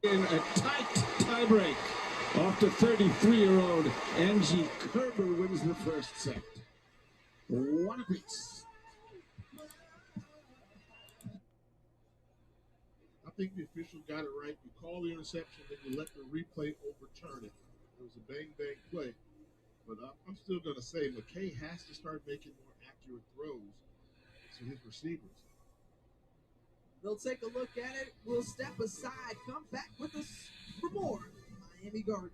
In a tight tiebreak. Off to 33-year-old Angie Kerber wins the first set. One apiece. I think the official got it right. You call the interception, then you let the replay overturn it. It was a bang play. But I'm still going to say McKay has to start making more accurate throws to his receivers. They'll take a look at it. We'll step aside. Come back with us for more Miami Gardens.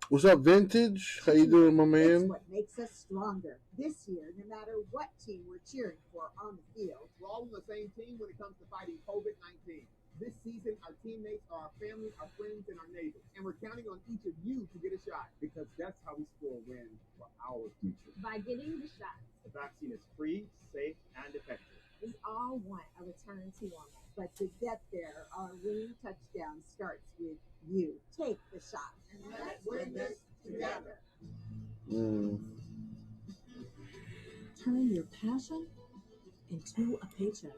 What's up, Vintage? How you doing, my man? It's what makes us stronger. This year, no matter what team we're cheering for on the field, we're all on the same team when it comes to fighting COVID-19. This season, our teammates are our family, our friends, and our neighbors. And we're counting on each of you to get a shot. Because that's how we score a win for our future. By getting the shot. The vaccine is free, safe, and effective. We all want a return to normal. But to get there, our winning touchdown starts with you. Take the shot. And let's win this together. Turn your passion into a paycheck.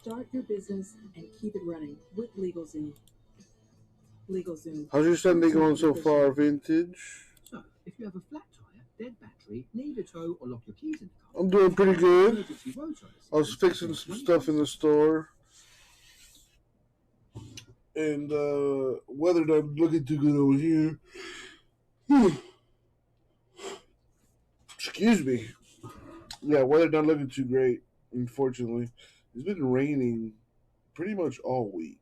Start your business and keep it running with LegalZoom. LegalZoom. How's your Sunday going so far, Vintage? So, if you have a flat tire, dead battery, need a tow, or lock your keys in the car, I'm doing pretty good. I was fixing some stuff in the store. And weather not looking too good over here. Excuse me. Yeah, weather not looking too great, unfortunately. It's been raining pretty much all week.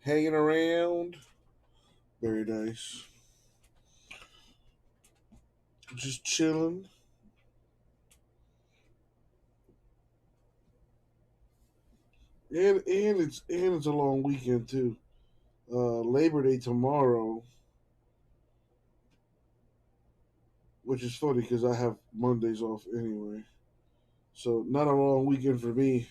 Hanging around. Very nice. Just chilling. And it's a long weekend too. Labor Day tomorrow, which is funny because I have Mondays off anyway. So not a long weekend for me.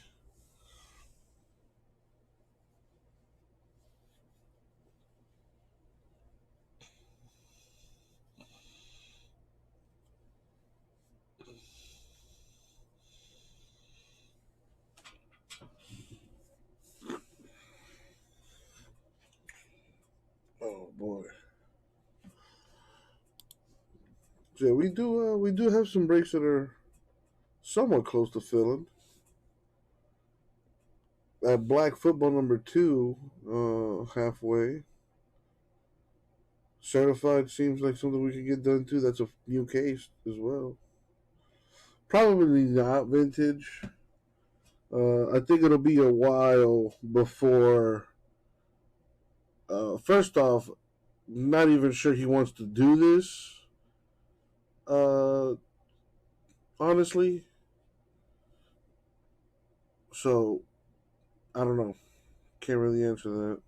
Oh boy. Yeah, we do have some breaks that are somewhat close to filling. At Black Football number 2, halfway. Certified seems like something we could get done too. That's a new case as well. Probably not Vintage. I think it'll be a while before. First off, not even sure he wants to do this. Honestly. So, I don't know. Can't really answer that.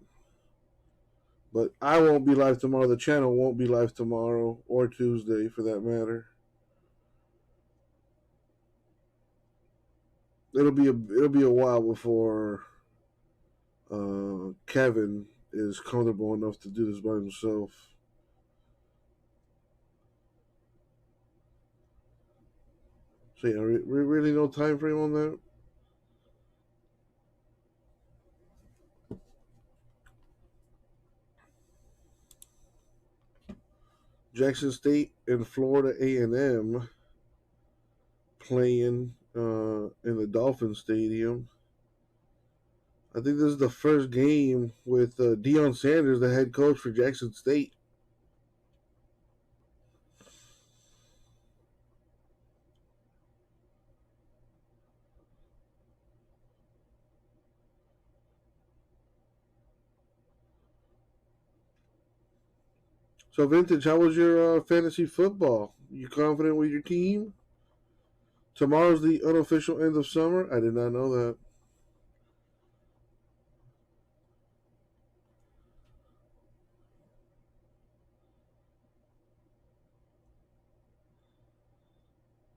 But I won't be live tomorrow. The channel won't be live tomorrow or Tuesday for that matter. It'll be a while before Kevin is comfortable enough to do this by himself. So yeah, really no time frame on that. Jackson State and Florida A&M playing in the Dolphin Stadium. I think this is the first game with Deion Sanders, the head coach for Jackson State. So, Vintage, how was your fantasy football? You confident with your team? Tomorrow's the unofficial end of summer. I did not know that.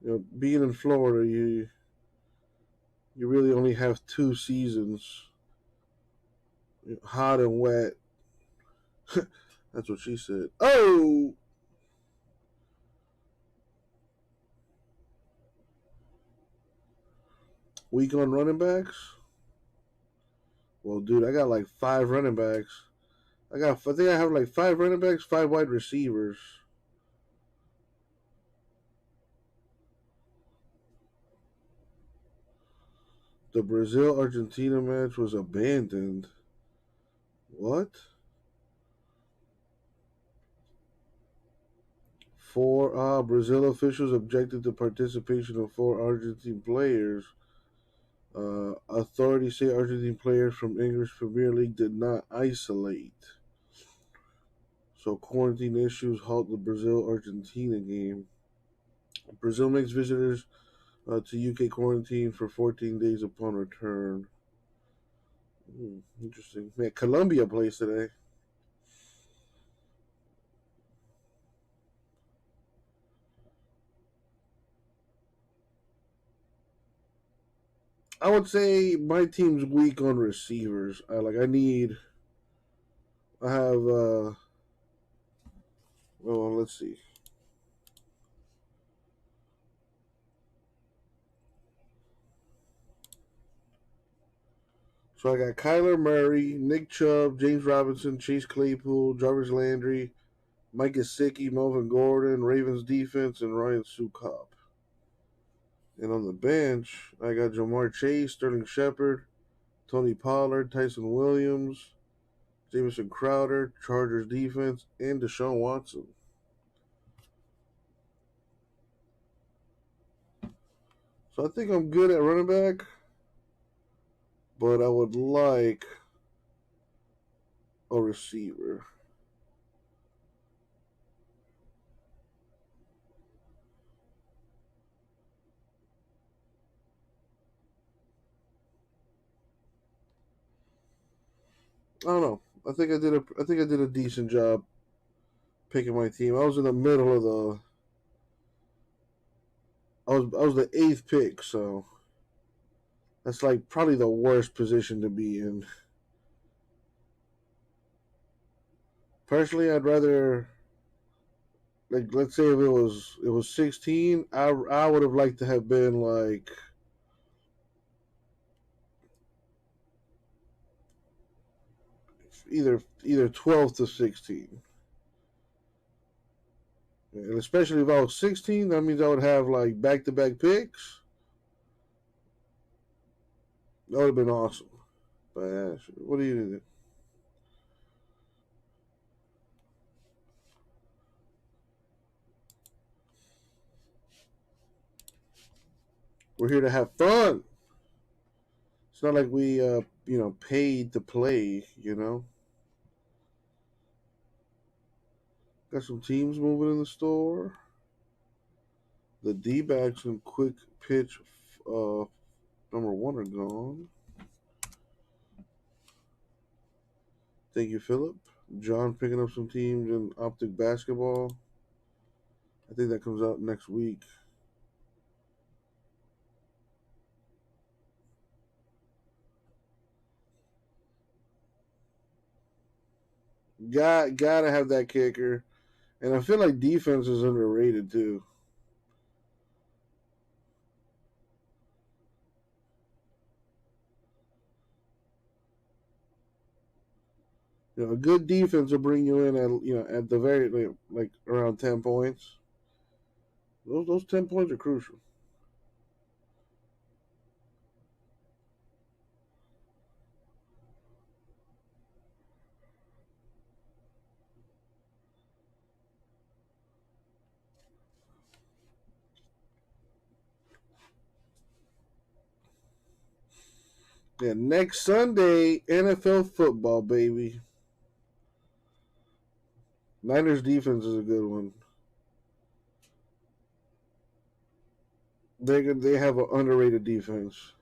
You know, being in Florida, you really only have 2 seasons, hot and wet. That's what she said. Oh, Weak on running backs? Well, dude, I got like 5 running backs. I think I have like 5 running backs, 5 wide receivers. The Brazil Argentina match was abandoned. What? 4 Brazil officials objected to participation of 4 Argentine players. Authorities say Argentine players from English Premier League did not isolate. So quarantine issues halt the Brazil-Argentina game. Brazil makes visitors to UK quarantine for 14 days upon return. Interesting. Man, Colombia plays today. I would say my team's weak on receivers. I have well, let's see. So I got Kyler Murray, Nick Chubb, James Robinson, Chase Claypool, Jarvis Landry, Mike Gesicki, Melvin Gordon, Ravens defense, and Ryan Sucop. And on the bench, I got Jamar Chase, Sterling Shepard, Tony Pollard, Tyson Williams, Jamison Crowder, Chargers defense, and Deshaun Watson. So I think I'm good at running back, but I would like a receiver. I don't know. I think I did a decent job picking my team. I was in the middle of the. I was the 8th pick, so that's like probably the worst position to be in. Personally, I'd rather, like, let's say if it was 16, I would have liked to have been like either 12 to 16. And especially if I was 16, that means I would have like back-to-back picks. That would have been awesome. But yeah, what do you do? We're here to have fun. It's not like we, paid to play. Got some teams moving in the store. The D-backs and quick pitch number 1 are gone. Thank you, Philip. John picking up some teams in Optic Basketball. I think that comes out next week. Gotta have that kicker. And I feel like defense is underrated too. A good defense will bring you in at the very like around 10 points. Those 10 points are crucial. Yeah, next Sunday, NFL football, baby. Niners defense is a good one. They have an underrated defense.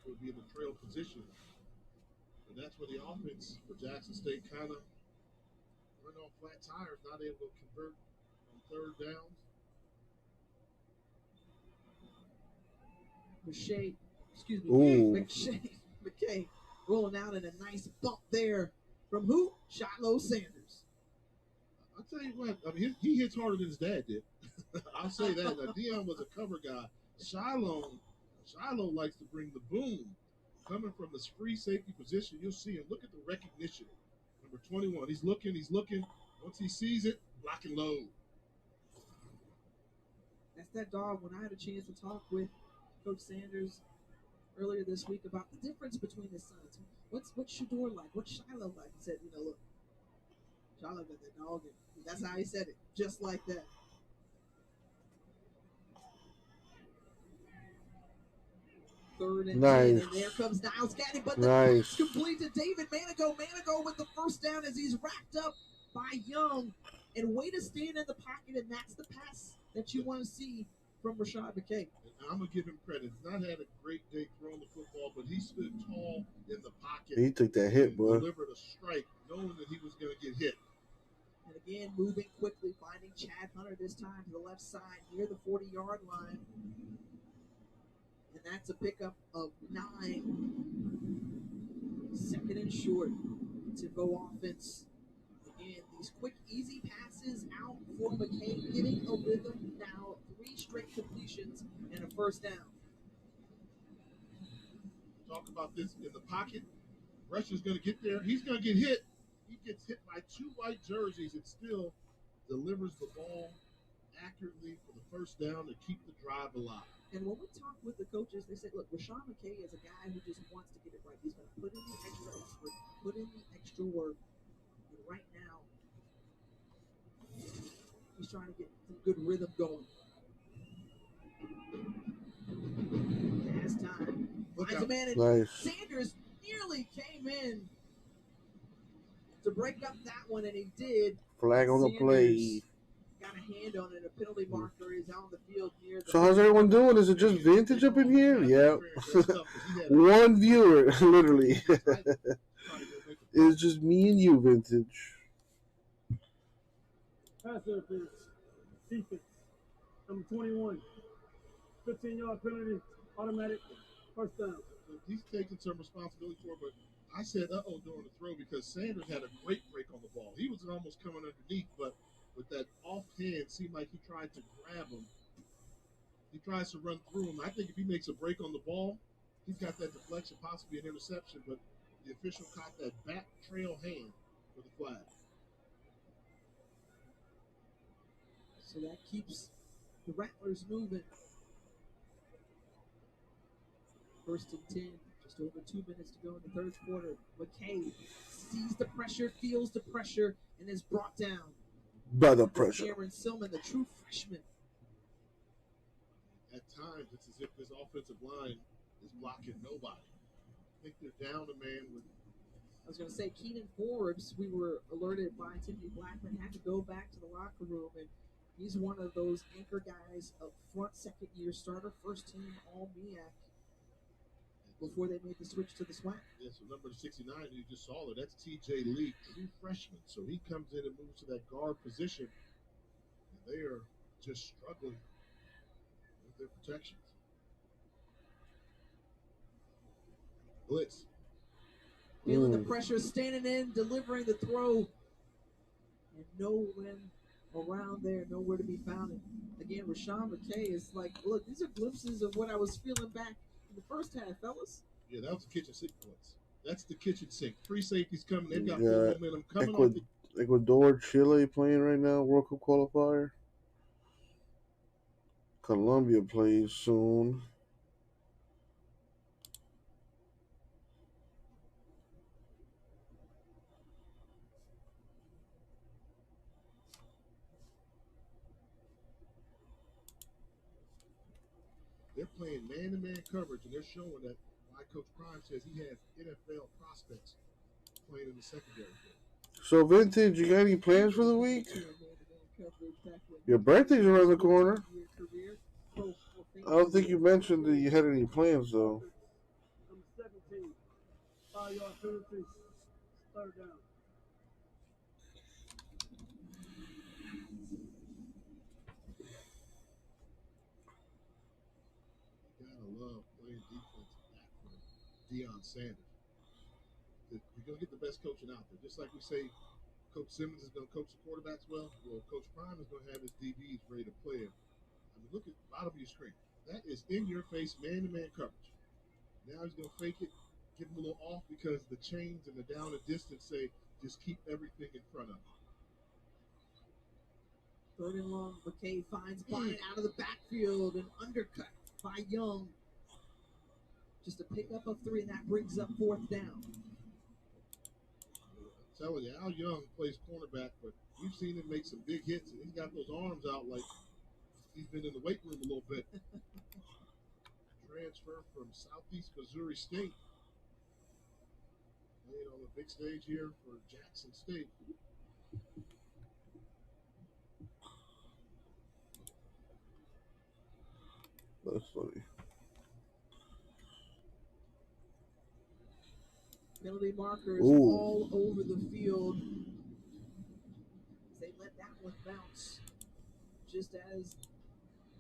Would be in the trail position, and that's where the offense for Jackson State kind of went on flat tires, not able to convert on 3rd downs. McKay rolling out in a nice bump there from who? Shiloh Sanders. I tell you what, I mean, he hits harder than his dad did. I'll say that. Now, Dion was a cover guy. Shiloh likes to bring the boom. Coming from this free safety position, you'll see him. Look at the recognition. Number 21. He's looking. Once he sees it, lock and load. That's that dog. When I had a chance to talk with Coach Sanders earlier this week about the difference between his sons. What's Shador like? What's Shiloh like? He said, look, Shiloh got that dog in. That's how he said it, just like that. Third and 10, and there comes Niles Gaddy, but the pass complete to David Manigo. Manigo with the first down as he's racked up by Young, and way to stand in the pocket, and that's the pass that you want to see from Rashad McKay. And I'm going to give him credit. He's not had a great day throwing the football, but he stood tall in the pocket. He took that hit, boy. Delivered a strike, knowing that he was going to get hit. And again, moving quickly, finding Chad Hunter this time to the left side near the 40-yard line. And that's a pickup of 9. Second and short. Timbo offense. Again, these quick, easy passes out for McKay, getting a rhythm now. 3 straight completions and a first down. Talk about this in the pocket. Rusher's going to get there. He's going to get hit. He gets hit by 2 white jerseys and still delivers the ball accurately for the first down to keep the drive alive. And when we talk with the coaches, they say, look, Rashad McKay is a guy who just wants to get it right. He's going to put in the extra effort, put in the extra work. And right now, he's trying to get some good rhythm going. Pass time. Finds a man, and Sanders nearly came in to break up that one, and he did. Flag on the play. Got a hand on it. A penalty marker is on the field near the. So how's everyone doing? Is it just vintage up in here? Yeah. One viewer, literally. It's just me and you, vintage. Pass interference. Defense. Number 21. 15-yard penalty. Automatic. First down. He's taking some responsibility for it, but I said uh-oh during the throw because Sanders had a great break on the ball. He was almost coming underneath, but with that offhand, seemed like he tried to grab him. He tries to run through him. I think if he makes a break on the ball, he's got that deflection, possibly an interception, but the official caught that back trail hand for the flag. So that keeps the Rattlers moving. First and 10, just over 2 minutes to go in the third quarter. McKay sees the pressure, feels the pressure, and is brought down by the pressure. Cameron Silman, the true freshman. At times, it's as if this offensive line is blocking nobody. I think they're down a man with. I was going to say, Keenan Forbes, we were alerted by Timothy Blackman, had to go back to the locker room, and he's one of those anchor guys up front, second-year starter, first-team All-MEAC before they made the switch to the SWAC. Yeah, so number 69, you just saw it, that's T.J. Lee, true freshman. So he comes in and moves to that guard position, and they are just struggling with their protections. Blitz. Feeling the pressure, standing in, delivering the throw, and no one around there, nowhere to be found. And again, Rashad McKay is like, look, these are glimpses of what I was feeling back in the first half, fellas. Yeah, that was the kitchen sink points. That's the kitchen sink. Free safeties coming. They've got full momentum coming off the Ecuador, Chile playing right now, World Cup qualifier. Colombia plays soon. They're playing man-to-man coverage, and they're showing that why Coach Prime says he has NFL prospects playing in the secondary. So, Vintage, you got any plans for the week? Your birthday's around the corner. I don't think you mentioned that you had any plans, though. Number 17. 5-yard penalty. Third down. Love playing defense back from Deion Sanders. You're going to get the best coaching out there. Just like we say, Coach Simmons is going to coach the quarterbacks well. Well, Coach Prime is going to have his DBs ready to play him. I mean, look at the bottom of your screen. That is in-your-face man-to-man coverage. Now he's going to fake it, get him a little off because the chains and the down and distance say just keep everything in front of him. Third and long, McKay finds Bryant out of the backfield and undercut by Young. Just a pickup of 3, and that brings up 4th down. I'm telling you, Al Young plays cornerback, but we've seen him make some big hits, and he's got those arms out like he's been in the weight room a little bit. Transfer from Southeast Missouri State. Playing on the big stage here for Jackson State. That's funny. Penalty markers all over the field. They let that one bounce just as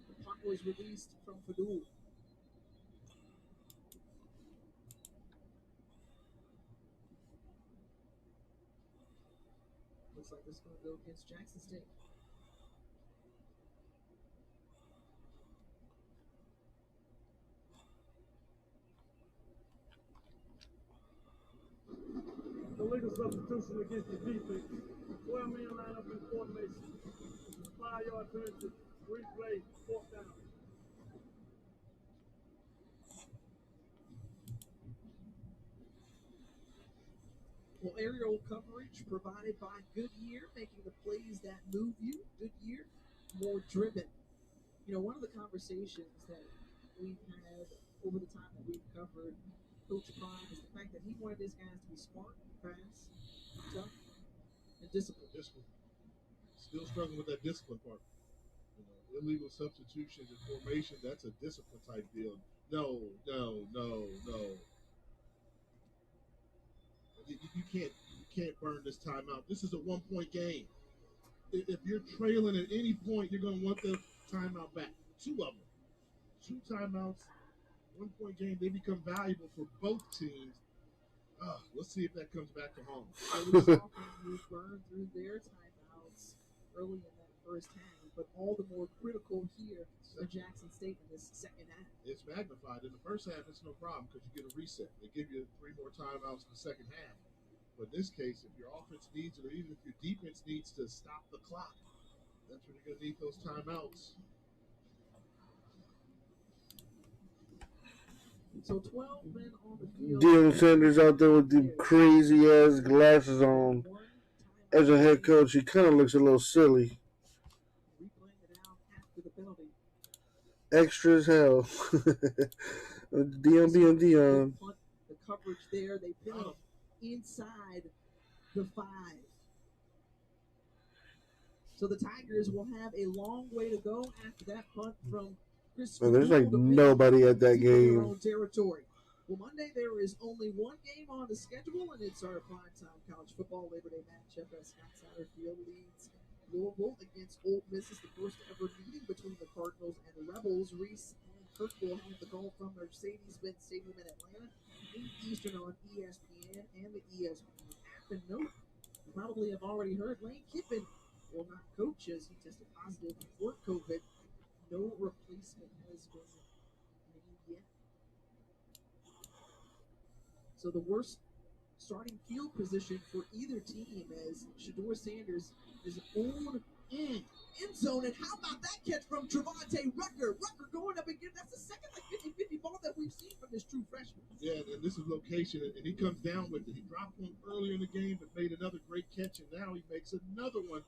the puck was released from Fadul. Looks like this is going to go against Jackson State. The legal substitution against the defense. 12 men line up in formation. 5-yard penalty. Replay, 4th down. Well, aerial coverage provided by Goodyear, making the plays that move you. Goodyear, more driven. You know, one of the conversations that we've had over the time that we've covered Coach Prime is the fact that he wanted his guys to be smart, fast, tough, and disciplined. Still struggling with that discipline part. You know, illegal substitutions and formation, that's a discipline type deal. No. You can't burn this timeout. This is a 1-point game. If you're trailing at any point, you're going to want the timeout back. 2 of them. 2 timeouts. 1-point game, they become valuable for both teams. Let's see if that comes back to home. We saw them burn through their timeouts early in that first half, but all the more critical here for Jackson State in this second half. It's magnified. In the first half, it's no problem because you get a reset. They give you 3 more timeouts in the second half. But in this case, if your offense needs it, or even if your defense needs to stop the clock, that's when you're going to need those timeouts. So 12 men on the field. Deion Sanders out there with the crazy ass glasses on. As a head coach, he kind of looks a little silly. Extra as hell. Deion being Deion. The coverage there, they pin him inside the 5. So the Tigers will have a long way to go after that punt from Chris. Man, there's like nobody at that game. Territory. Well, Monday there is only 1 game on the schedule, and it's our primetime college football Labor Day matchup as Scott Satterfield leads Louisville against Ole Miss. Is the first ever meeting between the Cardinals and the Rebels. Reese and Kirk will have the call from Mercedes-Benz Stadium in Atlanta, 8 Eastern on ESPN and the ESPN app. And note, you probably have already heard Lane Kiffin will not coach as he tested positive for COVID. No replacement has been made yet. So the worst starting field position for either team as Shedeur Sanders is own end zone. And how about that catch from Trevante Rucker? Rucker going up again. That's the second 50-50 ball that we've seen from this true freshman. Yeah, and this is location, and he comes down with it. He dropped one earlier in the game, but made another great catch, and now he makes another one.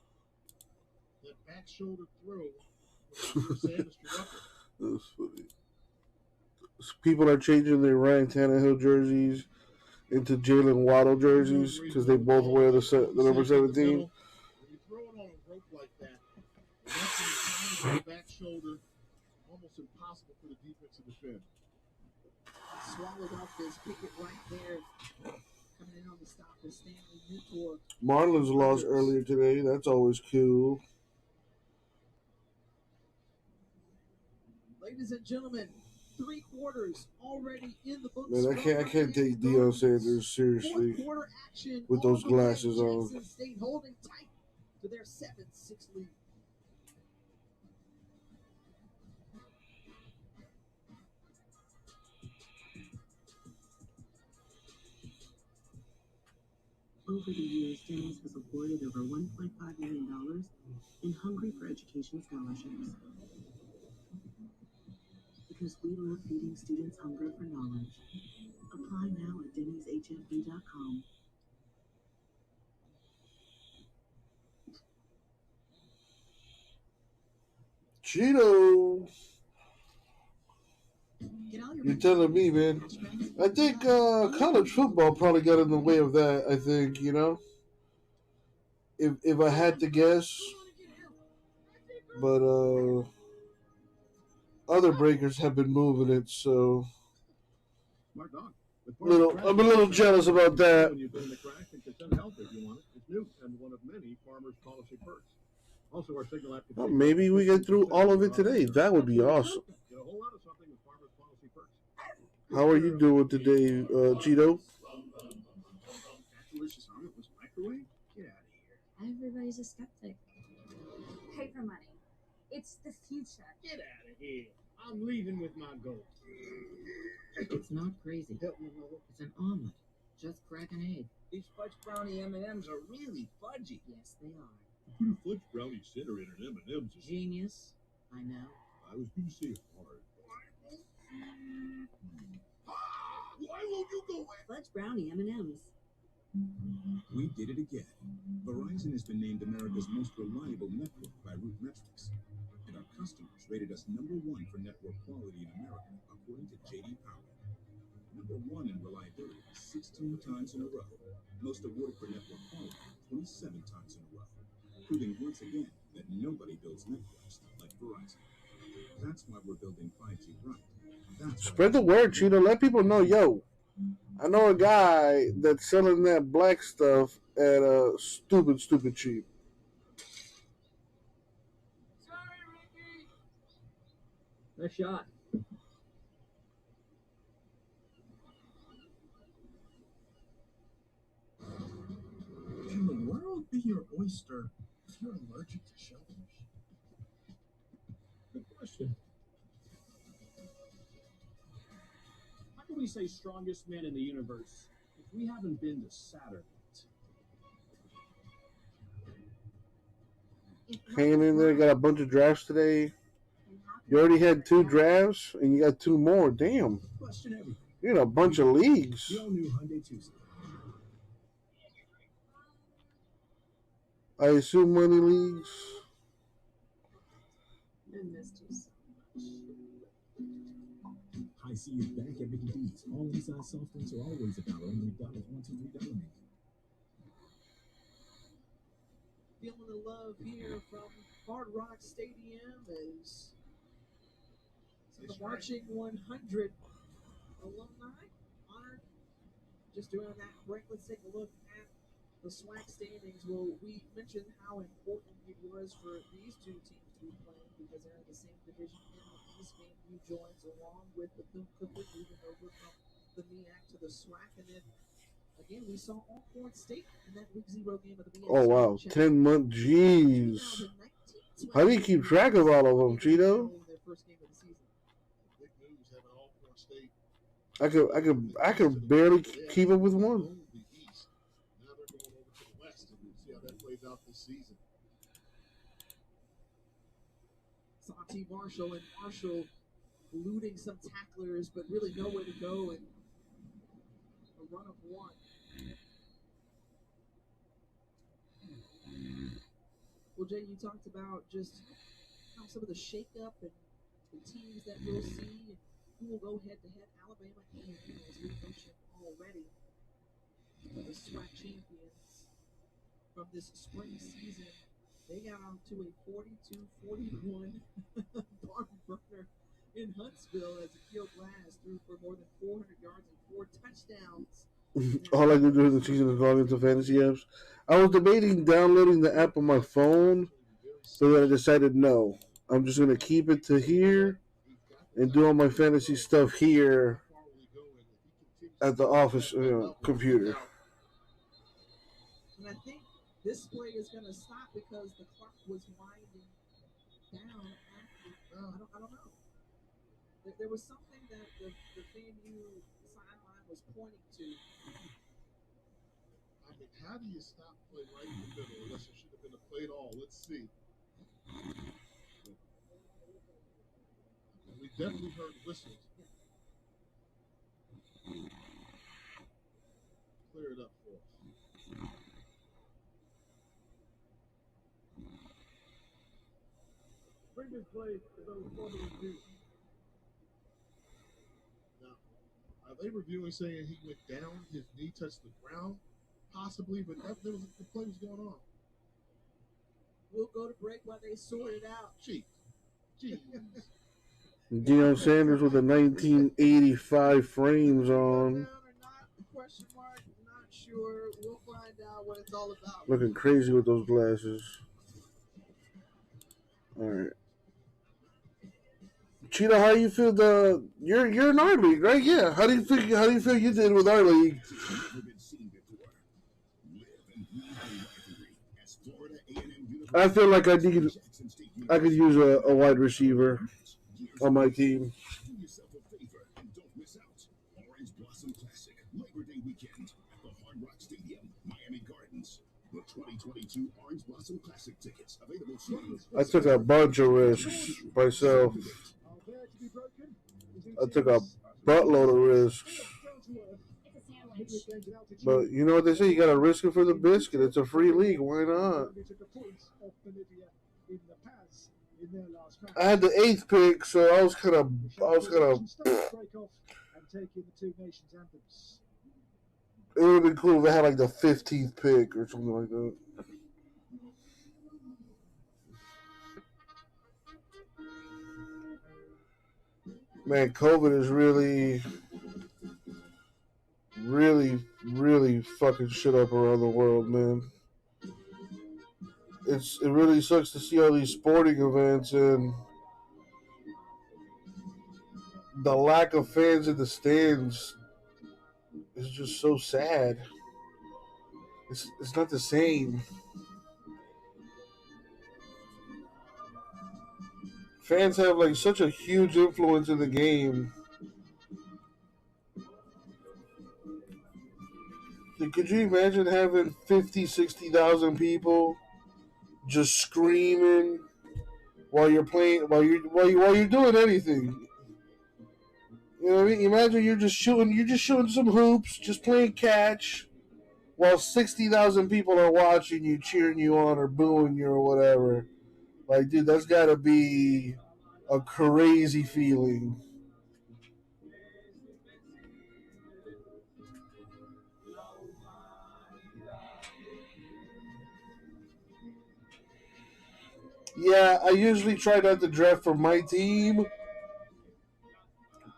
That back shoulder throw from Sanders to Rucker. That's funny. People are changing their Ryan Tannehill jerseys into Jalen Waddle jerseys because they both wear the number 17. When you throw it on a rope like that, that's the back shoulder, almost impossible for the defense to defend. Swallowed up his Pickett right there. Coming in on the stop is Stanley Mentor. Marlins lost earlier today. That's always cool. Ladies and gentlemen, 3 quarters already in the books. Man, I can't take Deion Sanders seriously with those glasses on. Jackson State holding tight to their 7-6 lead. Over the years, Denny's has awarded over $1.5 million in Hungry for Education scholarships. Because we love feeding students hunger for knowledge. Apply now at Denny'sHFB.com. Cheeto. You're telling me, man. I think college football probably got in the way of that, I think, you know. If I had to guess. But other breakers have been moving it, so I'm a little jealous about that. Well, maybe we get through all of it today. That would be awesome. How are you doing today, Cheeto? Everybody's a skeptic. Paper money. It's the future. Get out of here. I'm leaving with my gold. It's not crazy. It's an omelet. Just crack an egg. These fudge brownie M&Ms are really fudgy. Yes, they are. Put a fudge brownie center in an M&M's. Genius. I know. I was going to say hard. Why won't you go away? Fudge brownie M&Ms. We did it again. Verizon has been named America's most reliable network by RootMetrics. And our customers rated us #1 for network quality in America, according to J.D. Power. #1 in reliability 16 times in a row. Most awarded for network quality 27 times in a row. Proving once again that nobody builds networks like Verizon. That's why we're building 5G right. Spread the word, Cheeto. Let people know, yo, I know a guy that's selling that black stuff at a stupid cheap. Nice shot. Can the world be your oyster if you're allergic to shellfish? Good question. How can we say strongest man in the universe if we haven't been to Saturn yet? Hanging in there, got a bunch of drafts today. You already had 2 drafts, and you got 2 more. Damn. Question everything. You're in a bunch of leagues. The all-new Hyundai Tucson. I assume money leagues. I missed you so much. High C is back at Mickey D's. All inside soft drinks are always $1 on McDonald's $1, $2, $3 menu. Feeling the love here from Hard Rock Stadium as the Marching 100 alumni honored. Just doing that break, let's take a look at the SWAC standings. Well, we mentioned how important it was for these 2 teams to be playing because they're in the same division in the East. VU joins along with the Cookwood moving over from the MEAC to the SWAC, and then again we saw Alcorn State in that week 0 game of the MEAC. Oh wow, 10 month. Jeez. How do you keep track of all of them, Cheeto? I could barely keep up with one. Now they're going over to the West, and we'll see how that plays out this season. Santi Marshall and Marshall eluding some tacklers, but really nowhere to go, and a run of 1. Well, Jay, you talked about just how some of the shakeup and the teams that we'll see, and who will go head-to-head. Alabama and as we mentioned already, the SWAC champions from this spring season, they got out to a 42-41 barn burner in Huntsville as Akil Glass threw for more than 400 yards and 4 touchdowns. All I can do in the season is log into fantasy apps. I was debating downloading the app on my phone, but then I decided no. I'm just going to keep it to here and do all my fantasy stuff here at the office computer. And I think this play is going to stop because the clock was winding down. I don't know. There was something that the FAMU sideline was pointing to. I mean, how do you stop play right in the middle unless it should have been a play at all? Let's see. We definitely heard whistles. Clear it up for us. Previous play is on the review. Now, are they reviewing saying he went down, his knee touched the ground? Possibly, but the play was going on. We'll go to break while they sort it out. Jeez. Deion Sanders with the 1985 frames on. Question mark, not sure. We'll find out what it's all about. Looking crazy with those glasses. All right. Cheetah, how you feel? You're in our league, right? Yeah. How do you feel you did with our league? I feel like I could use a wide receiver on my team. Do yourself a favor and don't miss out. Orange Blossom Classic, Labor Day weekend at the Hard Rock Stadium, Miami Gardens. The 2022 Orange Blossom Classic tickets available soon. I took a bunch of risks myself. I took a buttload of risks. But you know what they say? You got to risk it for the biscuit. It's a free league. Why not? I had the 8th pick, so I was kind of. It would have been cool if they had like the 15th pick or something like that. Man, COVID is really fucking shit up around the world, man. It really sucks to see all these sporting events and the lack of fans in the stands is just so sad. It's not the same. Fans have like such a huge influence in the game. Could you imagine having 50, 60,000 people just screaming while you're playing, while you're doing anything? You know what I mean? Imagine you're just shooting some hoops, just playing catch, while 60,000 people are watching you, cheering you on, or booing you, or whatever. Like, dude, that's gotta be a crazy feeling. Yeah, I usually try not to draft for my team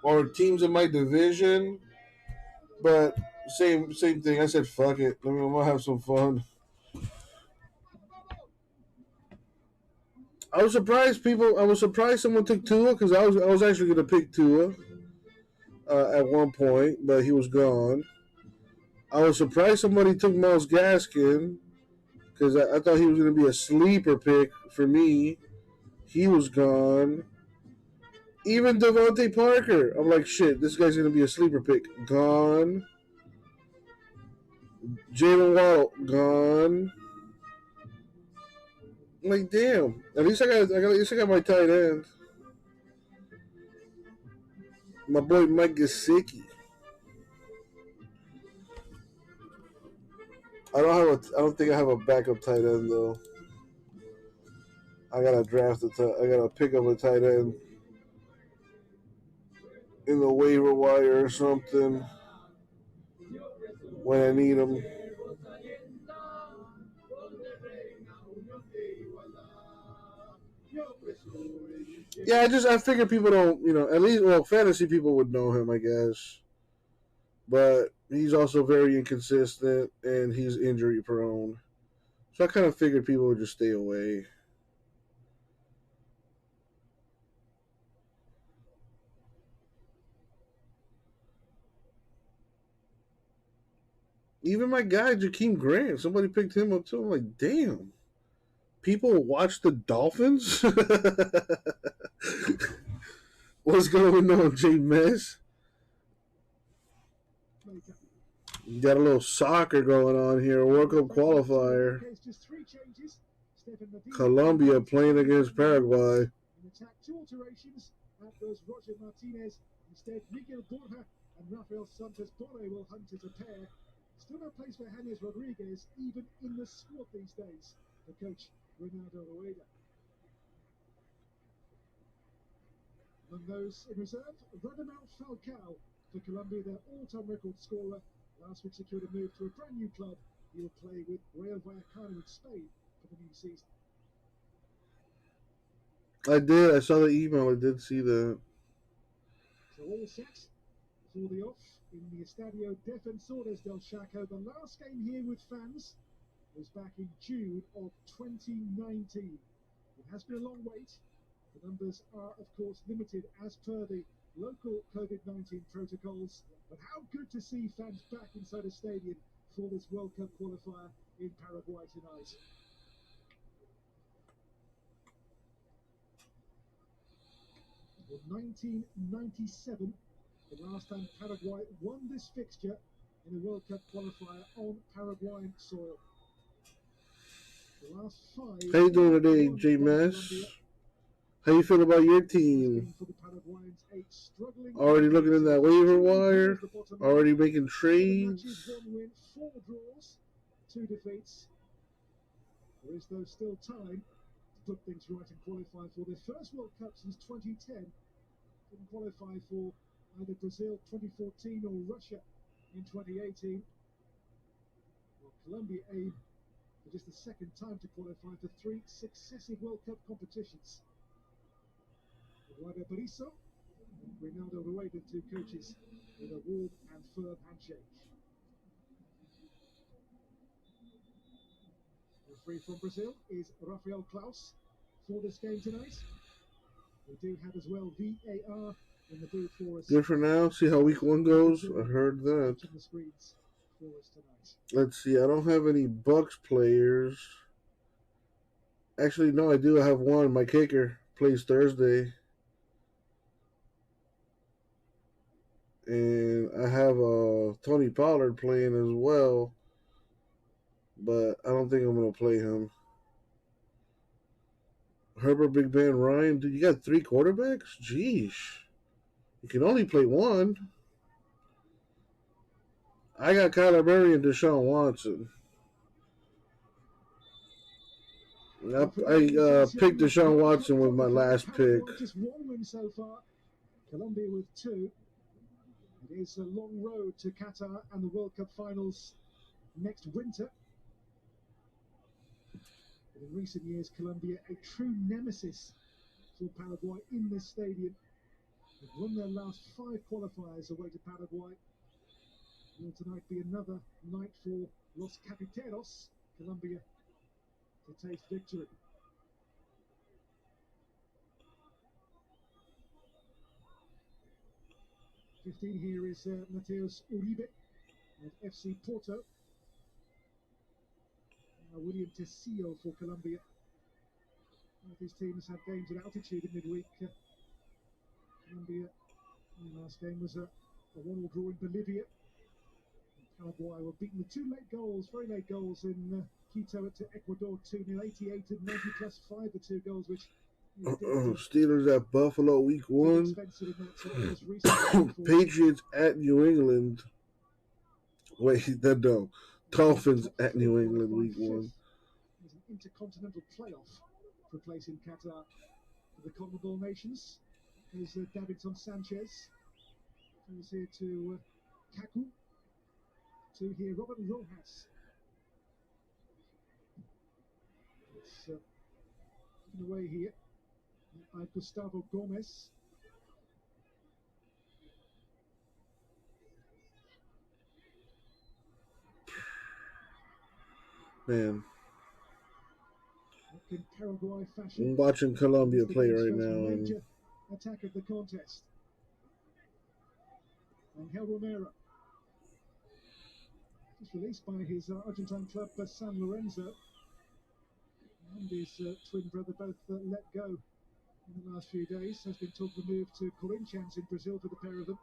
or teams in my division, but same thing. I said, fuck it. I'm gonna have some fun. I was surprised someone took Tua, because I was actually gonna pick Tua at one point, but he was gone. I was surprised somebody took Myles Gaskin, because I thought he was gonna be a sleeper pick for me. He was gone. Even Devontae Parker, I'm like, shit, this guy's gonna be a sleeper pick. Gone. Jalen Waddle, gone. I'm like, damn. At least I got my tight end. My boy Mike Gesicki. I don't think I have a backup tight end though. I gotta pick up a tight end in the waiver wire or something when I need them. Yeah, I figure people don't, at least, fantasy people would know him, I guess. But he's also very inconsistent and he's injury prone. So I kind of figured people would just stay away. Even my guy, Jakeem Grant, somebody picked him up too. I'm like, damn. People watch the Dolphins? What's going on, J Mess? You got a little soccer going on here. World Cup qualifier. Colombia playing against Paraguay. Two alterations. Out goes Roger Martinez. Instead, Miguel Borja and Rafael Santos Borre will hunt as a pair. Still no place for James Rodriguez, even in the squad these days. The coach, Ronaldo Rueda. Among those in reserve, Radamel Falcao for Colombia, their all-time record scorer. Last week secured a move to a brand new club. He'll play with Rayo Vallecano in Spain for the new season. I did. I saw the email. I did see that. So all set for the off in the Estadio Defensores del Chaco. The last game here with fans was back in June of 2019. It has been a long wait. The numbers are, of course, limited as per the local COVID-19 protocols. But how good to see fans back inside a stadium for this World Cup qualifier in Paraguay tonight. In 1997, the last time Paraguay won this fixture in a World Cup qualifier on Paraguayan soil. The last five. How you doing today, J Mass? How you feel about your team? Already looking in that waiver wire? Already making trades? 1 win, 4 draws, 2 defeats. There is though still time to put things right and qualify for their first World Cup since 2010. Didn't qualify for either Brazil 2014 or Russia in 2018. Well, Colombia aim for just the second time to qualify for 3 successive World Cup competitions. Eduardo Berizzo and Ronaldo Rueda, 2 coaches with a warm and firm handshake. The referee from Brazil is Rafael Klaus for this game tonight. We do have as well VAR in the booth for us. Good for now. See how week 1 goes. I heard that. The screens for us tonight. Let's see. I don't have any Bucks players. Actually, no, I do. I have one. My kicker plays Thursday. And I have Tony Pollard playing as well. But I don't think I'm going to play him. Herbert, Big Ben, Ryan. Dude, you got 3 quarterbacks? Jeez. You can only play 1. I got Kyler Murray and Deshaun Watson. I picked Deshaun Watson with my last pick. Just 1 win so far. Colombia with 2. It is a long road to Qatar and the World Cup finals next winter. But in recent years, Colombia, a true nemesis for Paraguay in this stadium. They've won their last 5 qualifiers away to Paraguay. Will tonight be another night for Los Cafeteros, Colombia, to taste victory. #15 here is Mateus Uribe of FC Porto. William Tecillo for Colombia. Both these teams had games at altitude in midweek. Colombia, the last game was a 1-1 draw in Bolivia. Paraguay were beaten with 2 late goals, very late goals in Quito to Ecuador 2-0, 88 and 90 plus 5, the 2 goals which Steelers at Buffalo week 1. Patriots at New England. Wait, no. Dolphins at New England week 1. There's an intercontinental playoff for place in Qatar for the CONMEBOL nations. There's Davinson Sanchez. Goes here to Kaku. To here, Robert Rojas. It's taken away here by Gustavo Gomez. Man, In Paraguay fashion, I'm watching Colombia play right now. major attack of the contest. Angel Romero. Just released by his Argentine club San Lorenzo, and his twin brother both let go in the last few days. There's been talk of a move to Corinthians in Brazil for the pair of them.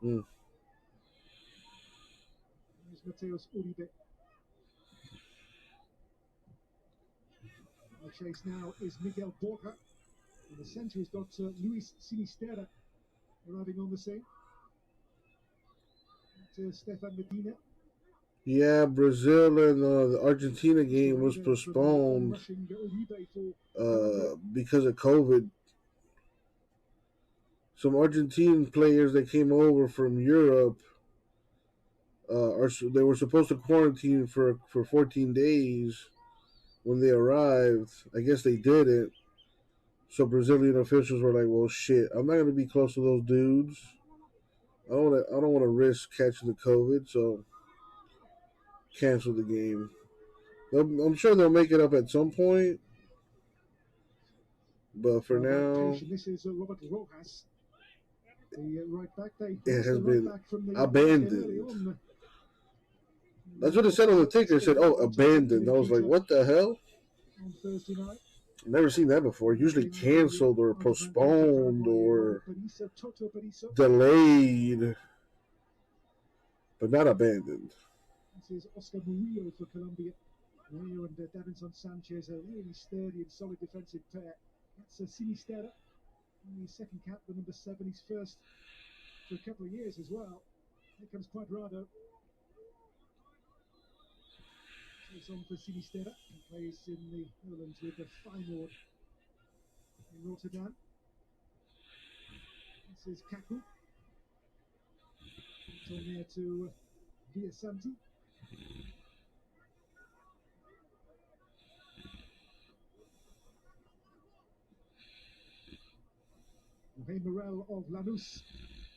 There's Mateus Uribe. The chase now is Miguel Borja. In the centre, he's got Luis Sinisterra arriving on the scene. To Stefan Medina. Yeah, Brazil and the Argentina game was postponed because of COVID. Some Argentine players that came over from Europe they were supposed to quarantine for 14 days when they arrived. I guess they didn't. So Brazilian officials were like, "Well, shit, I'm not going to be close to those dudes. I don't want to risk catching the COVID, so cancel the game." I'm sure they'll make it up at some point, but for now, this is Robert Rojas, the right back. It has been abandoned. That's what it said on the ticker. It said, "Oh, abandoned." I was like, "What the hell?" On Thursday night. Never seen that before. Usually canceled or postponed or delayed, but not abandoned. This is Oscar Murillo for Colombia. Murillo and Davinson Sanchez, a really sturdy and solid defensive pair. That's Sinisterra, the second cap, the number 7. He's first for a couple of years as well. Here comes Cuadrado. It's on for Sinisterra. He plays in the Netherlands with the Feyenoord in Rotterdam. This is Kaku. It's on there to Villasanti. Jorge Morel of Lanús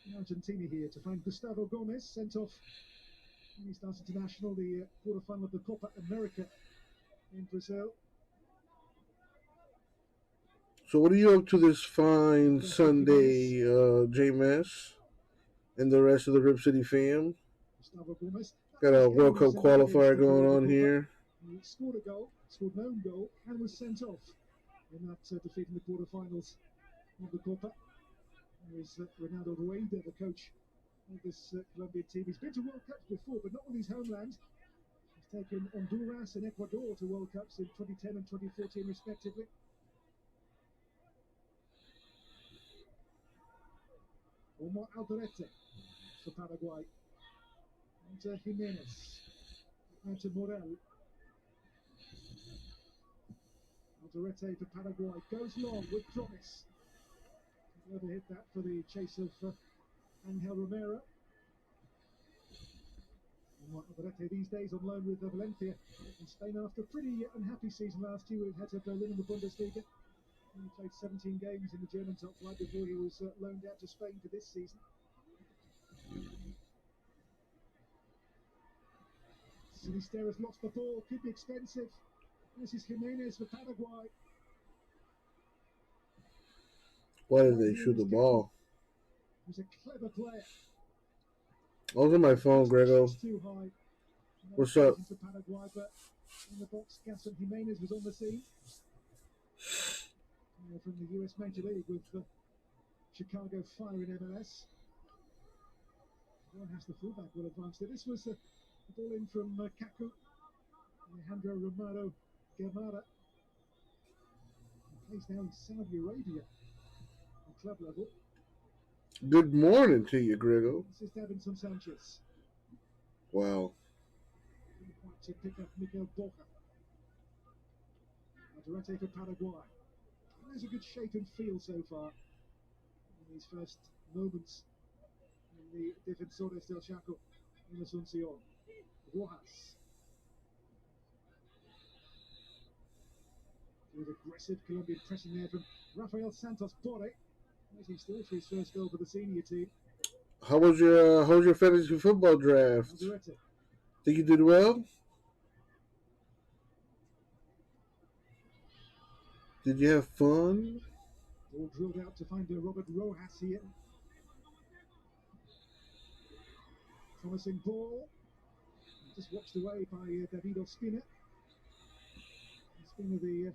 in Argentina here to find Gustavo Gomez sent off. He starts international, the quarterfinal of the Copa America in Brazil. So what are you up to this fine Sunday, J-Mass, and the rest of the Rip City fam? Got a World Cup qualifier going on here. He scored a goal, scored an own goal, and was sent off in that defeat in the quarterfinals of the Copa. There is Ronaldo Rueda, the coach of this Colombian team. He's been to World Cups before, but not with his homeland. He's taken Honduras and Ecuador to World Cups in 2010 and 2014 respectively. Omar Alderete for Paraguay. And Jimenez. And to Morel. Alderete for Paraguay goes long with promise. Never hit that for the chase of Angel Romero. Alderete these days on loan with Valencia in Spain after a pretty unhappy season last year with Hertha Berlin in the Bundesliga. He played 17 games in the German top flight before he was loaned out to Spain for this season. Sinisterra's lost the ball, could be expensive. This is Jimenez for Paraguay. Why did they shoot the ball? He's a clever player. Over my phone, Grego. Too high. What's up? For Paraguay, but in the box, Gaston Jimenez was on the scene. From the US Major League with the Chicago Fire in MLS. One has the fullback well advanced there. This was the ball in from Kaku. Alejandro Romero Guevara. He plays now in Saudi Arabia on club level. Good morning to you, Grego. This is Davinson Sanchez. Wow. To pick up Miguel Borja. Alderete for Paraguay. There's a good shape and feel so far in these first moments in the Defensores del Chaco in Asunción. Rojas. With aggressive Colombian pressing there from Rafael Santos Borre. Waiting still for his first goal for the senior team. How was your fantasy football draft? Alderete. Think you did well? Did you have fun? Ball drilled out to find Robert Rojas here. Promising ball. Just watched away by David Ospina. Ospina, the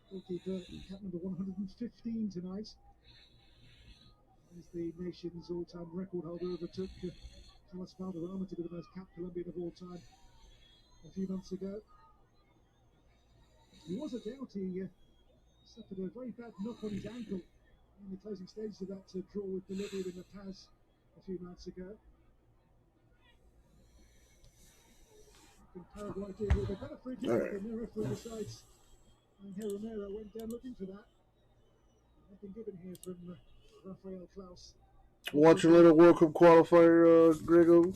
goalkeeper, cap number 115 tonight. As the nation's all-time record holder overtook Carlos Valderrama to be the most capped Colombian of all time a few months ago. He was a doubt. He suffered a very bad knock on his ankle in the closing stages of that draw with Bolivia in La Paz a few months ago. Paraguay did with a better free kick, but no referee decides. And Romero went down looking for that. Nothing given here from Rafael Klaus. Watching a little World Cup qualifier, Grego.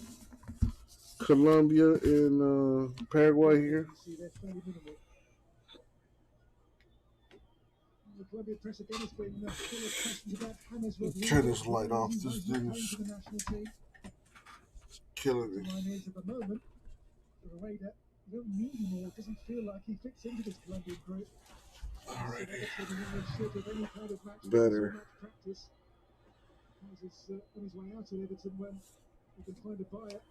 Colombia and Paraguay here. See, they're fairly minimal. The Colombian press again has been full of questions about James Rodriguez. Turn this light off. This thing is killing me. Mine is at the moment. Rueda, you don't need him more. It doesn't feel like he fits into this Colombian group. Alrighty. Better. Practice. He's on his way out of Everton when he can find a buyer.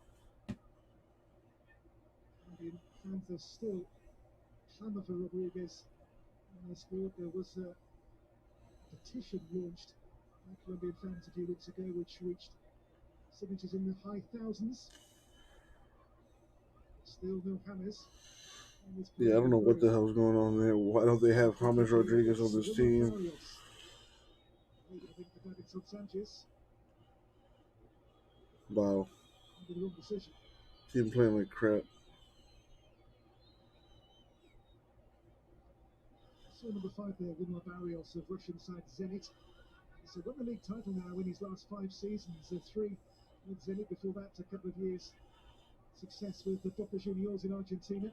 Colombian fans are still clamour for Rodriguez in their squad. There was a petition launched by Colombian fans a few weeks ago, which reached signatures in the high thousands. Still no James. Yeah, I don't know what the hell's going on there. Why don't they have James Rodriguez on this team? Wow. Team playing like crap. So number 5 there, Wilmar Barrios of Russian side Zenit. He's won the league title now in his last 5 seasons. 3 with Zenit, before that a couple of years success with the Boca Juniors in Argentina.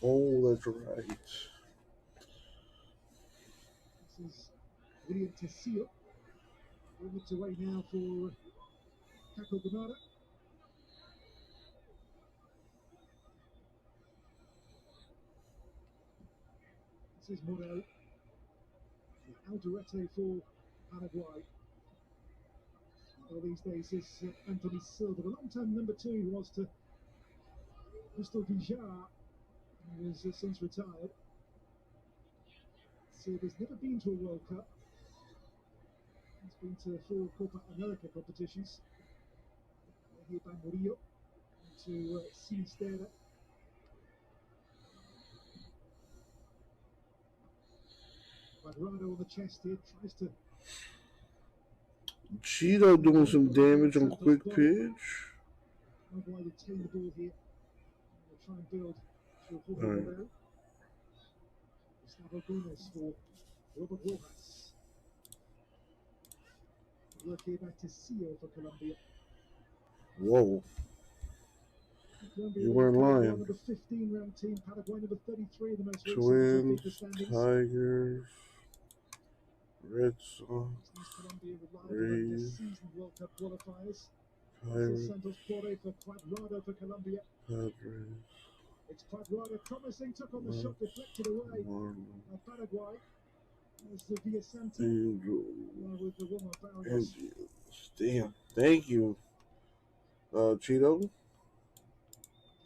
Oh, that's right. This is William Tecillo. Moving it away now for Paco Granada. This is Morel. Alderete for Paraguay. Well, these days is Anthony Silva. The long-term number 2 was to Crystal Villar, who has since retired. Silva's never been to a World Cup. He's been to 4 Copa America competitions. Here by Murillo to Sinisterra. Cuadrado on the chest here, tries to. Cheeto doing some damage on quick pitch. Uruguay retain the ball here. They'll try and build through Jorge Morel. Gustavo Gomez for Robert Rojas. Work here back to Tecillo for Colombia. Whoa. Colombia, You weren't lying. Number 15 ranked team, Paraguay number 33, the most Twins, Tigers, Red Sox, Rays, World Cup qualifiers. Pirates, Santos Borre for Cuadrado for Colombia. Padres. It's Cuadrado promising, took on the shot, deflected away by Paraguay. There's the Villasante with the Wilmar Barrios. Damn, thank you, Cheeto.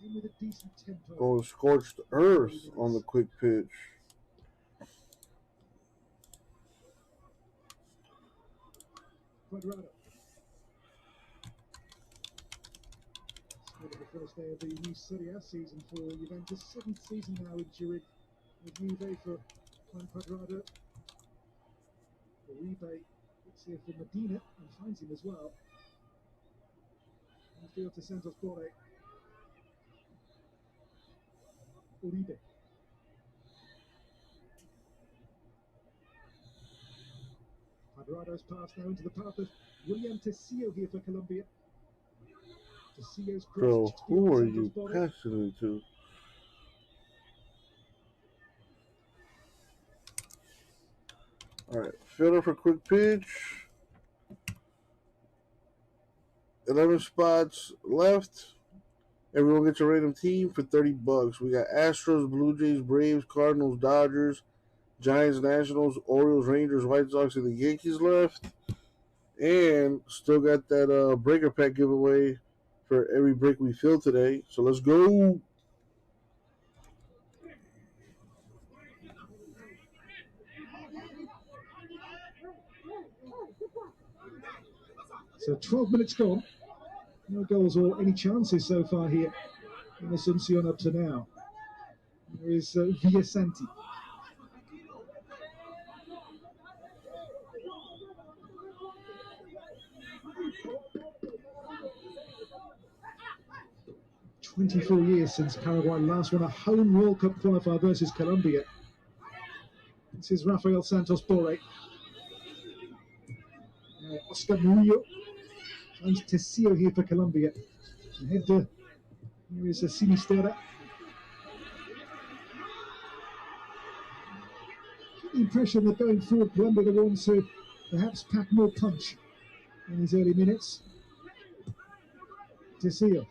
With a decent tempo. Going scorched earth on the quick pitch. Cuadrado. The first day of the new Serie A season for Juventus. 7th season now in Turin with Juve for Juan Cuadrado. Uribe looks here for Medina and finds him as well. And field to Santos Borre. Uribe. Cuadrado's pass now into the path of William Tecillo here for Colombia. Tecillo's Bro, who are you passing it to? Alright, fielder for quick pitch. 11 spots left. Everyone gets a random team for $30. We got Astros, Blue Jays, Braves, Cardinals, Dodgers, Giants, Nationals, Orioles, Rangers, White Sox, and the Yankees left. And still got that breaker pack giveaway for every break we fill today. So let's go. So 12 minutes gone. No goals or any chances so far here in Asuncion up to now. There is Villasanti. "24 years since Paraguay last won a home World Cup qualifier versus Colombia." This is Rafael Santos Borre. Oscar Murillo finds Tessio here for Colombia. Ahead here is Sinisterra. The impression that going forward, Colombia are the ones who perhaps pack more punch in these early minutes. Tessio.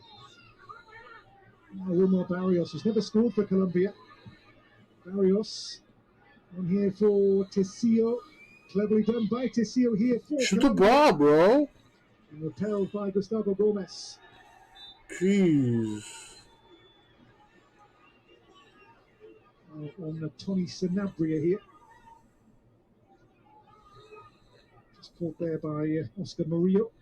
Wilmar Barrios has never scored for Colombia. Barrios on here for Tessio. Cleverly done by Tessio here for Shoot the ball, bro. And repelled by Gustavo Gomez. Jeez. On Tony Sanabria here. Just caught there by Oscar Murillo.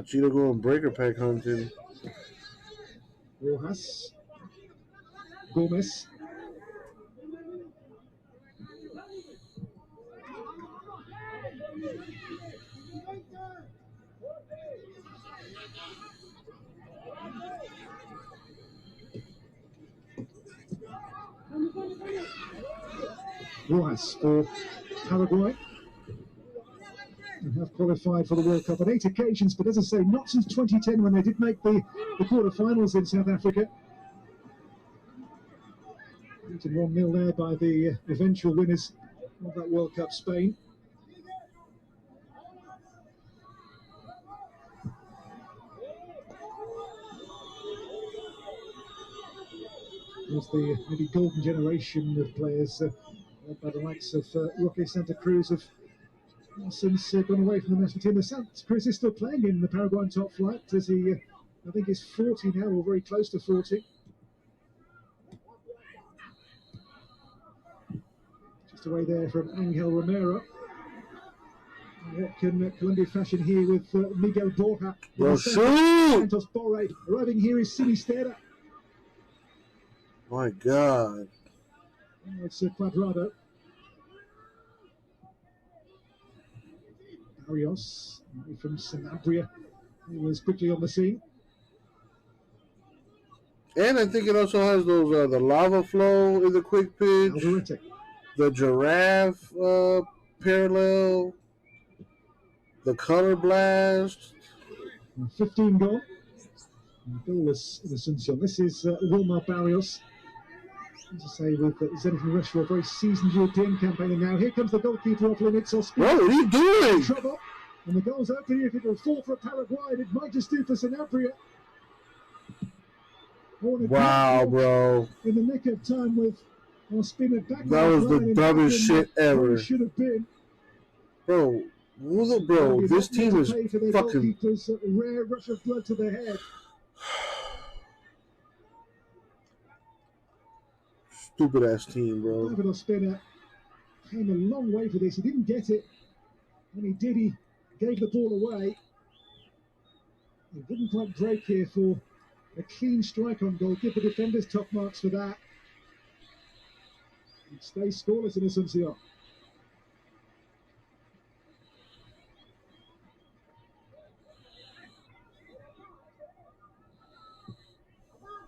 Cheetah going breaker pack hunting. Rojas. Gomez. Rojas for Paraguay. And have qualified for the World Cup on 8 occasions, but as I say, not since 2010 when they did make the quarterfinals in South Africa. Beaten 1-0 there by the eventual winners of that World Cup, Spain. It was the maybe golden generation of players led by the likes of Roque Santa Cruz have since gone away from the national team. Santa Cruz is still playing in the Paraguayan top flight as he, I think, is 40 now, or very close to 40. Just away there from Angel Romero. What can Colombia fashion here with Miguel Borja? Santos Borre. Arriving here is Sinisterra. My God. It's Cuadrado. Barrios from Sanabria. He was quickly on the scene. And I think it also has those the lava flow in the quick pitch. Alderete. The giraffe parallel. The color blast. 15 goal. Goalless in Asuncion. This is Wilmar Barrios. As I say, with Zenit and Rush for a very seasoned European campaign. And now here comes the goalkeeper off limits. What are you doing? Trouble. And the goal's open here. If it will fall for Paraguay, and it might just do for Sanabria. Wow, bro. In the nick of time with Ospina back. That was the dumbest shit ever. Should have been. Bro, this team is fucking. A rare rush of blood to the head. Stupid ass team, bro. David Ospina came a long way for this. He didn't get it. When he did, he gave the ball away. He didn't quite break here for a clean strike on goal. Give the defenders top marks for that. And stay scoreless in Asuncion.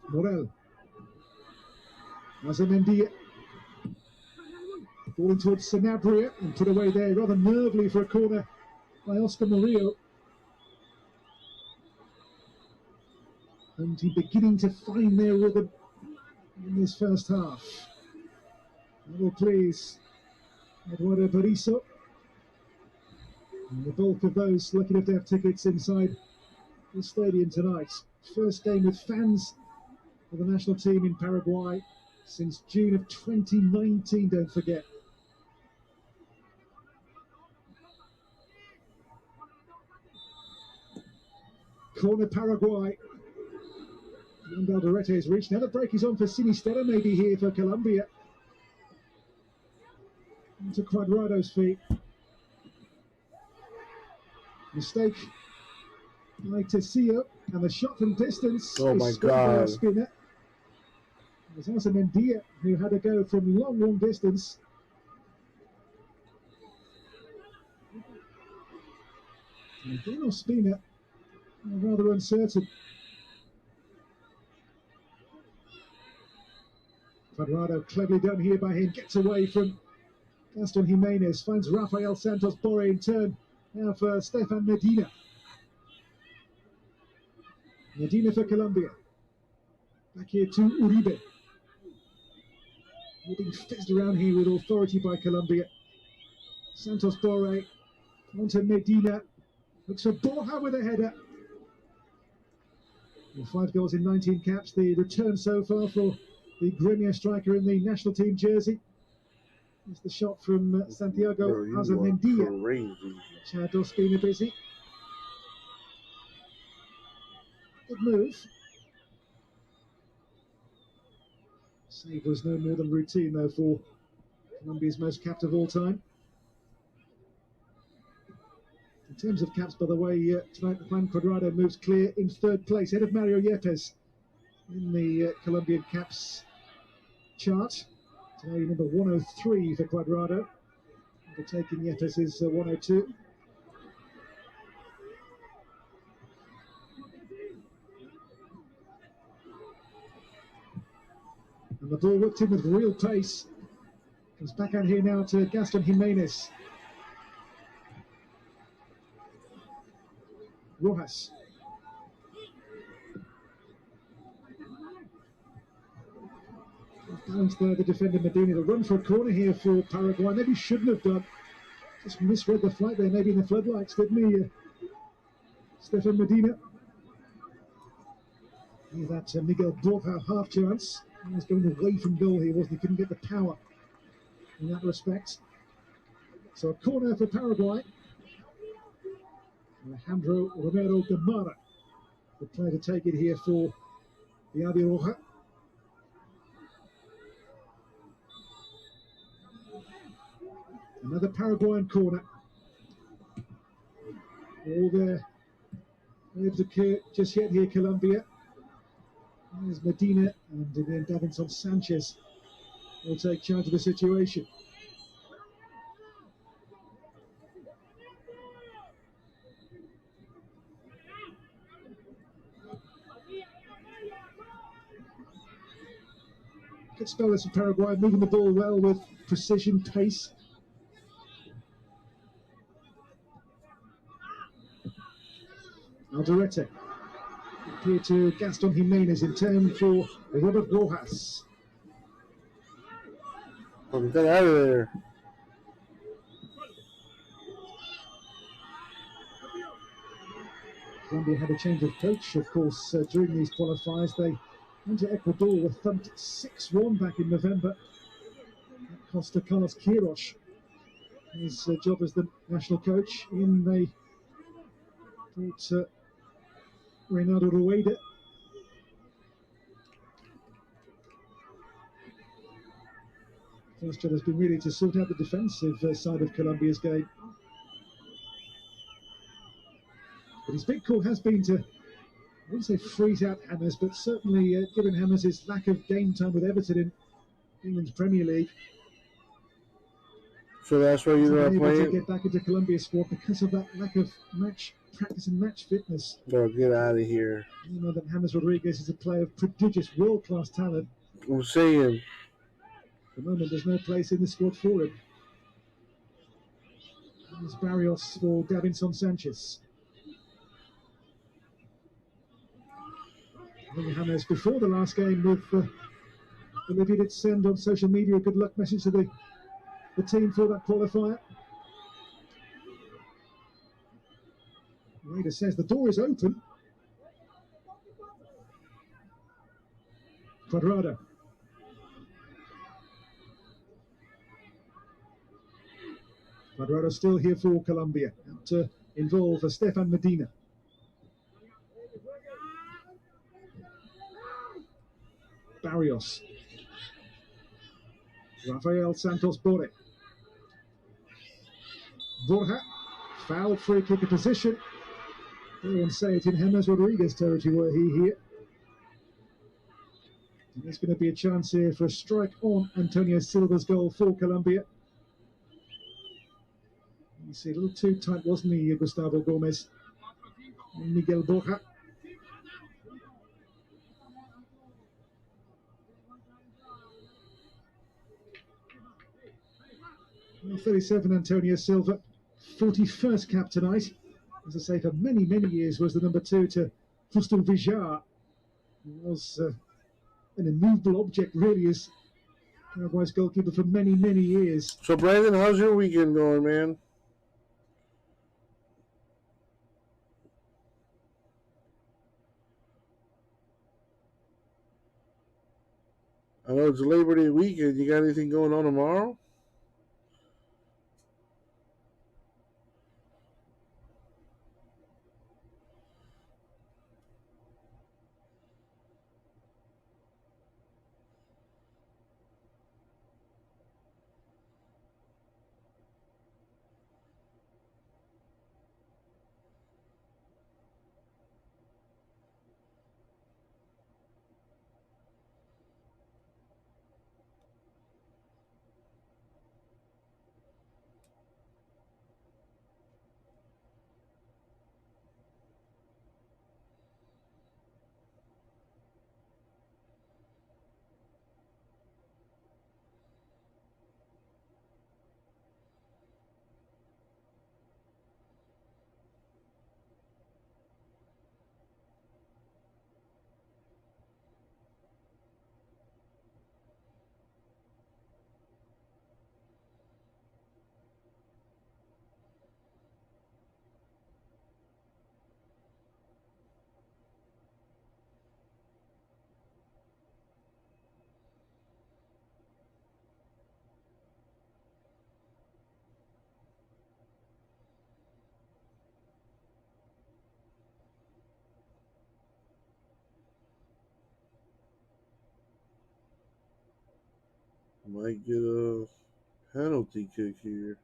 Morel. Azamendia. Ball in towards Sanabria and put away there rather nervily for a corner by Oscar Murillo. And he beginning to find their rhythm in this first half. Level please, Eduardo Berizzo. And the bulk of those lucky enough to have tickets inside the stadium tonight. First game with fans for the national team in Paraguay since June of 2019, don't forget. Corner Paraguay. Juan Alderete has reached. Now the break is on for Sinistera, maybe here for Colombia. Into Cuadrado's feet. Mistake by Tessio, and the shot from distance is scored by a spinner. It was also Mendia who had a go from long distance. And again, Ospina, rather uncertain. Cuadrado, cleverly done here by him, gets away from Gaston Jimenez, finds Rafael Santos Borre in turn. Now for Stefan Medina. Medina for Colombia. Back here to Uribe. All being fizzed around here with authority by Colombia. Santos Borre onto Medina. Looks for Borja with a header. Well, 5 goals in 19 caps. The return so far for the Gremio striker in the national team jersey. It's the shot from Santiago Azamendia. Which had Ospina busy. Good move. Save was no more than routine, though, for Colombia's most capped of all time. In terms of caps, by the way, tonight Juan Cuadrado moves clear in 3rd place, ahead of Mario Yepes in the Colombian caps chart. Today, number 103 for Cuadrado. Overtaking Yepes is 102. And the ball whipped in with real pace. Comes back out here now to Gaston Jimenez. Rojas. Balanced there, the defender Medina. The run for a corner here for Paraguay. Maybe shouldn't have done. Just misread the flight there, maybe in the floodlights, didn't he? Stefan Medina. Here's that Miguel Borja half chance. He was going away from goal here, wasn't he? Couldn't get the power in that respect. So a corner for Paraguay. Alejandro Romero Gamara, the player to take it here for the Albirroja. Another Paraguayan corner. All there able to occur just yet here, Colombia. There's Medina, and then Davinson Sanchez will take charge of the situation. Good spell this for Paraguay, moving the ball well with precision, pace. Alderete. Here to Gaston Jimenez in turn for Robert Rojas. Oh, get out of there. Colombia had a change of coach, of course, during these qualifiers. They went to Ecuador, were thumped 6-1 back in November. That cost Carlos Queiroz his job as the national coach. In they brought Reynaldo Rueda. First job has been really to sort out the defensive side of Colombia's game. But his big call has been to, I wouldn't say freeze out Hammers, but certainly given Hammers his lack of game time with Everton in England's Premier League. So that's why you're not playing? To get back into Colombia's squad because of that lack of match practice and match fitness. Oh, get out of here. You know that James Rodriguez is a player of prodigious world-class talent. I'm saying. At the moment, there's no place in the squad for him. There's Barrios for Davinson Sanchez. James, before the last game, with Bolivia did send on social media a good luck message to the team for that qualifier. Raider says the door is open. Cuadrado. Quadrado still here for Colombia. Out to involve Stefan Medina. Barrios. Rafael Santos Borre. Borja. Foul, free kick position. Everyone say it in James Rodriguez territory were he here. And there's going to be a chance here for a strike on Antonio Silva's goal for Colombia. You see, a little too tight, wasn't he, Gustavo Gomez? And Miguel Borja. 37, Antonio Silva, 41st cap tonight. As I say, for many, many years was the number 2 to Fustel Vijar. He was an immovable object, really, as Paraguay's goalkeeper for many, many years. So, Brandon, how's your weekend going, man? I know it's Labor Day weekend. You got anything going on tomorrow? Might get a penalty kick here.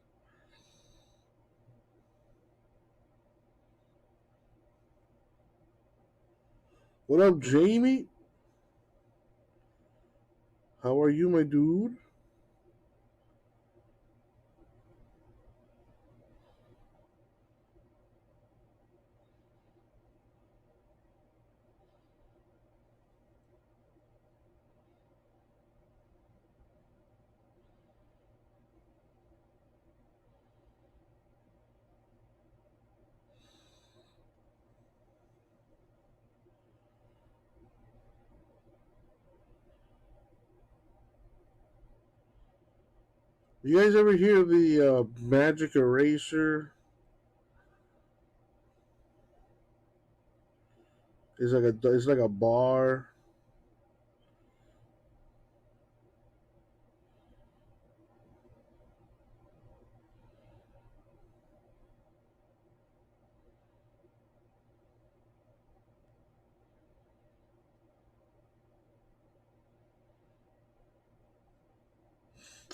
What up, Jamie? How are you, my dude? You guys ever hear the magic eraser? It's like a bar.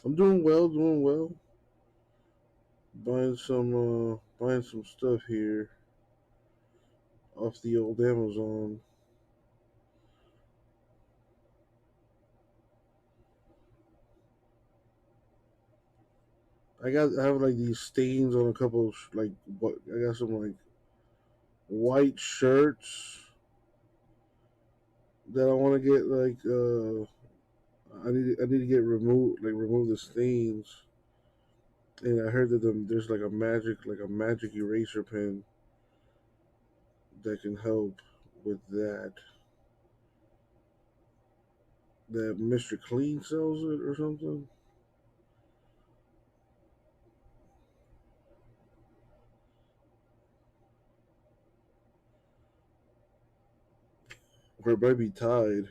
I'm doing well, doing well. Buying some stuff here off the old Amazon. I have like these stains on a couple of, like, what I got some like white shirts that I want to get I need to get remove the stains. And I heard that there's like a magic eraser pen that can help with that. That Mr. Clean sells it or something. Or it might be Tide.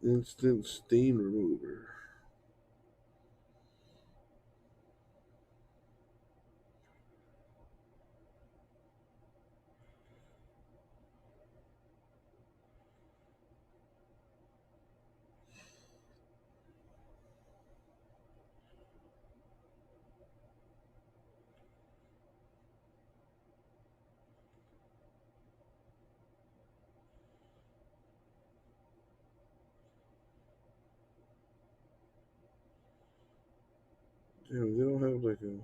Instant stain remover. Damn, they don't have like a.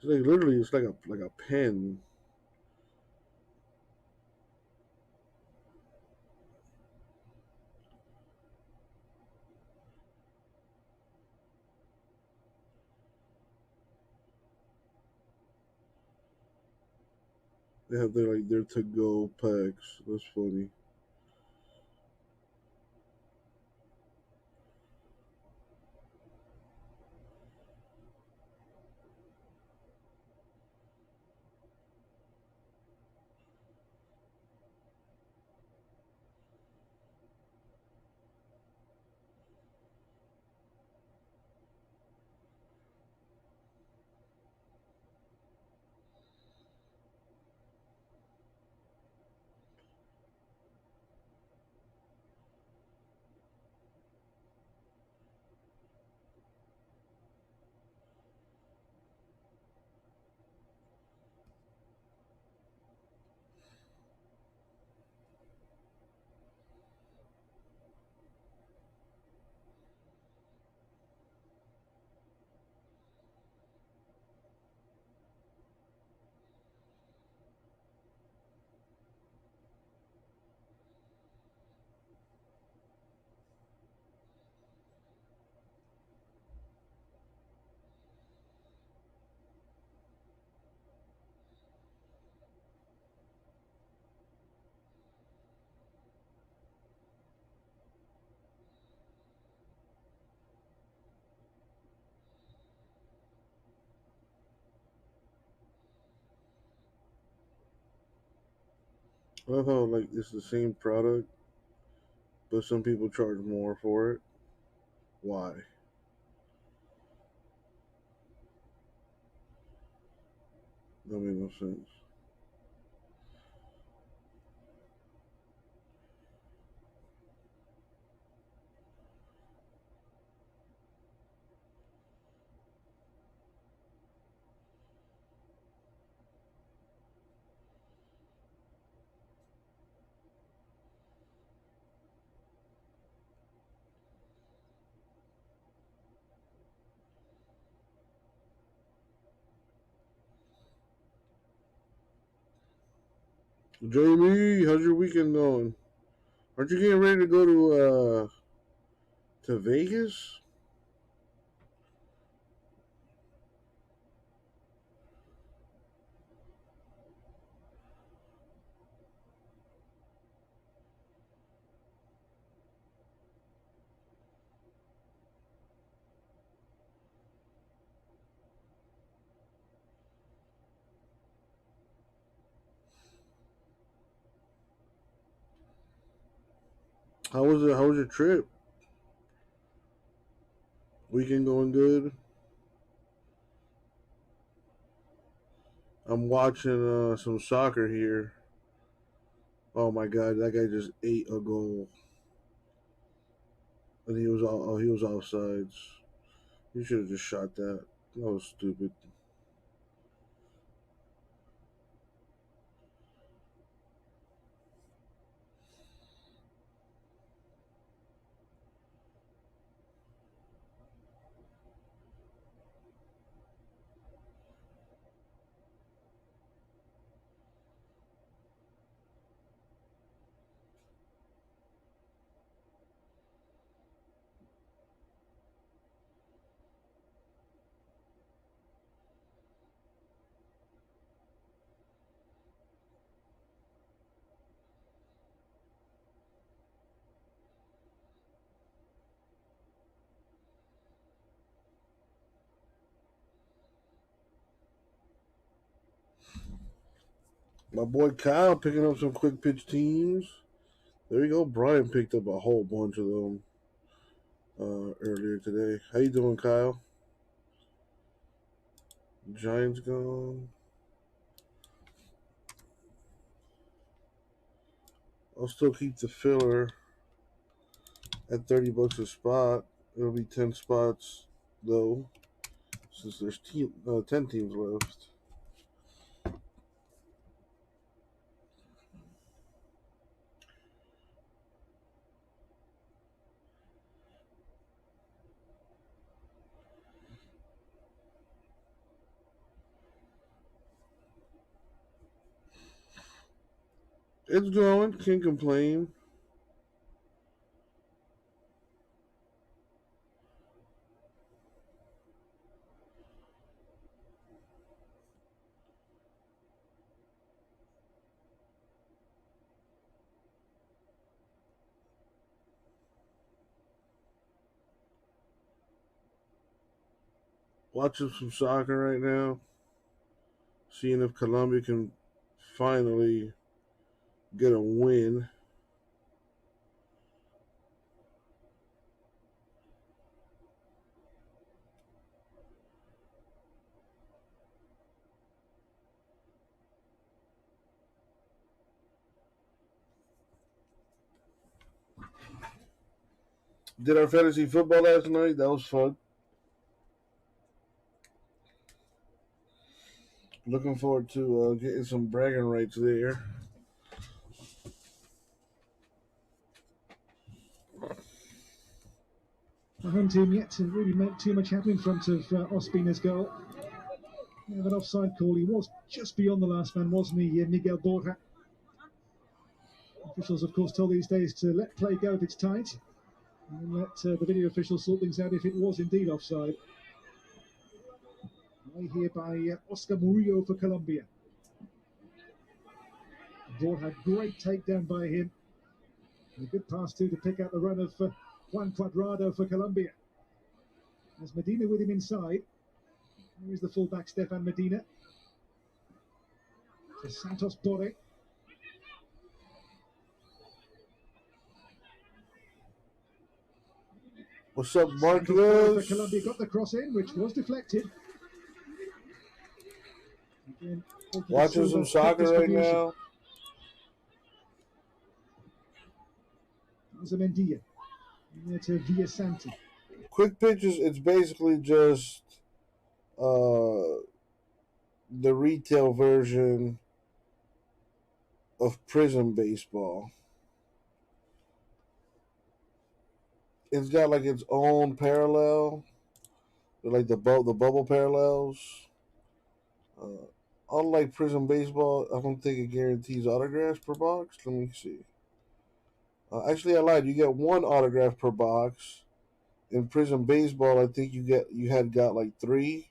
It's like literally, it's like a pen. They have their to go packs. That's funny. I love how like it's the same product, but some people charge more for it. Why? That makes no sense. Jamie, how's your weekend going? Aren't you getting ready to go to Vegas? How was it? How was your trip? Weekend going good? I'm watching some soccer here. Oh my god, that guy just ate a goal, and he was offsides. You should have just shot that. That was stupid. My boy Kyle picking up some quick pitch teams. There you go. Brian picked up a whole bunch of them earlier today. How you doing, Kyle? Giants gone. I'll still keep the filler at $30 a spot. It'll be 10 spots though, since there's 10 teams left. It's going. Can't complain. Watching some soccer right now. Seeing if Colombia can finally get a win. Did our fantasy football last night. That was fun. Looking forward to getting some bragging rights there. The home team yet to really make too much happen in front of Ospina's goal. We have an offside call. He was just beyond the last man, wasn't he, Miguel Borja? Officials, of course, told these days to let play go if it's tight, and let the video officials sort things out if it was indeed offside. Play here by Oscar Murillo for Colombia. Borja, great takedown by him. And a good pass too to pick out the run of Juan Cuadrado for Colombia. As Medina with him inside. Here is the fullback Stefan Medina. To Santos Borre. What's up, Marcus? Colombia got the cross in, which was deflected. Again, watching some soccer right now. Mendia. To Villasanti. Quick pitches, it's basically just the retail version of Prism Baseball. It's got like its own parallel, like the bubble parallels. Unlike Prism Baseball, I don't think it guarantees autographs per box. Let me see. Actually, I lied. You get one autograph per box. In Prism Baseball, I think you had got like 3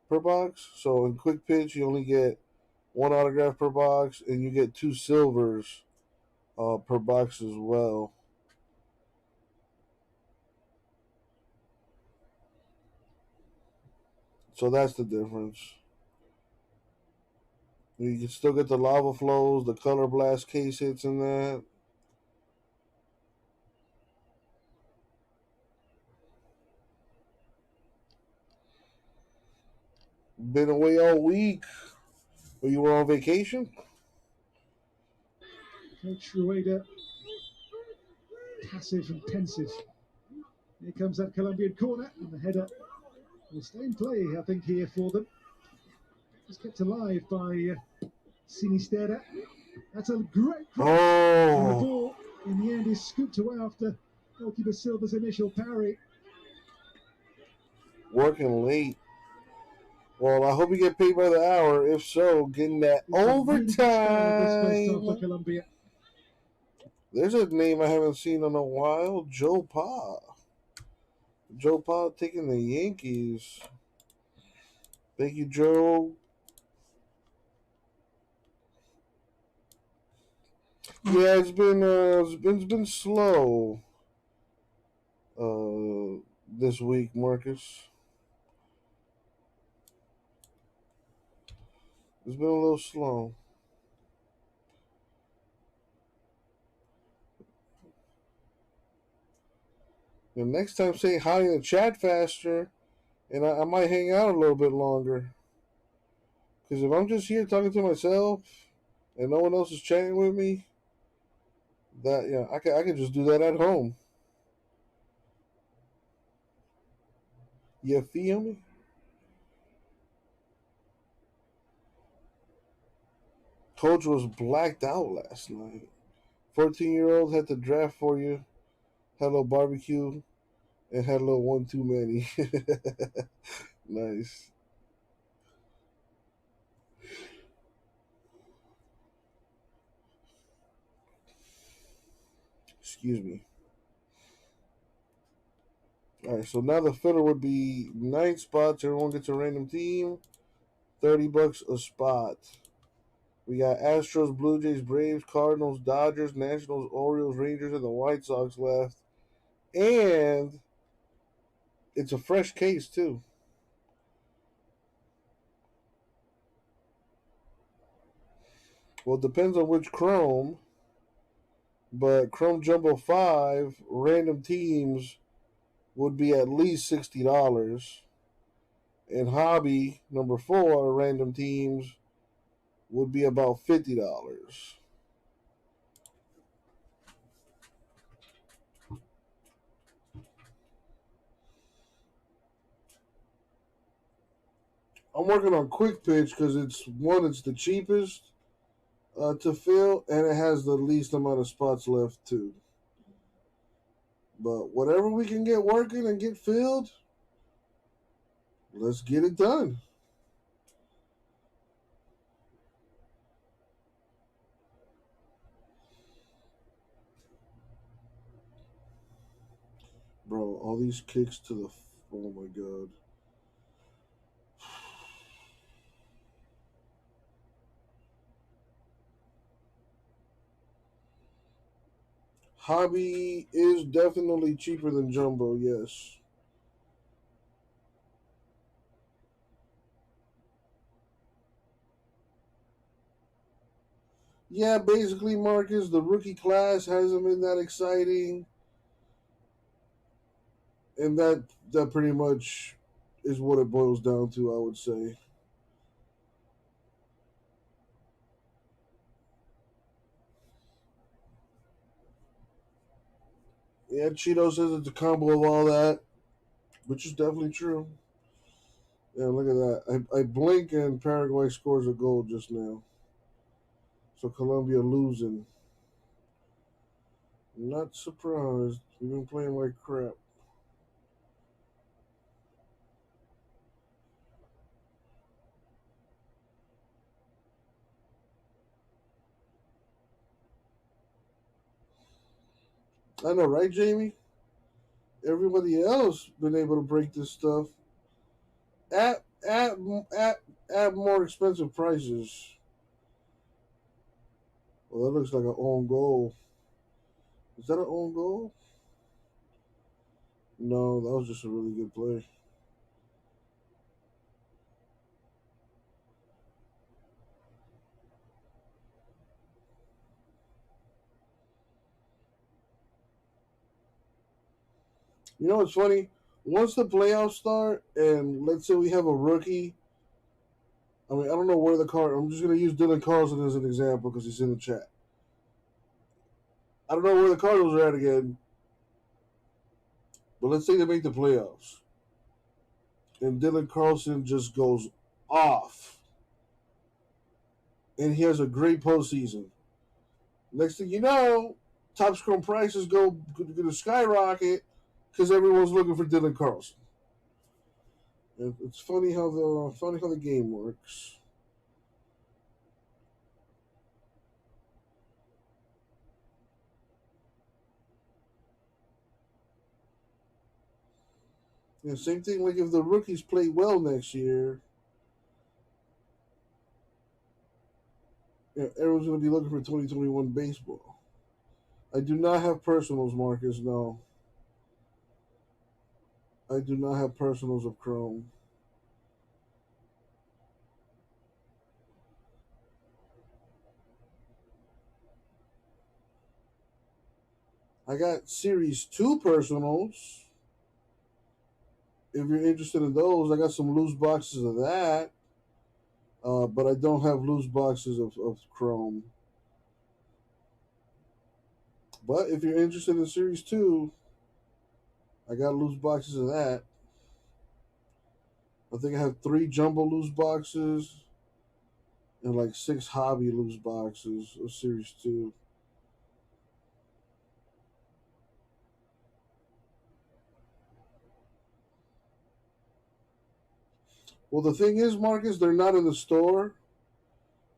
per box. So in Quick Pitch, you only get 1 autograph per box, and you get 2 silvers per box as well. So that's the difference. You can still get the lava flows, the color blast case hits in that. Been away all week. Or you were on vacation? Coach Rueda, passive and pensive. Here comes that Colombian corner, and the header will stay in play, I think, here for them. It's kept alive by Sinisterra. That's a great cross. And the ball, in the end, is scooped away after goalkeeper Silva's initial parry. Working late. Well, I hope you get paid by the hour. If so, getting that overtime. There's a name I haven't seen in a while. Joe Pa. Joe Pa taking the Yankees. Thank you, Joe. Yeah, it's been slow this week, Marcus. It's been a little slow. And next time, say hi in the chat faster, and I might hang out a little bit longer. Because if I'm just here talking to myself and no one else is chatting with me, I can just do that at home. You feel me? Coach was blacked out last night. 14-year-old had to draft for you. Had a little barbecue and had a little one too many. Nice. Excuse me. All right, so now the filler would be 9 spots. Everyone gets a random team. $30 a spot. We got Astros, Blue Jays, Braves, Cardinals, Dodgers, Nationals, Orioles, Rangers, and the White Sox left. And it's a fresh case, too. Well, it depends on which Chrome. But Chrome Jumbo 5, random teams would be at least $60. And Hobby number 4, random teams would be about $50. I'm working on Quick Pitch because it's the cheapest to fill, and it has the least amount of spots left too. But whatever we can get working and get filled, let's get it done. Bro, all these kicks to the... Oh my god. Hobby is definitely cheaper than Jumbo, yes. Yeah, basically, Marcus, the rookie class hasn't been that exciting. And that pretty much is what it boils down to, I would say. Yeah, Cheeto says it's a combo of all that, which is definitely true. Yeah, look at that. I blink and Paraguay scores a goal just now. So Colombia losing. Not surprised. We've been playing like crap. I know, right, Jamie? Everybody else been able to break this stuff at more expensive prices. Well, that looks like an own goal. Is that an own goal? No, that was just a really good play. You know what's funny? Once the playoffs start, and let's say we have a rookie, I mean, I don't know where the card. I'm just going to use Dylan Carlson as an example because he's in the chat. I don't know where the Cardinals are at again, but let's say they make the playoffs, and Dylan Carlson just goes off, and he has a great postseason. Next thing you know, top scrum prices going to skyrocket because everyone's looking for Dylan Carlson. And it's funny how the game works. Yeah, same thing like if the rookies play well next year, everyone's going to be looking for 2021 baseball. I do not have personals, Marcus, no. I do not have personals of Chrome. I got Series 2 personals. If you're interested in those, I got some loose boxes of that. But I don't have loose boxes of Chrome. But if you're interested in Series 2, I got loose boxes of that. I think I have 3 jumbo loose boxes and like 6 hobby loose boxes of Series 2. Well, the thing is, Marcus, they're not in the store.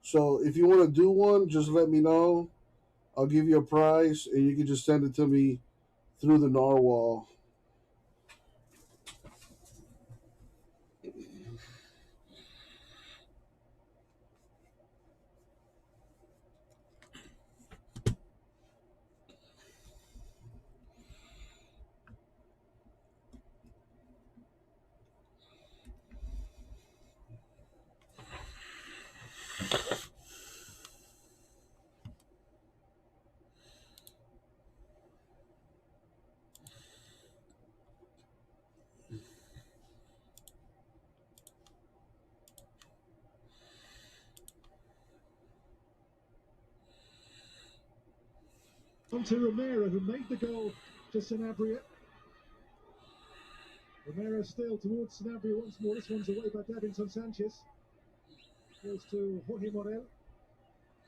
So if you want to do one, just let me know. I'll give you a price, and you can just send it to me through the Narwhal. On to Romero, who made the goal to Sanabria. Romero still towards Sanabria once more. This one's away by Davinson Sanchez. Goes to Jorge Morel.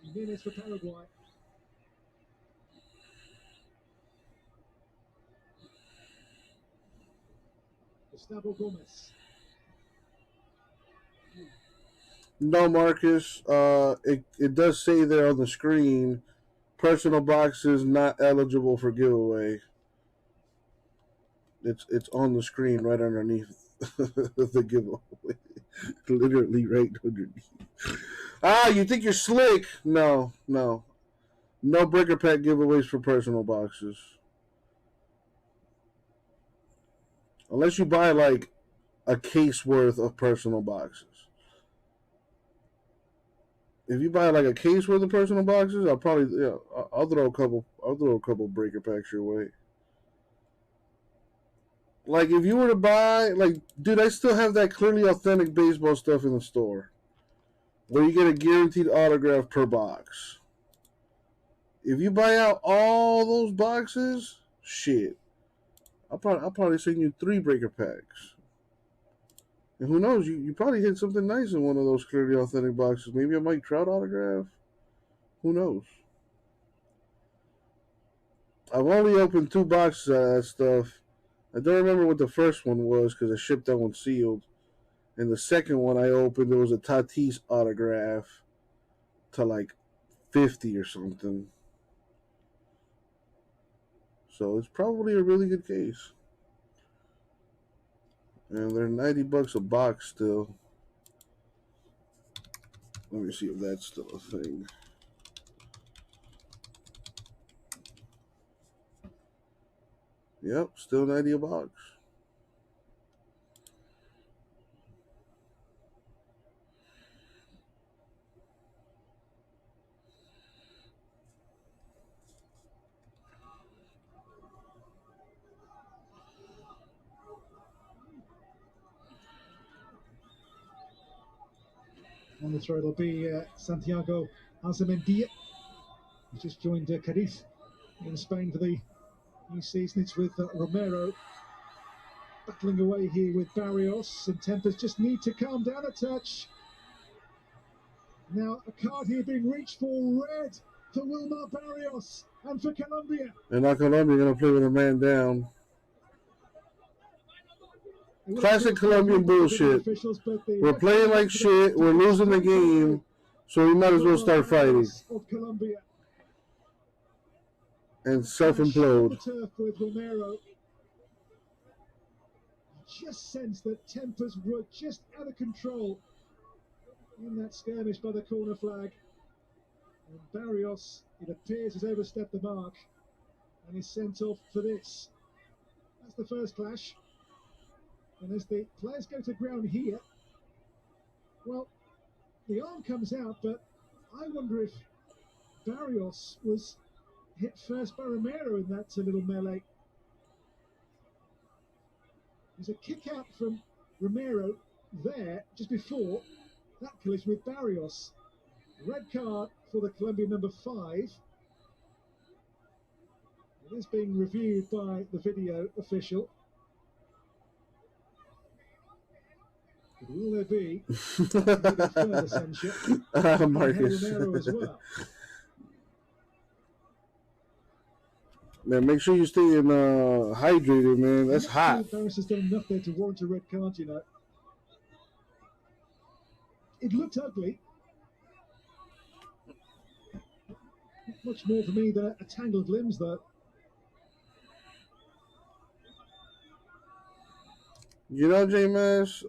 Jimenez for Paraguay. Gustavo Gomez. No, Marcus. It does say there on the screen, personal boxes not eligible for giveaway. It's on the screen right underneath the giveaway. Literally right underneath. You think you're slick? No. No breaker pack giveaways for personal boxes. Unless you buy like a case worth of personal boxes. If you buy like a case worth of personal boxes, I'll throw a couple breaker packs your way. Like if you were to buy, like, dude, I still have that Clearly Authentic baseball stuff in the store, where you get a guaranteed autograph per box. If you buy out all those boxes, shit, I'll probably send you 3 breaker packs. And who knows, you probably hit something nice in one of those Clearly Authentic boxes. Maybe a Mike Trout autograph. Who knows? I've only opened 2 boxes of that stuff. I don't remember what the first one was because I shipped that one sealed. And the second one I opened, there was a Tatis autograph to like 50 or something. So it's probably a really good case. And they're $90 a box still. Let me see if that's still a thing. Yep, still $90 a box. On the throw, it'll be Santiago Azamendia, who just joined Cadiz in Spain for the new season. It's with Romero battling away here with Barrios, and Tempers just need to calm down a touch. Now, a card here being reached for red for Wilmar Barrios and for Colombia. And now Colombia going to play with a man down. Classic Colombian bullshit. We're playing like shit. We're losing the game, so we might as well start fighting and self-implode. With Romero, just sense that tempers were just out of control in that skirmish by the corner flag. And Barrios, it appears, has overstepped the mark and is sent off for this. That's the first clash. And as the players go to ground here, well, the arm comes out, but I wonder if Barrios was hit first by Romero in that little melee. There's a kick out from Romero there just before that collision with Barrios. Red card for the Colombian number 5. It is being reviewed by the video official. But will there be further censure? Marcus. Romero as well. Man, make sure you stay hydrated, man. That's hot. Barrios has done enough there to warrant a red card, you know. It looked ugly. Much more for me than a tangled limbs, though. You know, J-Mass,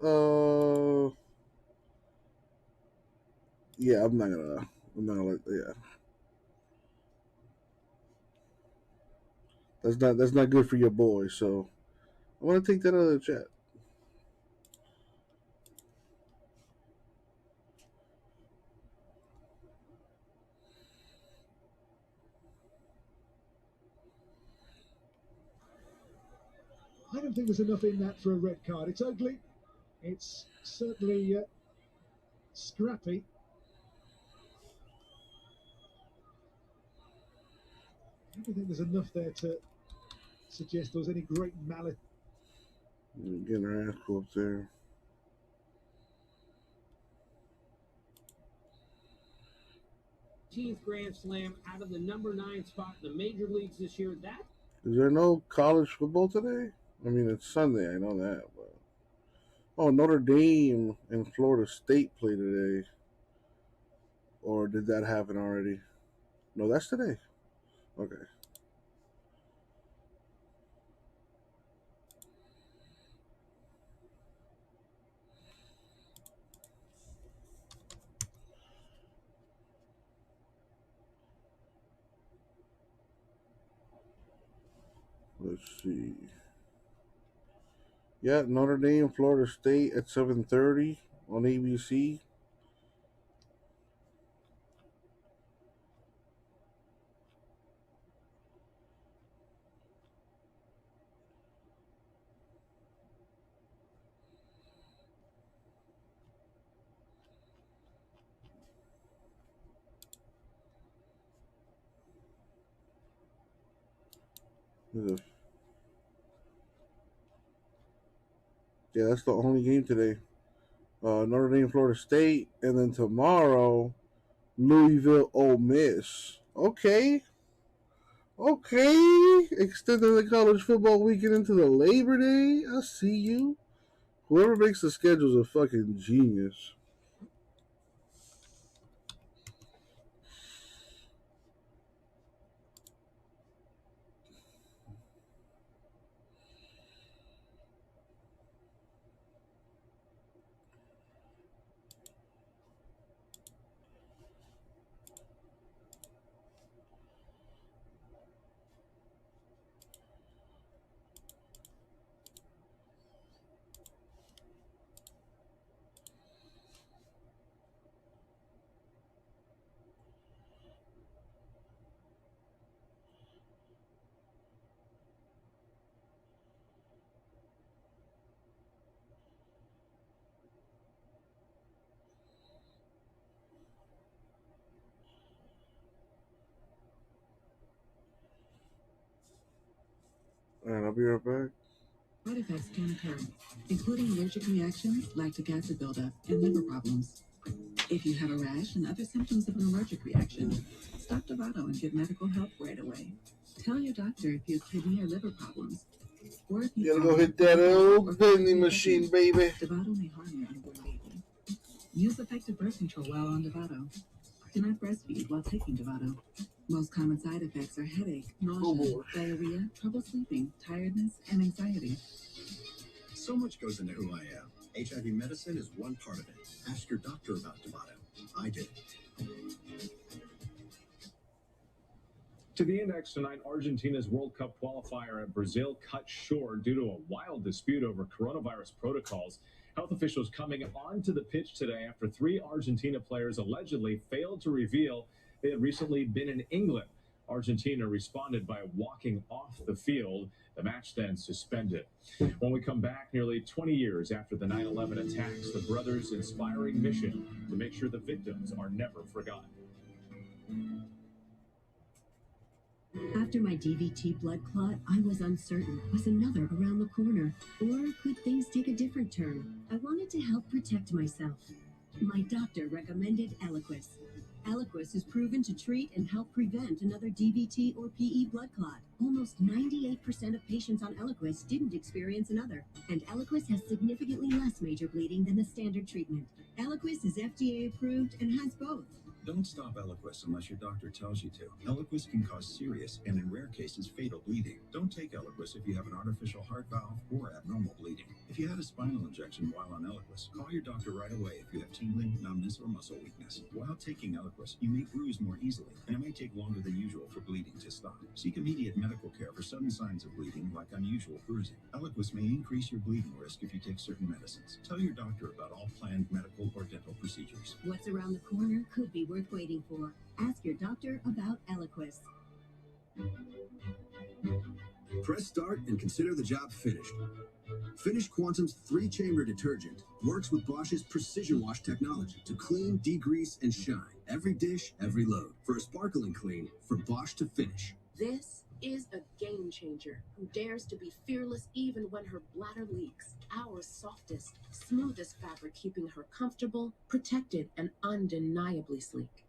yeah, I'm not gonna let, yeah. That's not good for your boy, so I want to take that out of the chat. I don't think there's enough in that for a red card. It's ugly. It's certainly scrappy. I don't think there's enough there to suggest there was any great malice. Getting her ass whooped there. Grand Slam out of the number 9 spot in the major leagues this year. That Is there no college football today? I mean, it's Sunday, I know that. But oh, Notre Dame and Florida State play today. Or did that happen already? No, that's today. Okay. Let's see. Yeah, Notre Dame, Florida State at 7:30 on ABC. Yeah, that's the only game today. Notre Dame, Florida State, and then tomorrow, Louisville, Ole Miss. Okay. Extending the college football weekend into the Labor Day. I see you. Whoever makes the schedule is a fucking genius. All right, I'll be right back. Side effects can occur, including allergic reactions, lactic acid buildup, and liver problems. If you have a rash and other symptoms of an allergic reaction, stop Dovato and get medical help right away. Tell your doctor if you have kidney or liver problems. Or if you gotta go hit that old vending machine, baby. Dovato may harm your unborn baby. Use effective birth control while on Dovato. Do not breastfeed while taking Dovato. Most common side effects are headache, nausea, diarrhea, trouble sleeping, tiredness, and anxiety. So much goes into who I am. HIV medicine is one part of it. Ask your doctor about Dovato. I did. To the index tonight, Argentina's World Cup qualifier at Brazil cut short due to a wild dispute over coronavirus protocols. Health officials coming onto the pitch today after 3 Argentina players allegedly failed to reveal they had recently been in England. Argentina responded by walking off the field. The match then suspended. When we come back, nearly 20 years after the 9/11 attacks, the brothers' inspiring mission to make sure the victims are never forgotten. After my DVT blood clot, I was uncertain. Was another around the corner? Or could things take a different turn? I wanted to help protect myself. My doctor recommended Eliquis. Eliquis is proven to treat and help prevent another DVT or PE blood clot. Almost 98% of patients on Eliquis didn't experience another. And Eliquis has significantly less major bleeding than the standard treatment. Eliquis is FDA approved and has both. Don't stop Eliquis unless your doctor tells you to. Eliquis can cause serious and, in rare cases, fatal bleeding. Don't take Eliquis if you have an artificial heart valve or abnormal bleeding. If you had a spinal injection while on Eliquis, call your doctor right away if you have tingling, numbness, or muscle weakness. While taking Eliquis, you may bruise more easily, and it may take longer than usual for bleeding to stop. Seek immediate medical care for sudden signs of bleeding, like unusual bruising. Eliquis may increase your bleeding risk if you take certain medicines. Tell your doctor about all planned medical or dental procedures. What's around the corner could be worth waiting for. Ask your doctor about Eliquis. Press start and consider the job finished. Finish Quantum's 3-chamber detergent works with Bosch's precision wash technology to clean, degrease, and shine. Every dish, every load. For a sparkling clean, from Bosch to finish. This is a game changer who dares to be fearless even when her bladder leaks. Our softest, smoothest fabric, keeping her comfortable, protected, and undeniably sleek.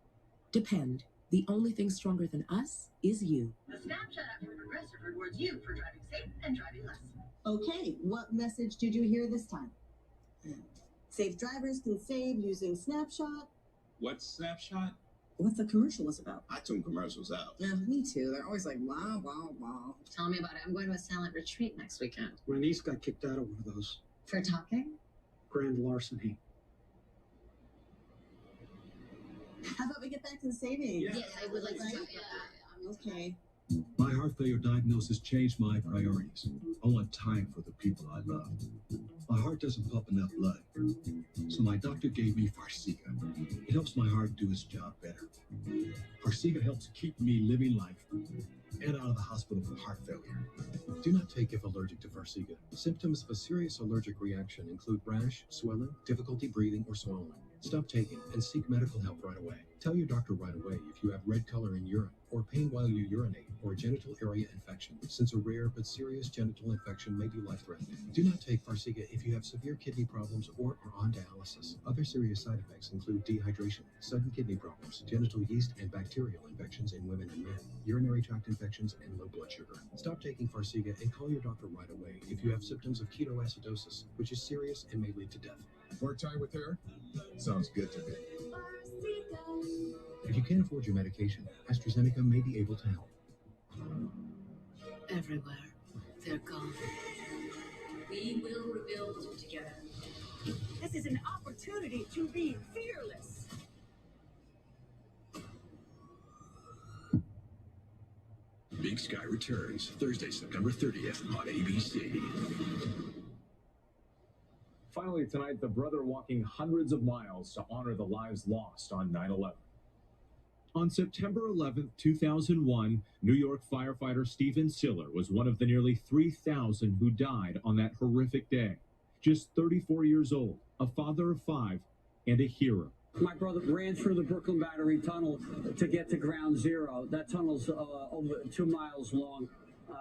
Depend. The only thing stronger than us is you. The Snapchat app from Progressive rewards you for driving safe and driving less. Okay, what message did you hear this time? Safe drivers can save using Snapshot. What's Snapshot? What the commercial was about. I tune commercials out. Yeah, me too. They're always like, wow, wow, wow. Tell me about it. I'm going to a silent retreat next weekend. My niece got kicked out of one of those. For talking? Grand larceny. How about we get back to the savings? Yes, I would like to talk about that. Okay. My heart failure diagnosis changed my priorities. I want time for the people I love. My heart doesn't pump enough blood, so my doctor gave me Farxiga. It helps my heart do its job better. Farxiga helps keep me living life and out of the hospital for heart failure. Do not take if allergic to Farxiga. Symptoms of a serious allergic reaction include rash, swelling, difficulty breathing, or swallowing. Stop taking and seek medical help right away. Tell your doctor right away if you have red color in urine, or pain while you urinate, or a genital area infection, since a rare but serious genital infection may be life-threatening. Do not take Farxiga if you have severe kidney problems or are on dialysis. Other serious side effects include dehydration, sudden kidney problems, genital yeast and bacterial infections in women and men, urinary tract infections, and low blood sugar. Stop taking Farxiga and call your doctor right away if you have symptoms of ketoacidosis, which is serious and may lead to death. More time with her? Sounds good to me. If you can't afford your medication, AstraZeneca may be able to help. Everywhere. They're gone. We will rebuild together. This is an opportunity to be fearless. Big Sky returns Thursday, September 30th on ABC. Finally tonight, the brother walking hundreds of miles to honor the lives lost on 9/11. On September 11, 2001, New York firefighter Stephen Siller was one of the nearly 3,000 who died on that horrific day. Just 34 years old, a father of 5, and a hero. My brother ran through the Brooklyn Battery Tunnel to get to Ground Zero. That tunnel's over 2 miles long,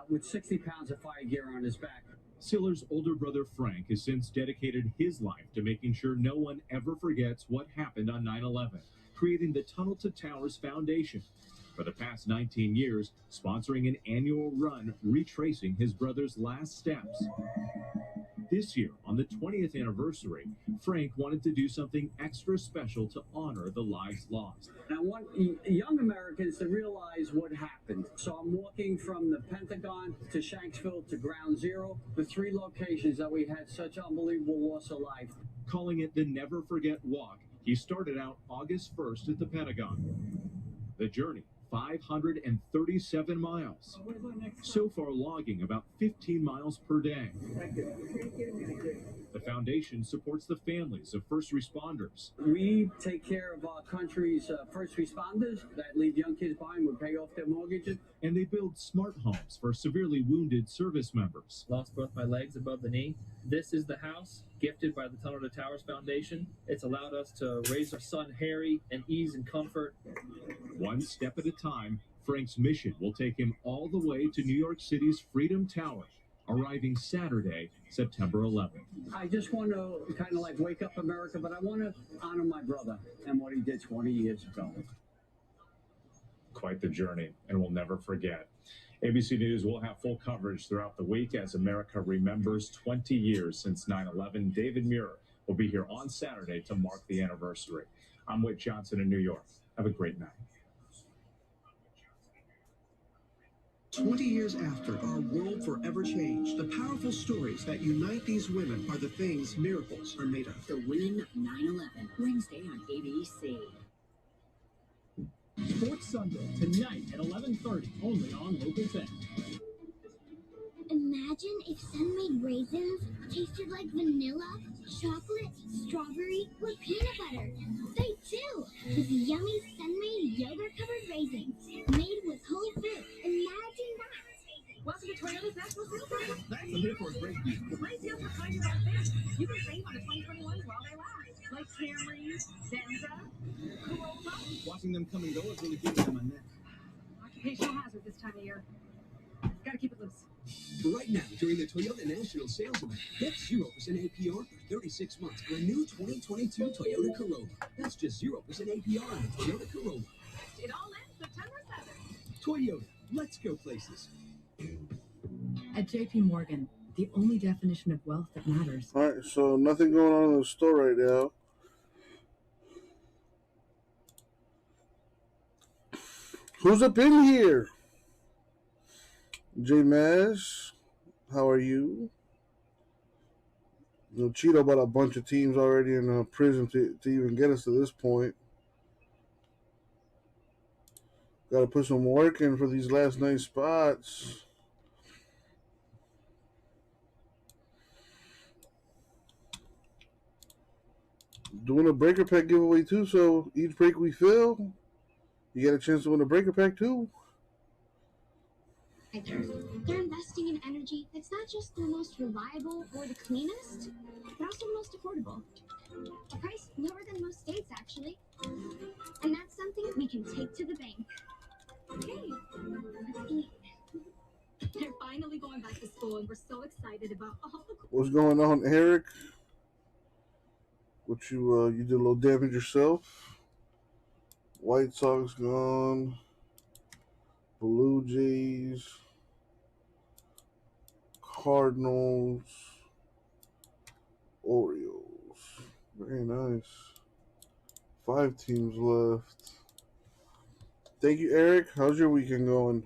with 60 pounds of fire gear on his back. Siller's older brother Frank has since dedicated his life to making sure no one ever forgets what happened on 9/11, creating the Tunnel to Towers Foundation. For the past 19 years, sponsoring an annual run retracing his brother's last steps. This year, on the 20th anniversary, Frank wanted to do something extra special to honor the lives lost. And I want young Americans to realize what happened. So I'm walking from the Pentagon to Shanksville to Ground Zero, the 3 locations that we had such unbelievable loss of life. Calling it the Never Forget Walk, he started out August 1st at the Pentagon. The journey, 537 miles. So far logging about 15 miles per day. The foundation supports the families of first responders. We take care of our country's first responders that leave young kids behind. We pay off their mortgages. And they build smart homes for severely wounded service members. Lost both my legs above the knee. This is the house gifted by the Tunnel to Towers Foundation. It's allowed us to raise our son Harry in ease and comfort. One step at a time, Frank's mission will take him all the way to New York City's Freedom Tower, arriving Saturday, September 11th. I just want to kind of like wake up America, but I want to honor my brother and what he did 20 years ago. Quite the journey, and we'll never forget. ABC News will have full coverage throughout the week as America remembers 20 years since 9/11. David Muir will be here on Saturday to mark the anniversary. I'm Whit Johnson in New York. Have a great night. 20 years after, our world forever changed. The powerful stories that unite these women are the things miracles are made of. The Women of 9/11, Wednesday on ABC. Sports Sunday, tonight at 11:30, only on Local 10. Imagine if sun-made raisins tasted like vanilla, chocolate, strawberry, or peanut butter. They do, with yummy sun-made yogurt-covered raisins made with whole fruit. Imagine that. Welcome to Toyota's National Sales Event. Thanks, I'm here for a great deal. Great deals for 5-year-old fans. You can save on the 2021s while they last. Like Camry, Zenza, Corolla. Watching them come and go is really keeping them on neck. Occupational hazard this time of year. Gotta keep it loose. Right now, during the Toyota National Sales Event, get 0% APR for 36 months on a new 2022 Toyota Corolla. That's just 0% APR on the Toyota Corolla. It all ends September 7th. Toyota, let's go places. At JP Morgan, the only definition of wealth that matters. All right, so nothing going on in the store right now. Who's up in here? J Maz, how are you? You know, Cheeto bought a bunch of teams already in prison to even get us to this point. Got to put some work in for these last 9 spots. Doing a breaker pack giveaway too, so each break we fill, you get a chance to win a breaker pack too. They're investing in energy that's not just the most reliable or the cleanest, but also the most affordable. A price lower than most states, actually. And that's something we can take to the bank. Okay, let's eat. They're finally going back to school, and we're so excited about all the... What's going on, Eric? What you did a little damage yourself. White Sox gone. Blue Jays. Cardinals. Orioles. Very nice. 5 teams left. Thank you, Eric. How's your weekend going?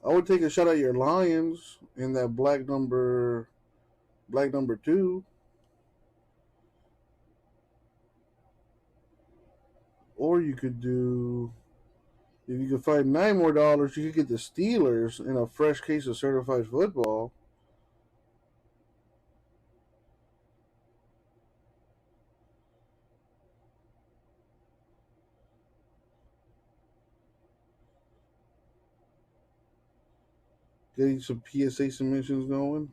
I would take a shot at your Lions in that black number 2. Or you could do, if you could find $9 more, you could get the Steelers in a fresh case of certified football. Getting some PSA submissions going.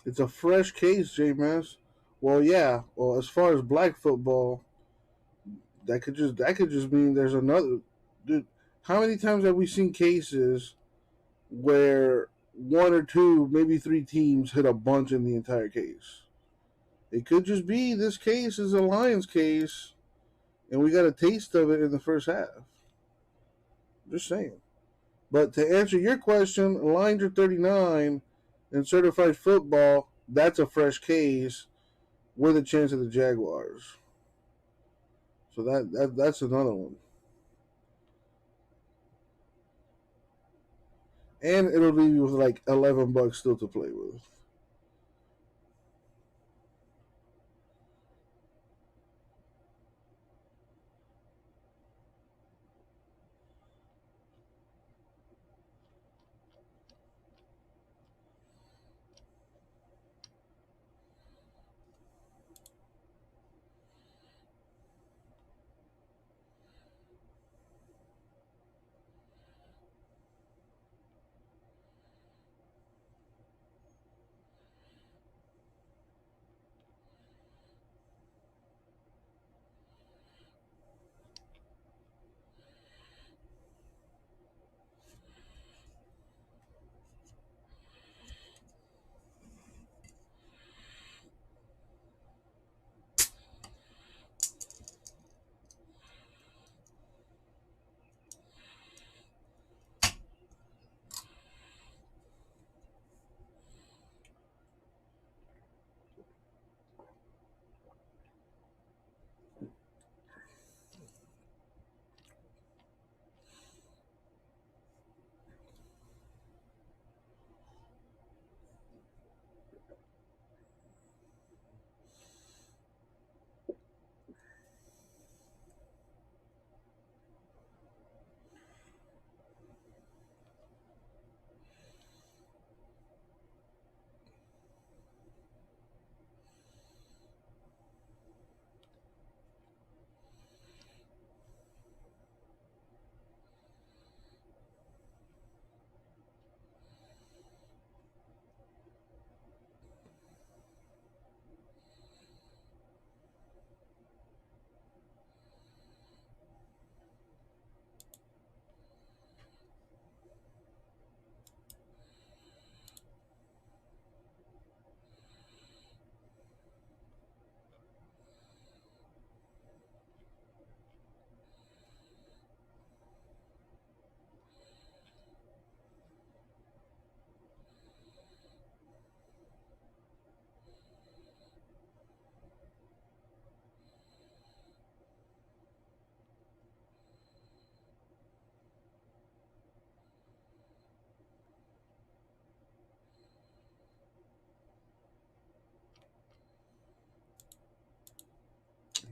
It's a fresh case, J-Mass. Well, yeah. Well, as far as black football, that could just mean there's another. Dude, how many times have we seen cases where 1 or 2, maybe 3 teams hit a bunch in the entire case? It could just be this case is a Lions case, and we got a taste of it in the first half. Just saying. But to answer your question, Lions are 39, and certified football, that's a fresh case with a chance of the Jaguars. So that's another one. And it'll leave you with like $11 still to play with.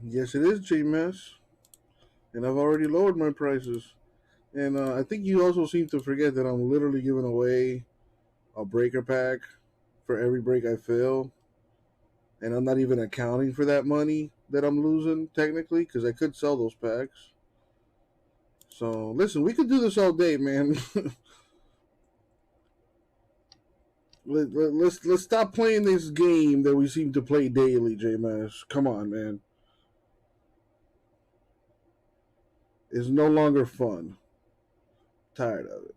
Yes, it is, JMS. And I've already lowered my prices. And I think you also seem to forget that I'm literally giving away a breaker pack for every break I fill. And I'm not even accounting for that money that I'm losing, technically, because I could sell those packs. So, listen, we could do this all day, man. Let's stop playing this game that we seem to play daily, JMS. Come on, man. It's no longer fun. Tired of it.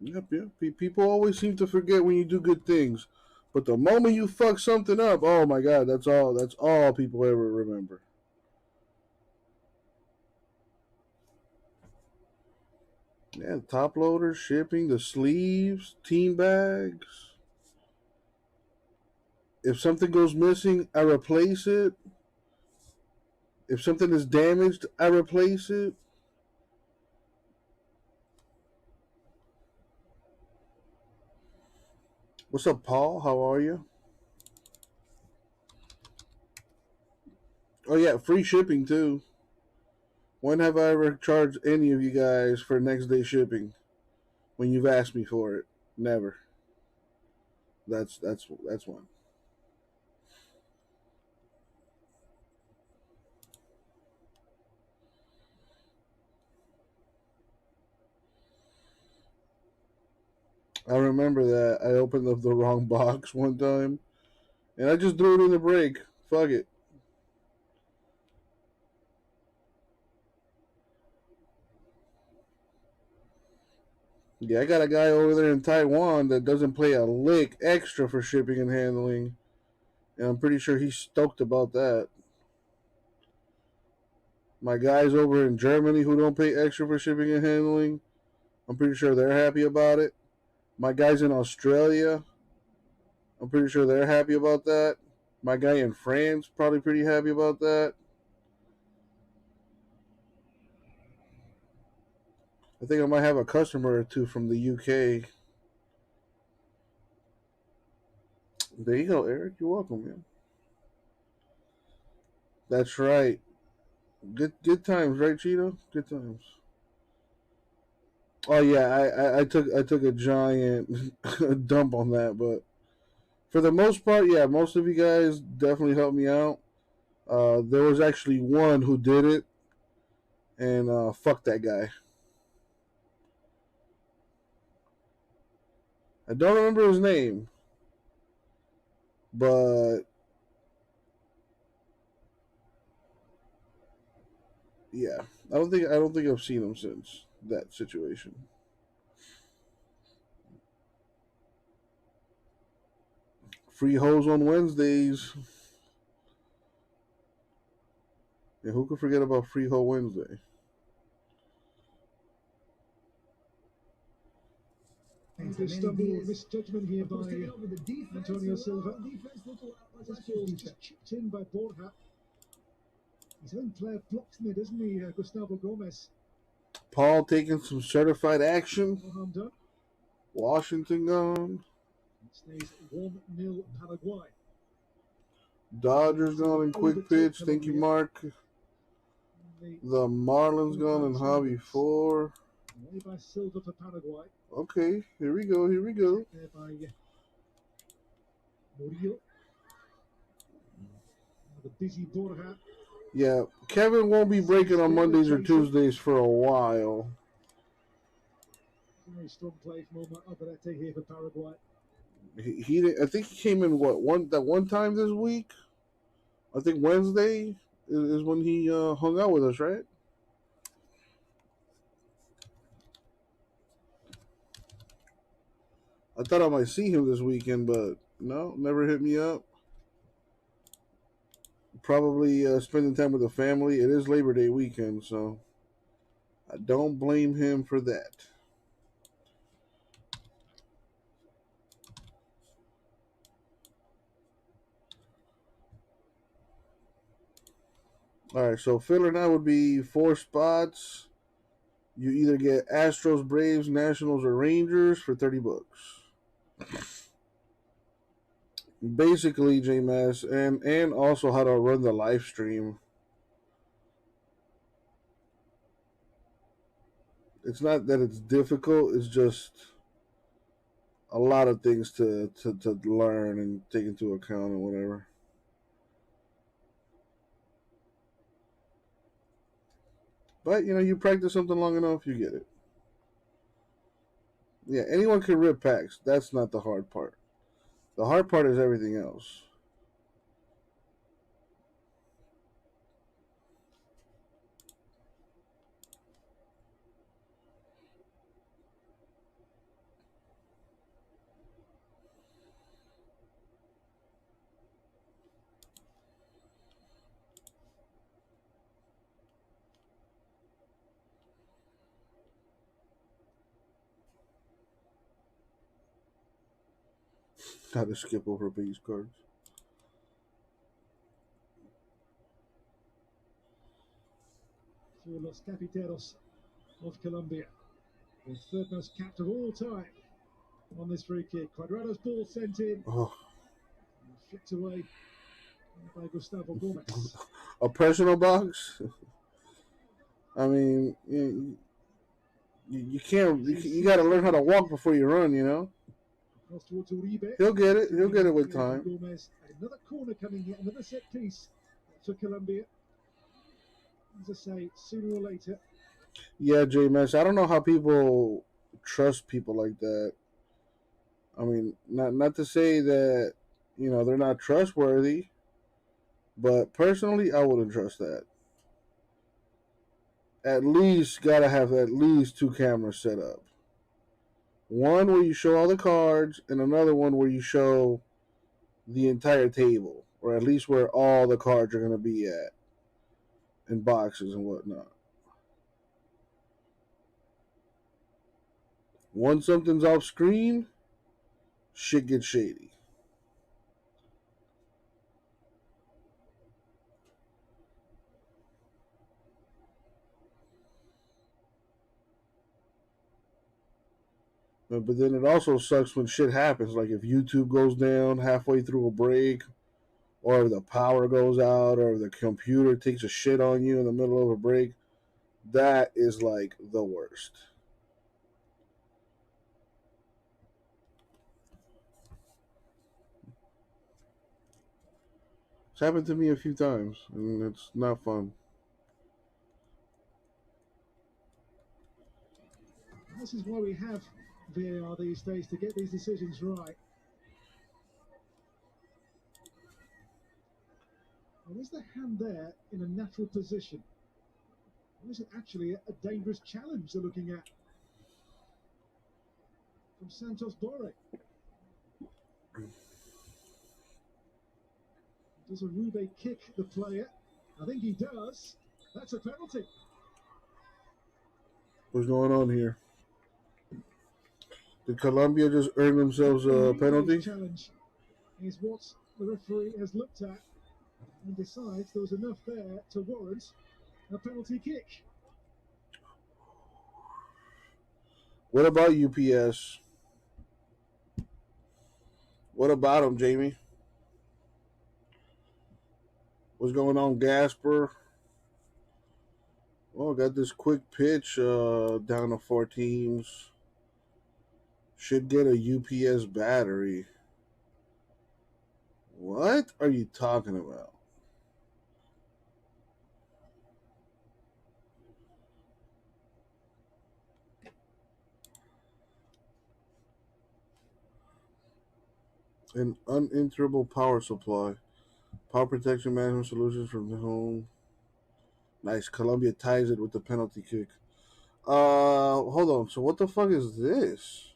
Yep. People always seem to forget when you do good things. But the moment you fuck something up, oh my God, that's all people ever remember. Yeah, top loaders, shipping, the sleeves, team bags. If something goes missing, I replace it. If something is damaged, I replace it. What's up, Paul? How are you? Oh, yeah, free shipping, too. When have I ever charged any of you guys for next day shipping? When you've asked me for it? Never. That's one. I remember that I opened up the wrong box one time, and I just threw it in the break. Fuck it. Yeah, I got a guy over there in Taiwan that doesn't pay a lick extra for shipping and handling, and I'm pretty sure he's stoked about that. My guys over in Germany who don't pay extra for shipping and handling, I'm pretty sure they're happy about it. My guys in Australia, I'm pretty sure they're happy about that. My guy in France, probably pretty happy about that. I think I might have a customer or two from the UK. There you go, Eric. You're welcome, man. That's right. Good times, right, Cheeto? Good times. Oh yeah, I took a giant dump on that, but for the most part, yeah, most of you guys definitely helped me out. There was actually one who did it, and fuck that guy. I don't remember his name, but yeah, I don't think I've seen him since that situation. Free hoes on Wednesdays. And who could forget about Free Hoe Wednesday? This stumble or misjudgment here by Antonio Silva. This ball just chipped in by Borja. His own player blocks in it, doesn't he, Gustavo Gomez? Paul taking some certified action. No harm done. Washington gone. It stays 1-0 Paraguay. Dodgers gone in quick pitch. Thank you, Mark. The Marlins gone in hobby 4. Away by Silva for Paraguay. Okay, here we go. There by Murillo. The busy Borja. Yeah, Kevin won't be breaking on Mondays or Tuesdays for a while. Very strong play from Omar Alderete here for Paraguay. He I think he came in one time this week. I think Wednesday is when he hung out with us, right? I thought I might see him this weekend, but no, never hit me up. Probably spending time with the family. It is Labor Day weekend, so I don't blame him for that. All right, so filler now would be 4 spots. You either get Astros, Braves, Nationals, or Rangers for $30. Basically, JMass, and also how to run the live stream. It's not that it's difficult, it's just a lot of things to learn and take into account and whatever. But, you know, you practice something long enough, you get it. Yeah, anyone can rip packs. That's not the hard part. The hard part is everything else. How to skip over base cards. For Los Cafeteros of Colombia. The third most capped of all time on this free kick. Cuadrado's ball sent in. Oh. Flicked away by Gustavo Gomez. A personal box? I mean, you can't. You got to learn how to walk before you run. You know. He'll get it. He'll get it with time. Gomez. Another corner coming here. Another set piece for Colombia. As I say, sooner or later. Yeah, JMS. I don't know how people trust people like that. I mean, not to say that, you know, they're not trustworthy, but personally, I wouldn't trust that. At least gotta have at least 2 cameras set up. One where you show all the cards, and another one where you show the entire table, or at least where all the cards are gonna be at, in boxes and whatnot. Once something's off screen, shit gets shady. But then it also sucks when shit happens. Like if YouTube goes down halfway through a break, or the power goes out, or the computer takes a shit on you in the middle of a break. That is like the worst. It's happened to me a few times, and it's not fun. This is why we have VAR these days, to get these decisions right. And is the hand there in a natural position? Or is it actually a dangerous challenge they're looking at? From Santos Borre. Does Arube kick the player? I think he does. That's a penalty. What's going on here? Did Colombia just earn themselves a penalty? Challenge is what the referee has looked at and decides there was enough there to warrant a penalty kick. What about UPS? What about him, Jamie? What's going on, Gasper? Well, got this quick pitch down to 4 teams. Should get a UPS battery. What are you talking about? An uninterruptible power supply. Power protection management solutions from the home. Nice. Colombia ties it with the penalty kick. Hold on. So what the fuck is this?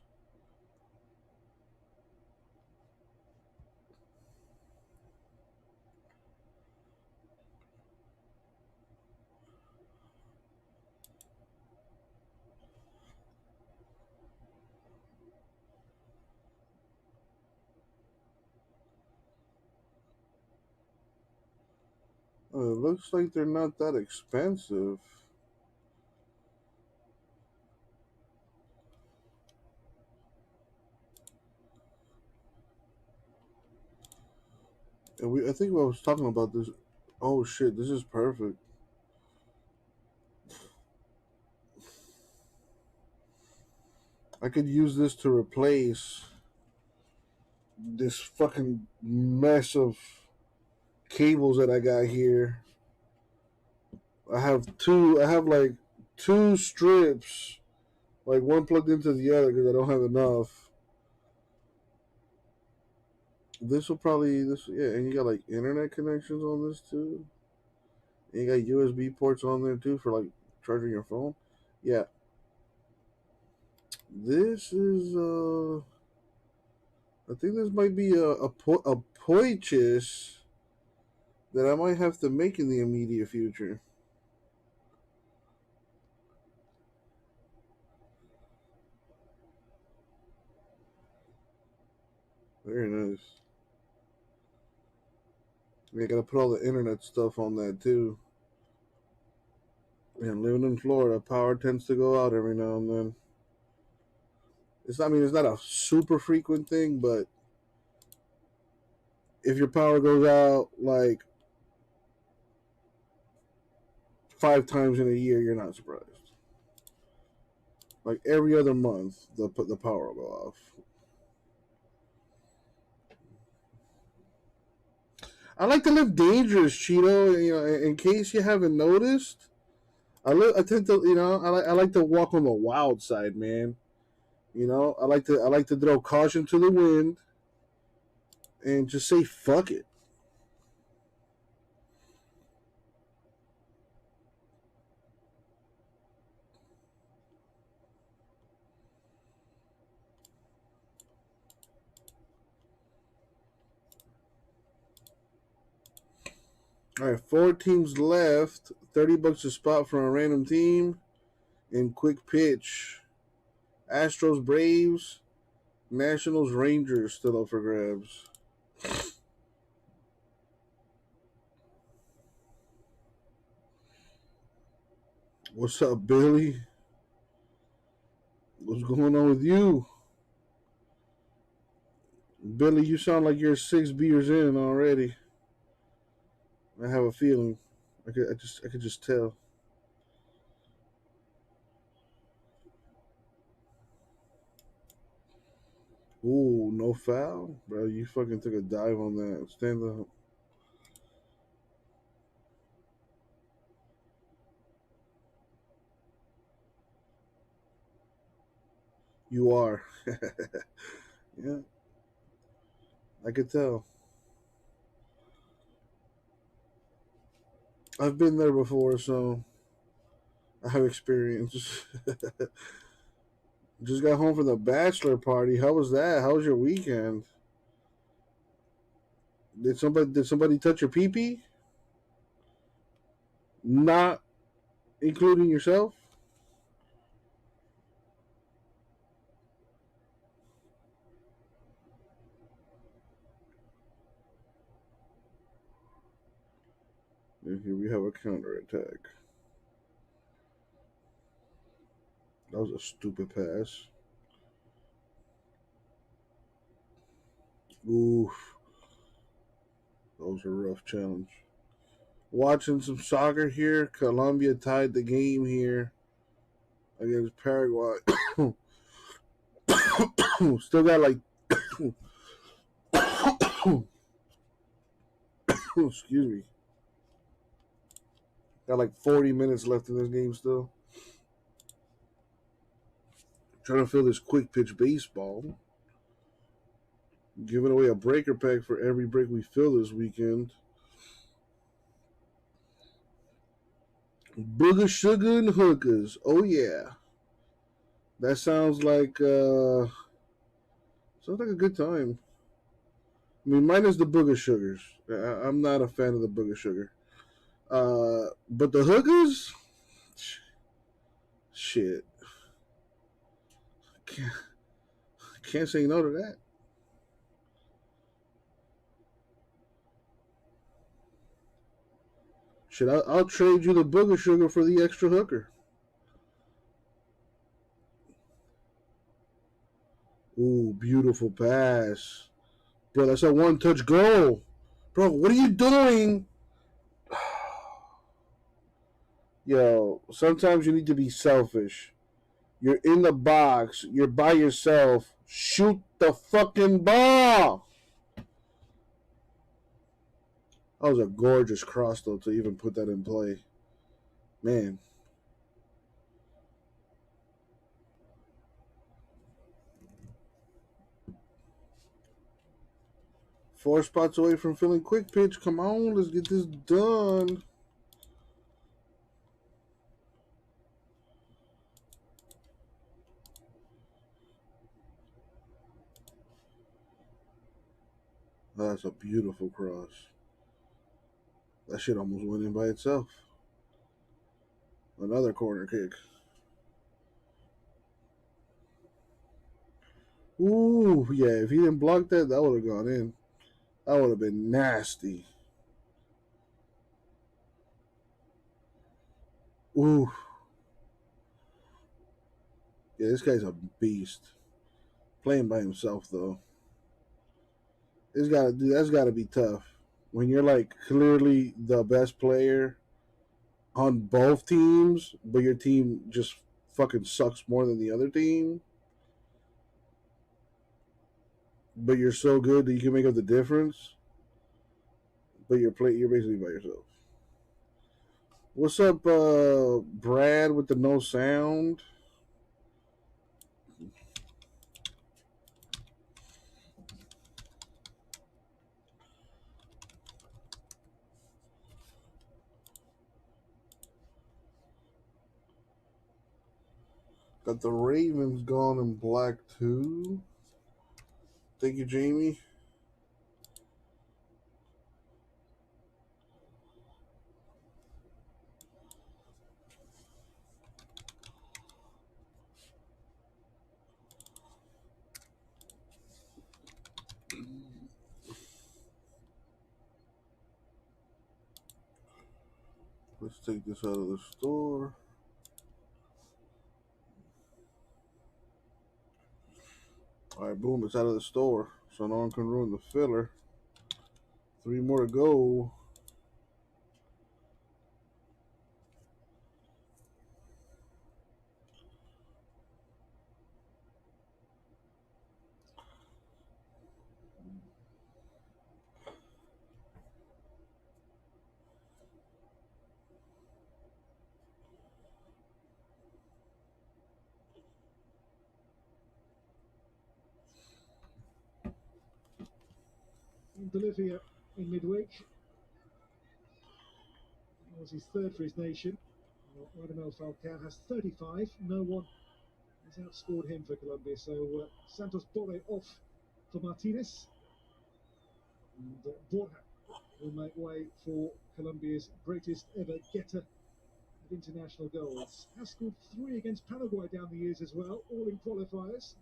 It looks like they're not that expensive. And I think I was talking about this. Oh shit, this is perfect. I could use this to replace this fucking mess of cables that I got here. I have like two strips, like one plugged into the other because I don't have enough. This will probably and you got like internet connections on this too. And you got USB ports on there too for like charging your phone. Yeah. This is I think this might be a purchase that I might have to make in the immediate future. Very nice. I gotta put all the internet stuff on that too. And living in Florida, power tends to go out every now and then. It's not a super frequent thing, but if your power goes out like 5 times in a year, you're not surprised. Like every other month, the power will go off. I like to live dangerous, Cheeto. You know, in case you haven't noticed, I tend to, I like to walk on the wild side, man. You know, I like to throw caution to the wind and just say fuck it. All right, 4 teams left. $30 a spot for a random team. In quick pitch, Astros, Braves, Nationals, Rangers still up for grabs. What's up, Billy? What's going on with you? Billy, you sound like you're 6 beers in already. I have a feeling. I could just tell. Ooh, no foul? Bro, you fucking took a dive on that. Stand up. You are. Yeah. I could tell. I've been there before, so I have experience. Just got home from the bachelor party. How was that? How was your weekend? Did somebody touch your pee-pee? Not including yourself? And here we have a counterattack. That was a stupid pass. Oof. That was a rough challenge. Watching some soccer here. Colombia tied the game here against Paraguay. Still got like excuse me. Got like 40 minutes left in this game still. Trying to fill this quick pitch baseball. Giving away a breaker pack for every break we fill this weekend. Booger, sugar, and hookers. Oh yeah. That sounds like a good time. I mean, minus the booger sugars. I'm not a fan of the booger sugar. But the hookers, shit. Can't say no to that. Shit, I'll trade you the booger sugar for the extra hooker. Ooh, beautiful pass. Bro, that's a one-touch goal. Bro, what are you doing? Yo, sometimes you need to be selfish. You're in the box. You're by yourself. Shoot the fucking ball. That was a gorgeous cross, though, to even put that in play. Man. Four spots away from filling quick pitch. Come on, let's get this done. Oh, that's a beautiful cross. That shit almost went in by itself. Another corner kick. Ooh, yeah, if he didn't block that, that would have gone in. That would have been nasty. Ooh. Yeah, this guy's a beast. Playing by himself, though. That's got to be tough. When you're, like, clearly the best player on both teams, but your team just fucking sucks more than the other team. But you're so good that you can make up the difference. But you're basically by yourself. What's up, Brad with the no sound? Got the Ravens gone in black too. Thank you, Jamie. Let's take this out of the store. All right, boom, it's out of the store. So no one can ruin the filler. 3 more to go. Bolivia in midweek. That was his third for his nation. Radamel Falcao has 35. No one has outscored him for Colombia. So Santos Borre off for Martinez. And Borja will make way for Colombia's greatest ever getter of international goals. Has scored 3 against Paraguay down the years as well, all in qualifiers.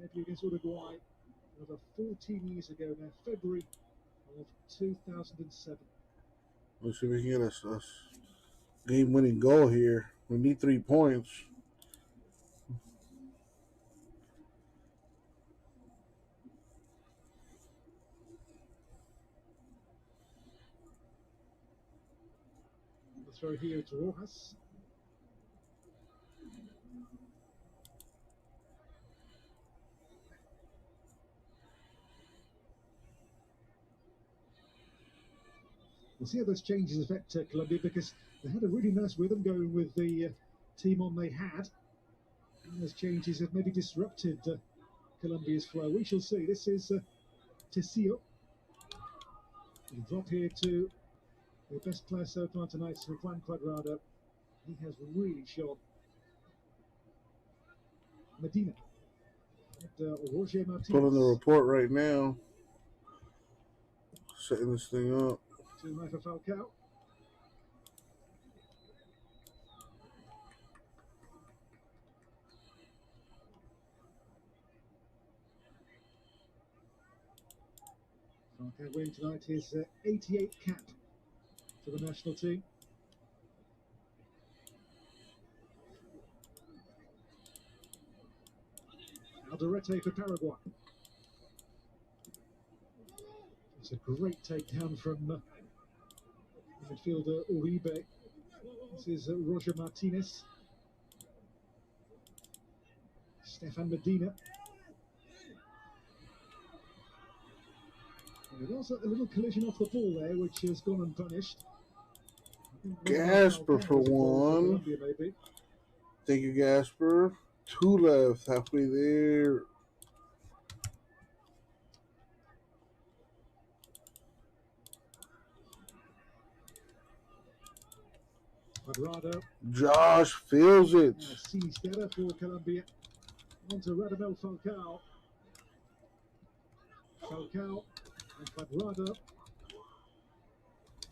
Debut against Uruguay over 14 years ago now, February of 2007. Let's see if we can get a game-winning goal here. We need 3 points. The throw here to Rojas. We'll see how those changes affect Colombia, because they had a really nice rhythm going with the team on they had. And those changes have maybe disrupted Colombia's flow. We shall see. This is Tecillo. The drop here to the best player so far tonight, Juan Cuadrado. He has really shone. Medina. And, Roger Martinez. Pulling the report right now. Setting this thing up. To Rafa Falcao. Falcao winning tonight his 88th cap for the national team. Alderete for Paraguay. It's a great takedown from midfielder Uribe. This is Roger Martinez. Stefan Medina. There was a little collision off the ball there, which has gone unpunished. Gasper for one. Maybe. Thank you, Gasper. 2 left, halfway there. Quadrado. Josh feels it. Sinisterra for Colombia. On to Radamel Falcao. Falcao and Quadrado.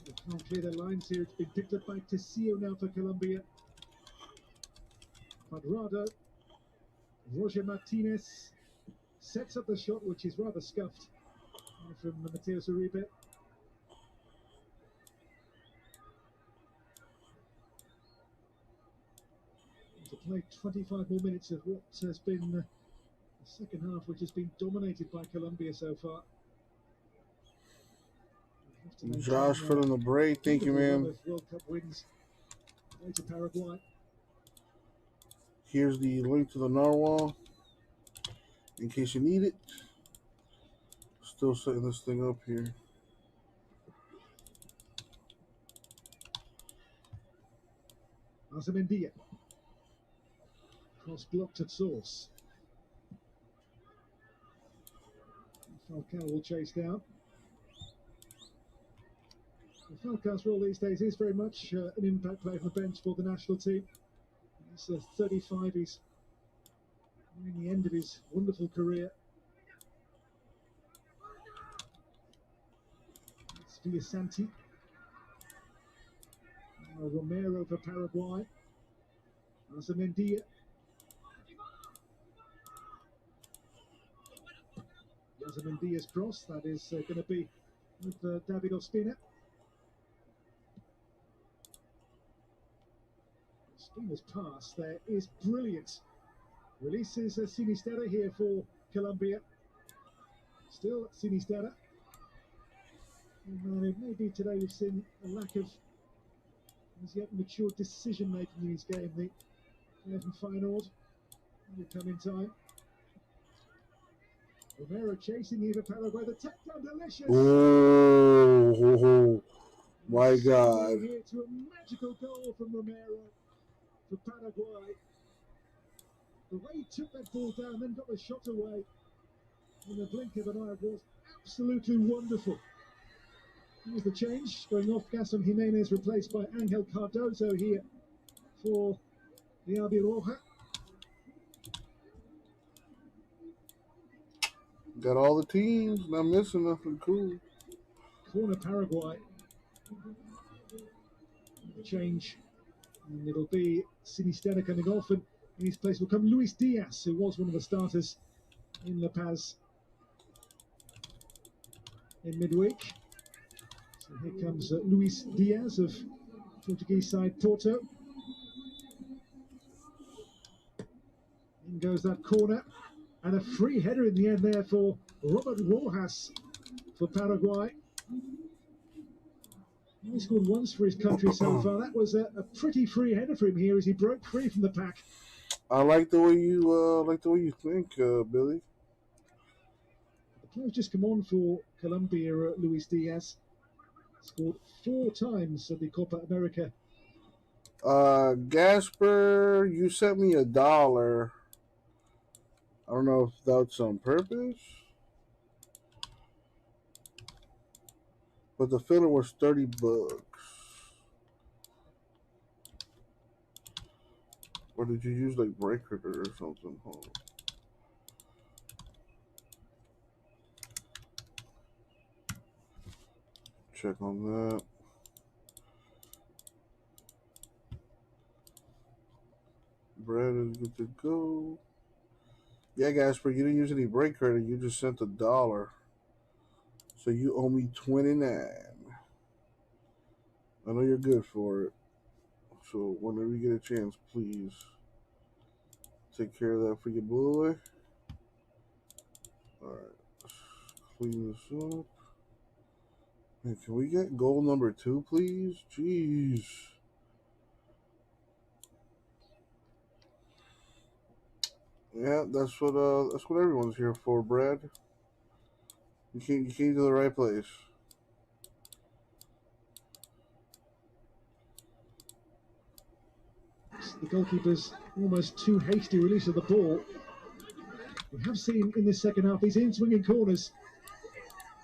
They can't clear their lines here. It's been picked up by Tessio now for Colombia. Quadrado. Roger Martinez sets up the shot, which is rather scuffed from Mateus Uribe. To play 25 more minutes of what has been the second half, which has been dominated by Colombia so far. Josh filling the break. Thank you, man. World Cup wins away to Paraguay. Here's the link to the narwhal in case you need it. Still setting this thing up here. Azamendia. Cross blocked at source. Falcao will chase down. Falcao's role these days is very much an impact player from the bench for the national team. He's 35. He's nearing the end of his wonderful career. It's Villasanti. Romero for Paraguay. Azamendia. Azamendia's cross. That is going to be with David Ospina. Ospina's pass there is brilliant. Releases Sinisterra here for Colombia. Still Sinisterra. And maybe today we've seen a lack of as yet mature decision making in his game. The player from Feyenoord will come in time. Romero chasing here for Paraguay. The takedown delicious. Oh, my God. Here to a magical goal from Romero for Paraguay. The way he took that ball down, then got the shot away in the blink of an eye was absolutely wonderful. Here's the change, going off. Gaston Jimenez replaced by Angel Cardozo here for the Albiroja. Got all the teams, not missing nothing cool. Corner Paraguay. The change, and it'll be Sinisterra coming off, and in his place will come Luis Diaz, who was one of the starters in La Paz in midweek. So here comes Luis Diaz of Portuguese side Porto. In goes that corner, and a free header in the end there for Robert Rojas for Paraguay. He scored once for his country so far. That was a pretty free header for him here as he broke free from the pack. I like the way you think, Billy. The player's just come on for Colombia, Luis Diaz. Scored 4 times at the Copa America. Gasper, you sent me $1. I don't know if that's on purpose, but the filler was $30. Or did you use like breaker or something? Hold on. Check on that. Bread is good to go. Yeah, Gasper, you didn't use any break credit. You just sent $1. So you owe me 29. I know you're good for it. So whenever you get a chance, please take care of that for your boy. All right. Clean this up. Hey, can we get goal number 2, please? Jeez. Yeah, that's what everyone's here for, Brad. You came to the right place. The goalkeeper's almost too hasty release of the ball. We have seen in this second half these in-swinging corners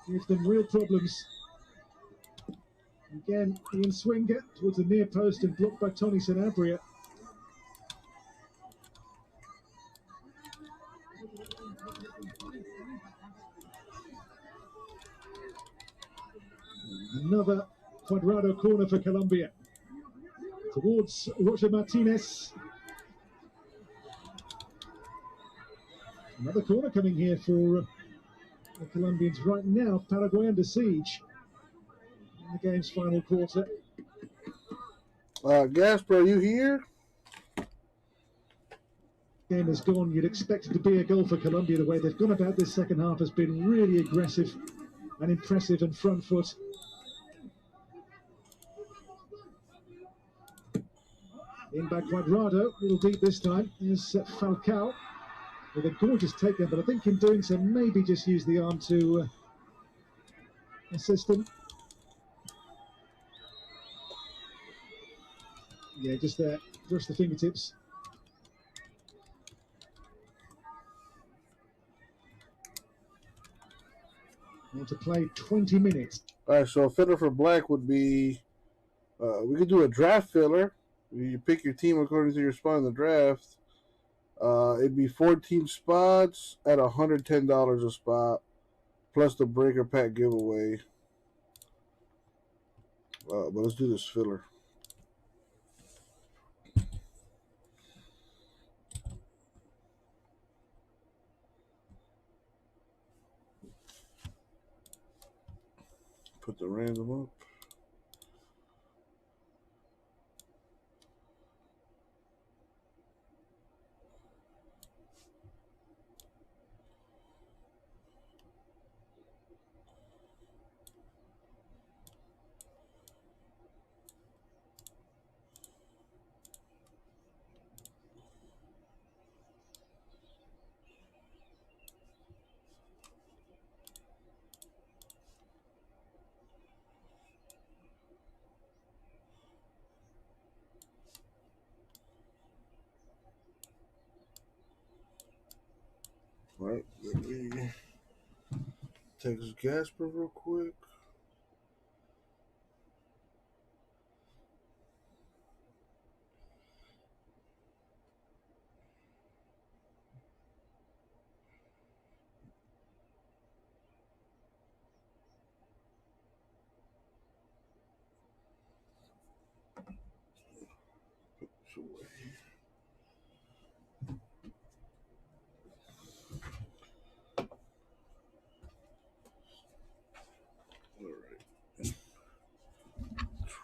give them real problems. Again, Ian Swinger towards the near post and blocked by Tony Sanabria. Another Cuadrado corner for Colombia. Towards Roger Martinez. Another corner coming here for the Colombians right now. Paraguay under siege in the game's final quarter. Gasper, are you here? Game has gone. You'd expect it to be a goal for Colombia. The way they've gone about this second half has been really aggressive and impressive and front foot. In by Cuadrado, a little deep this time, is Falcao with a gorgeous takedown, but I think in doing so, maybe just use the arm to assist him. Yeah, just there, brush the fingertips. Want to play 20 minutes. All right, so a filler for black would be, we could do a draft filler. You pick your team according to your spot in the draft. It'd be 14 spots at $110 a spot, plus the breaker pack giveaway. But let's do this filler. Put the random up. All right, let me take this Gasper real quick. Put this away.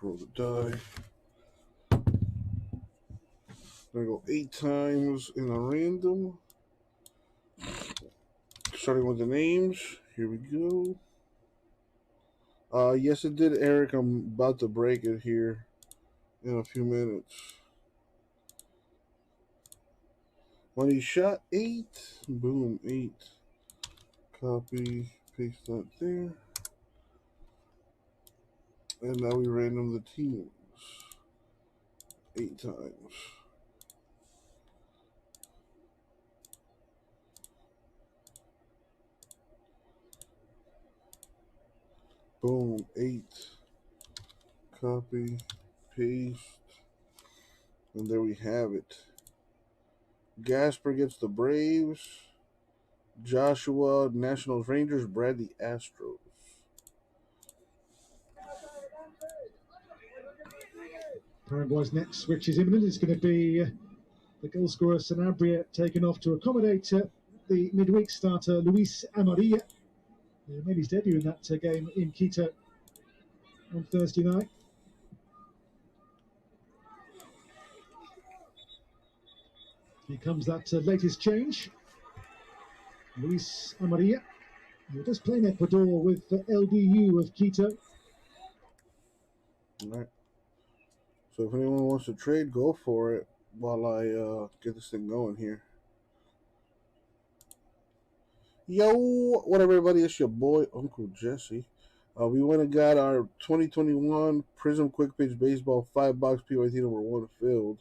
Roll the die. Gonna go 8 times in a random. Starting with the names. Here we go. Yes, it did, Eric. I'm about to break it here in a few minutes. Money shot 8. Boom, 8. Copy, paste that there. And now we random the teams 8 times. Boom, 8. Copy, paste. And there we have it. Gasper gets the Braves. Joshua, Nationals, Rangers. Brad, the Astros. Paraguay's next switch is imminent. It's going to be the goal scorer Sanabria taken off to accommodate the midweek starter Luis Amarilla, who made his debut in that game in Quito on Thursday night. Here comes that latest change. Luis Amarilla, who does play in Ecuador with LDU of Quito. So if anyone wants to trade, go for it while I get this thing going here. Yo, what up, everybody? It's your boy, Uncle Jesse. We went and got our 2021 Prism Quick Pitch Baseball 5-box PYT number 1 filled.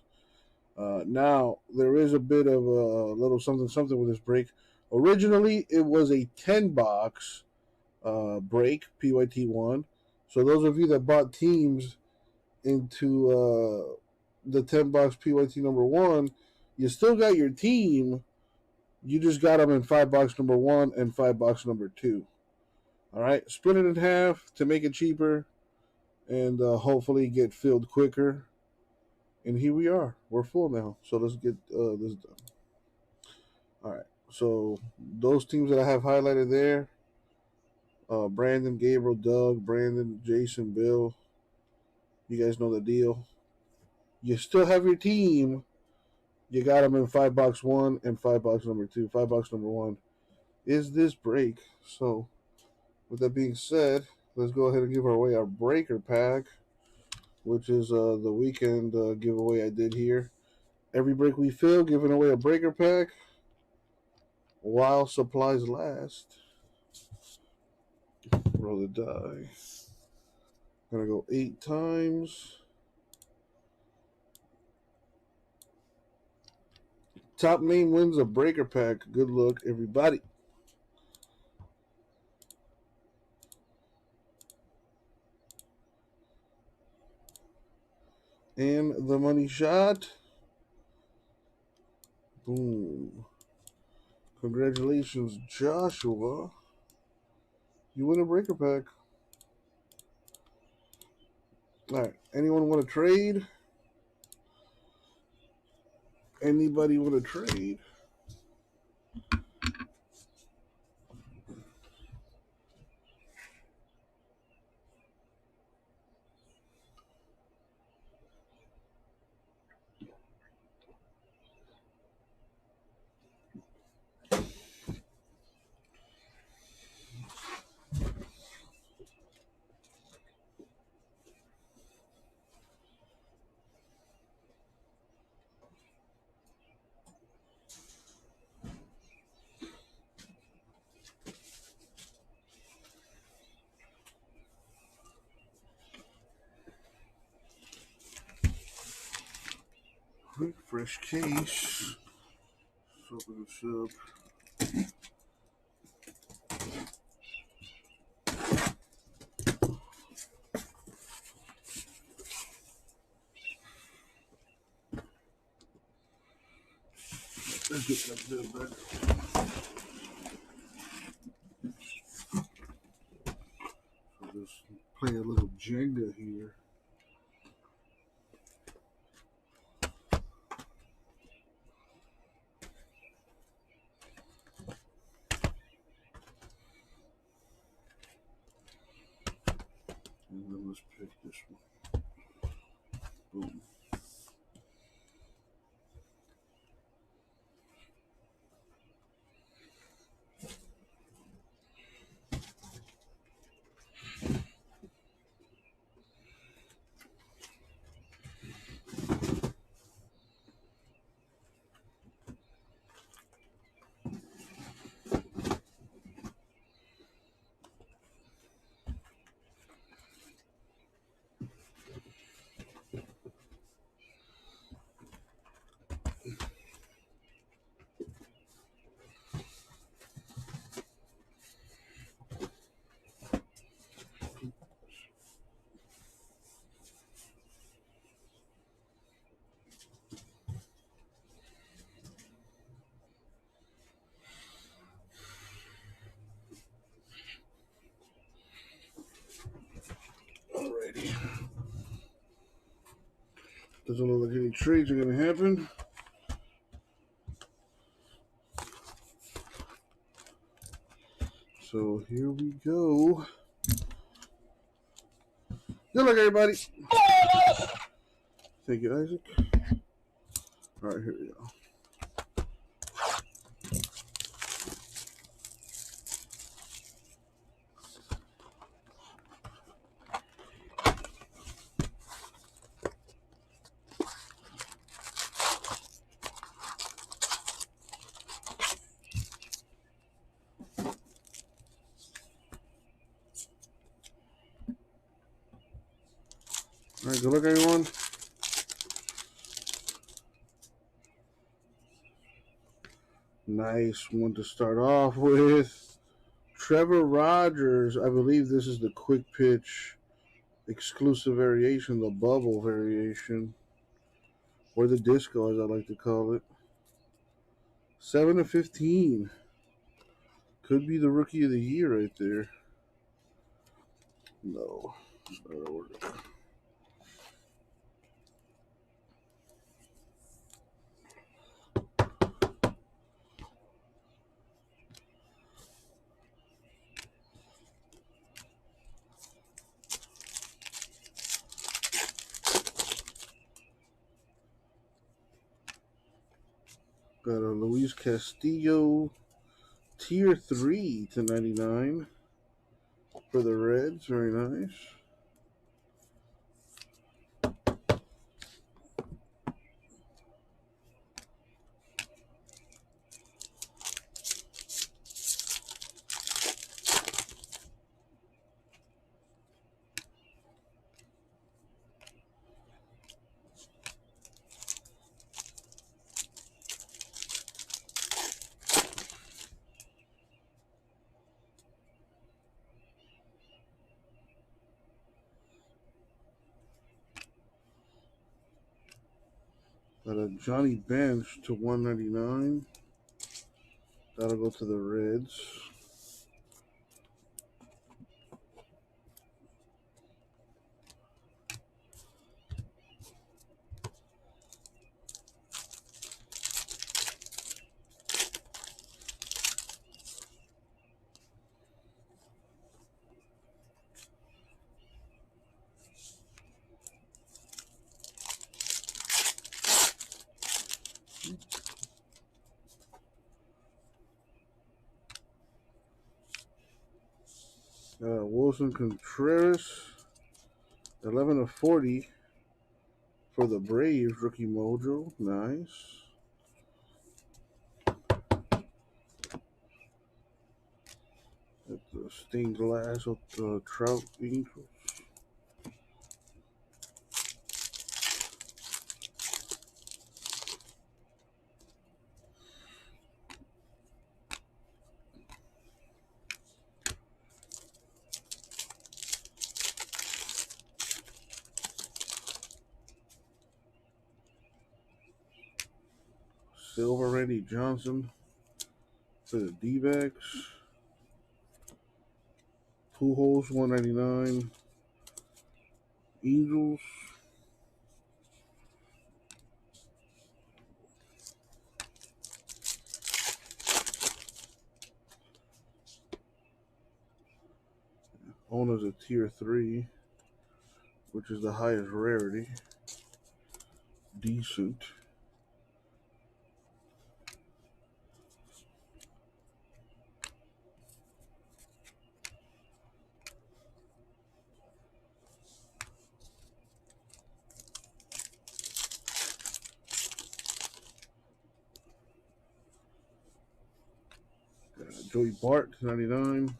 Now, there is a bit of a little something with this break. Originally, it was a 10-box break, PYT 1. So those of you that bought teams into the 10-box PYT number 1, you still got your team. You just got them in 5-box number 1 and 5-box number 2. All right, split it in half to make it cheaper and hopefully get filled quicker. And here we are. We're full now. So let's get this done. All right, so those teams that I have highlighted there, Brandon, Gabriel, Doug, Brandon, Jason, Bill, you guys know the deal. You still have your team. You got them in 5-box 1 and 5-box number 2. 5-box number 1 is this break. So with that being said, let's go ahead and give away our breaker pack, which is the weekend giveaway I did here. Every break we fill, giving away a breaker pack while supplies last. Roll the die. Gonna go 8 times. Top name wins a breaker pack. Good luck, everybody. And the money shot. Boom. Congratulations, Joshua. You win a breaker pack. All right. Anyone want to trade? Anybody want to trade? Quick, fresh case. Let's open this up. Let's get that bill back. So just play a little Jenga here. And then let's pick this one. Boom. Alrighty. Doesn't look like any trades are going to happen. So here we go. Good luck, everybody. Thank you, Isaac. All right, here we go. right, good luck, everyone. Nice one to start off with. Trevor Rogers. I believe this is the quick pitch exclusive variation, the bubble variation, or the disco, as I like to call it. 7/15. Could be the rookie of the year right there. No, it's not order. Got a Luis Castillo Tier 3 to 99 for the Reds. Very nice. Got a Johnny Bench to 199. That'll go to the Reds. Wilson Contreras, 11/40 for the Braves, rookie mojo. Nice. That's the stained glass of the Trout Angels. Silver Randy Johnson for the D-backs. Pujols 199. Angels. Owner's a tier 3, which is the highest rarity. Decent. Joey Bart, 99.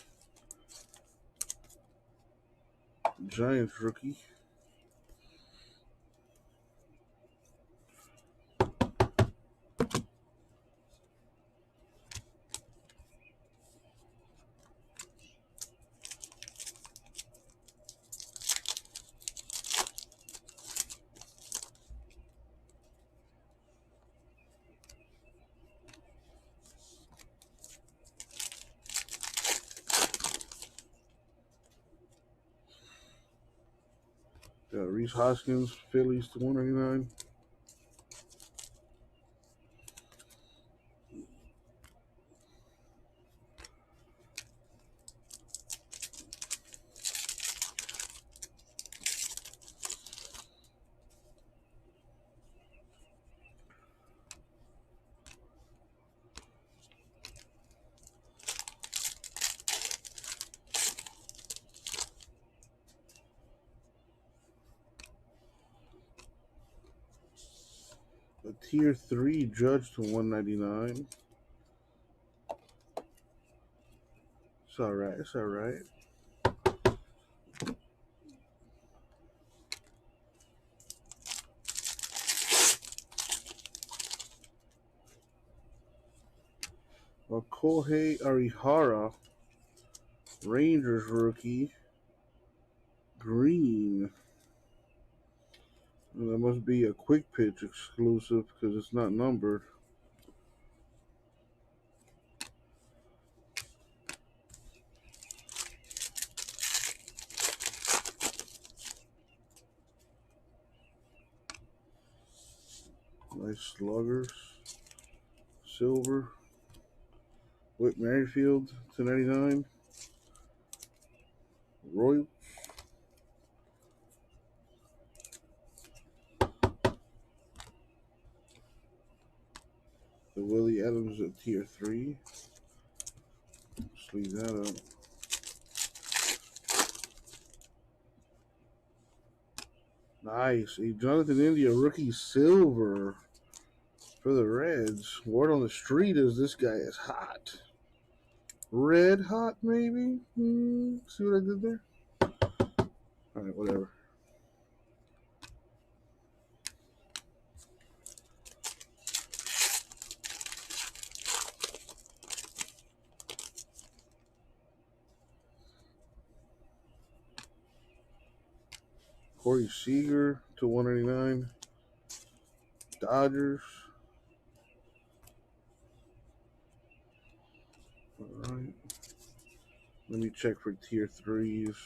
Giants rookie. Reese Hoskins, Phillies to 199. A tier 3 Judge to 199. It's alright, it's alright. Kohei Arihara, Rangers rookie, green. And that must be a quick pitch exclusive because it's not numbered. Nice sluggers. Silver. Whit Merrifield, 299. Royals. The Willie Adams at tier 3. Just leave that up. Nice. A Jonathan India rookie silver for the Reds. Word on the street is this guy is hot. Red hot, maybe? See what I did there? Alright, whatever. Corey Seager to 199. Dodgers. Alright. Let me check for tier 3s.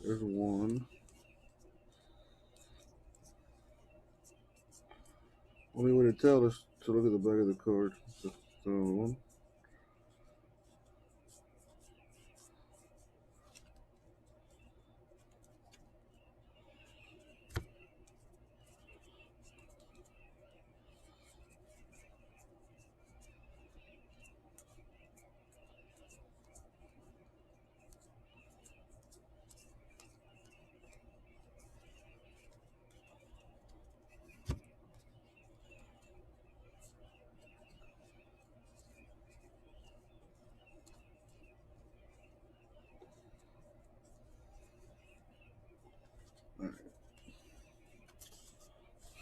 There's one. Only way to tell is to look at the back of the card. That's the one.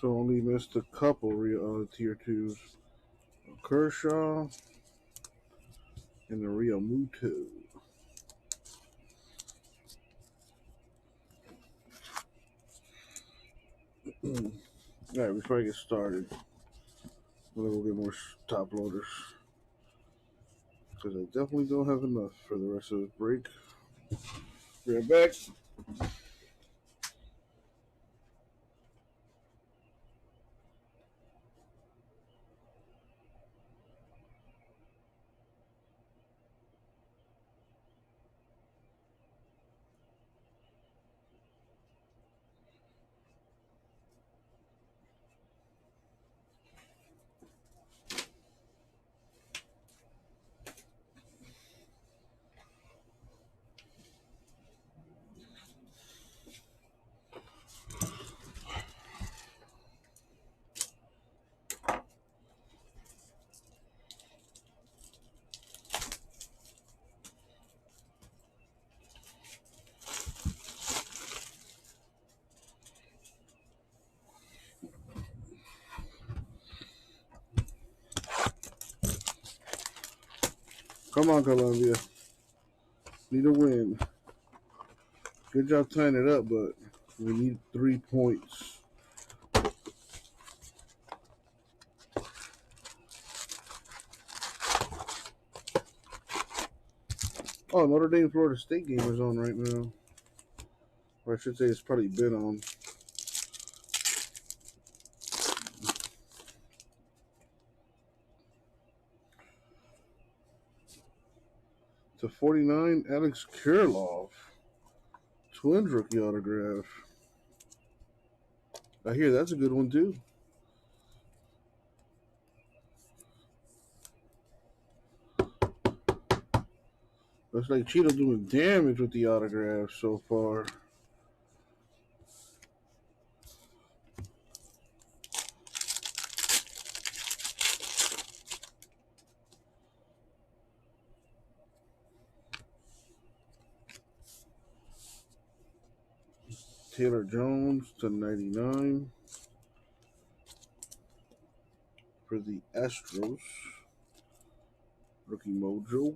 So only missed a couple tier 2s. Kershaw and the Real Muto. Alright, before I get started, I'm gonna go get more top loaders. Because I definitely don't have enough for the rest of the break. Be right back. Come on, Columbia. Need a win. Good job tying it up, but we need 3 points. Oh, Notre Dame Florida State game is on right now. Or I should say it's probably been on. To 49, Alex Kirilloff. Twins rookie autograph. I hear that's a good one too. Looks like Cheeto doing damage with the autograph so far. Taylor Jones to 99. For the Astros, Rookie Mojo.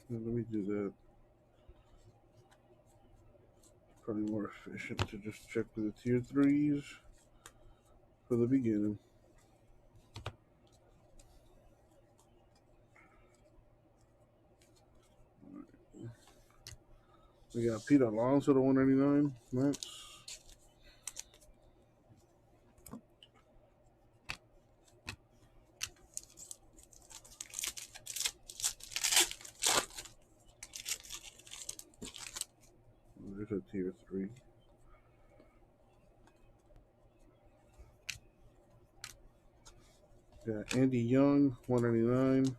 Let me do that. Probably more efficient to just check for the tier 3s for the beginning. We got Pete Alonso to 199. Mets. There's a tier 3. Got Andy Young, 199.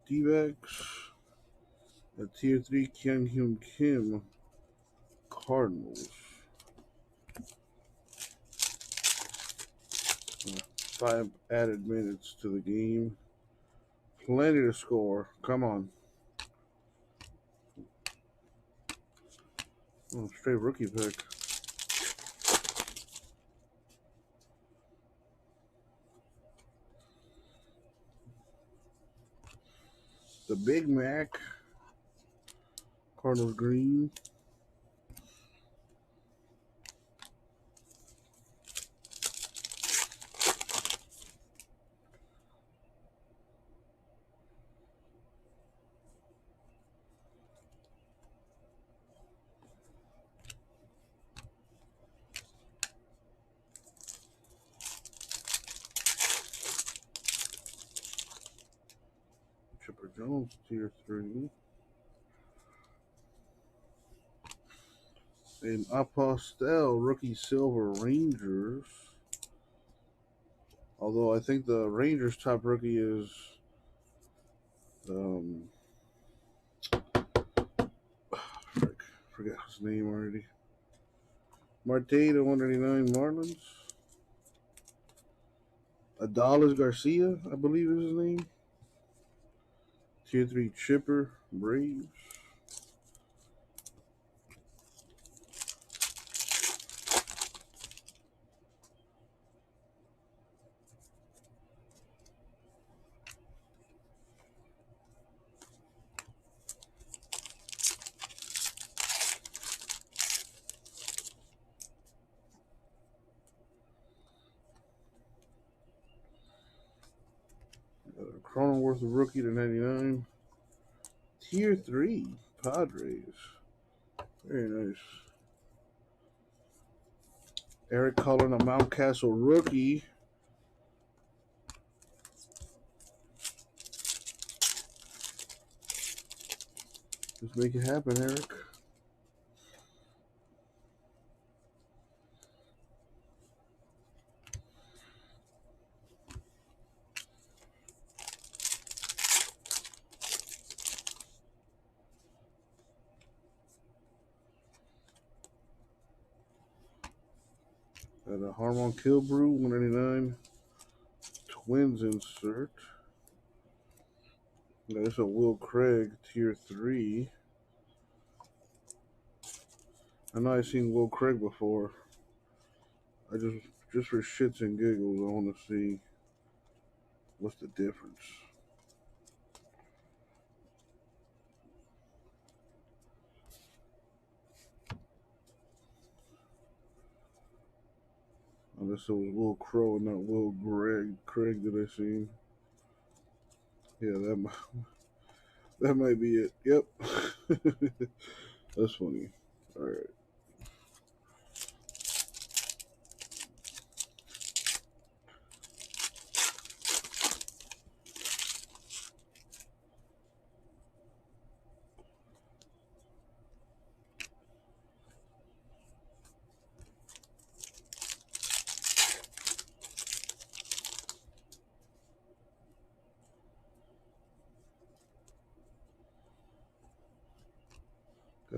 D-backs. A tier 3, Kyung-Hyun Kim, Cardinals. 5 added minutes to the game. Plenty to score. Come on. Oh, straight rookie pick. The Big Mac. Cardinals green. Chipper Jones, tier 3. And Apostel, rookie silver Rangers. Although I think the Rangers top rookie is forgot his name already. Marte to 199 Marlins. Adolis Garcia, I believe is his name. Tier 3 Chipper, Braves. Cronenworth, rookie to 99. Tier 3 Padres. Very nice. Eric Cullen, a Mountcastle rookie. Just make it happen, Eric. Got a Harmon Killebrew, 199. Twins insert. There's a Will Craig, tier 3. I know I've seen Will Craig before. I just for shits and giggles, I want to see what's the difference. Unless it was Will Crow and not Will Craig that I seen. Yeah, that might be it. Yep. That's funny. All right.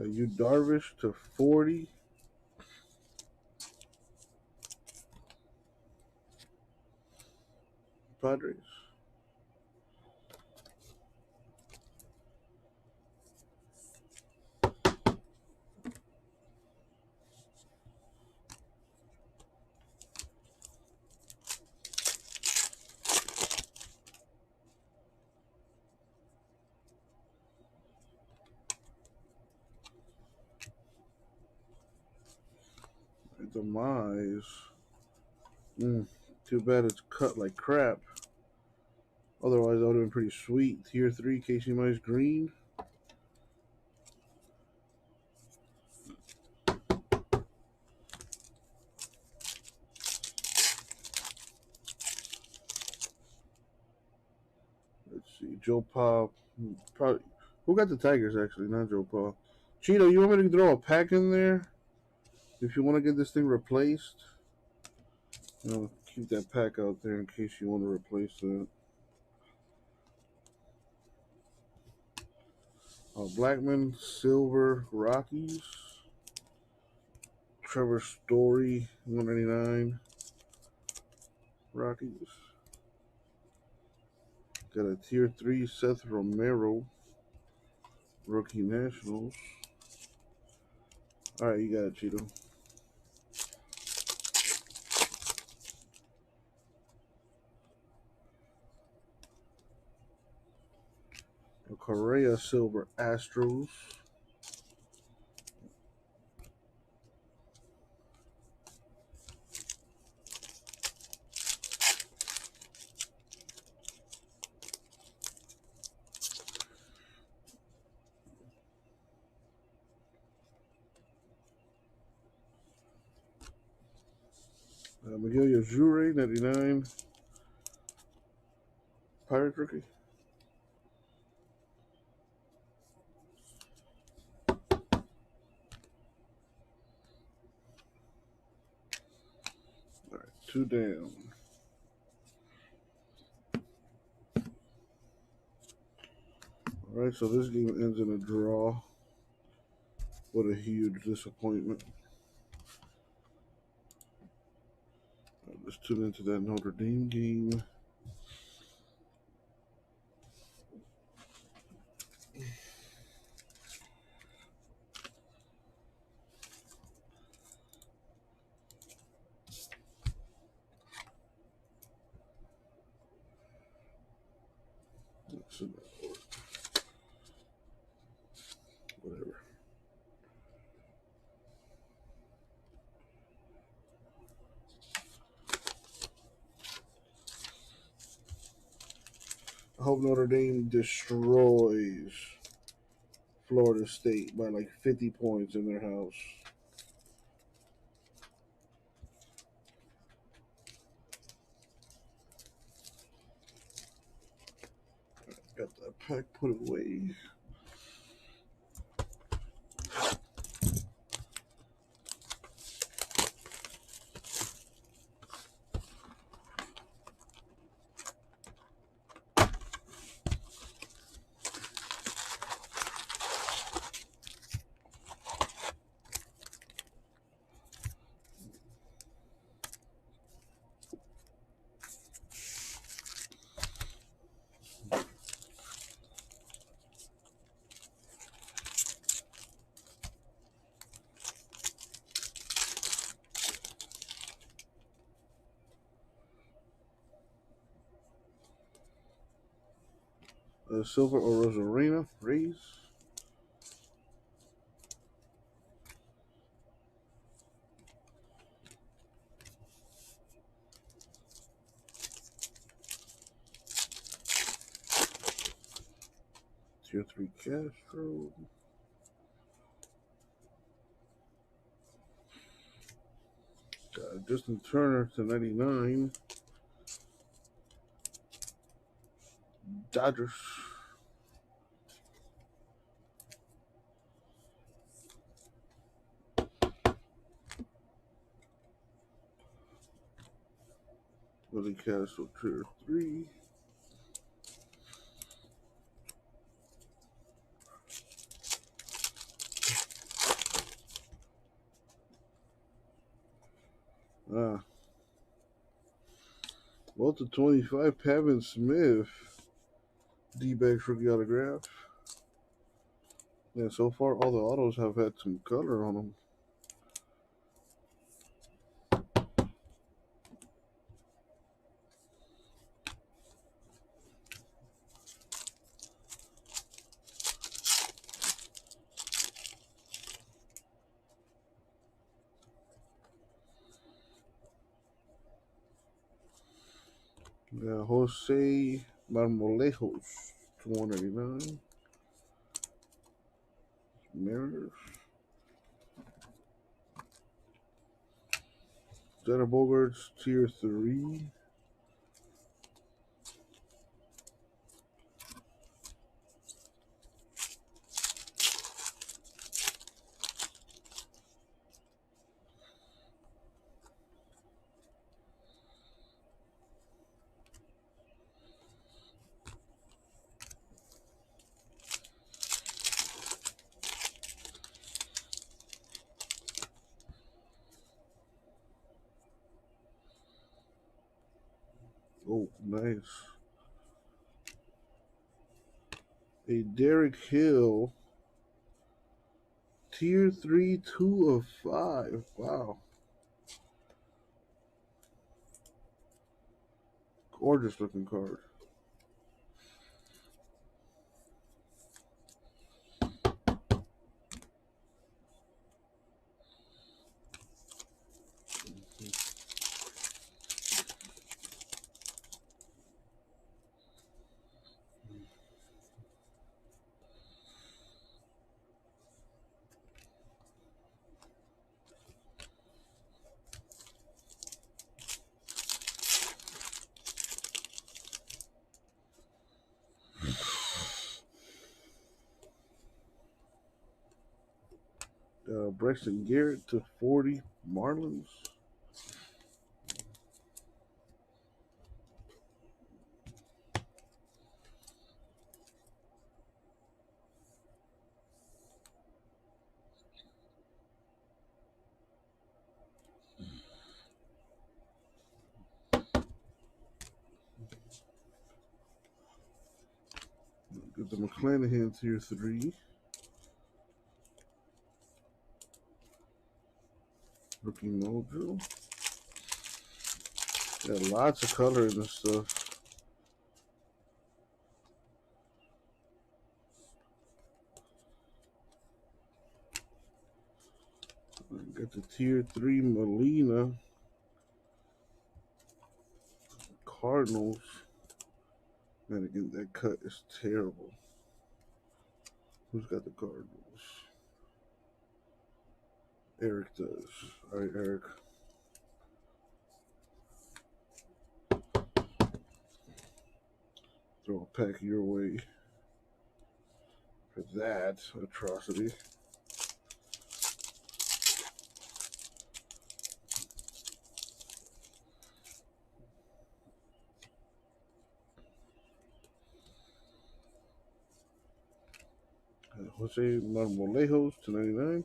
Yu Darvish to 40. Padres. Demise. Too bad it's cut like crap. Otherwise, that would have been pretty sweet. Tier 3, Casey Mize green. Let's see. Joe Pa. Probably. Who got the Tigers, actually? Not Joe Pa. Cheeto, you want me to throw a pack in there? If you want to get this thing replaced. Keep that pack out there in case you want to replace that. Blackman, Silver, Rockies. Trevor Story, 199. Rockies. Got a Tier 3, Seth Romero. Rookie Nationals. Alright, you got it, Cheeto. Correa Silver Astros. Miguel Yajure, 99. Pirate rookie. All right, 2 down. All right, so this game ends in a draw. What a huge disappointment. Let's tune into that Notre Dame game. Whatever. I hope Notre Dame destroys Florida State by like 50 points in their house. Got that pack put away. Silver or Rosarina, Rays. Tier 3 Castro. Justin Turner to 99. Dodgers. Willie Castle, Tier 3. Yeah. Well, to 25, Pavin Smith. D-backs rookie autograph. Yeah, so far all the autos have had some color on them. Yeah, Jose Marmolejos, 189. Mariners. Jenna Bogarts, tier 3. Oh, nice. A Derek Hill, tier 3, 2 of 5. Wow. Gorgeous looking card. Braxton Garrett to 40, Marlins. Get the McClanahan tier 3. Rookie Mojo. Yeah, lots of color in this stuff. Got the tier 3 Molina. Cardinals. Man, again, that cut is terrible. Who's got the Cardinals? Eric does. All right, Eric. Throw a pack your way for that atrocity. Jose Marmolejos to 99.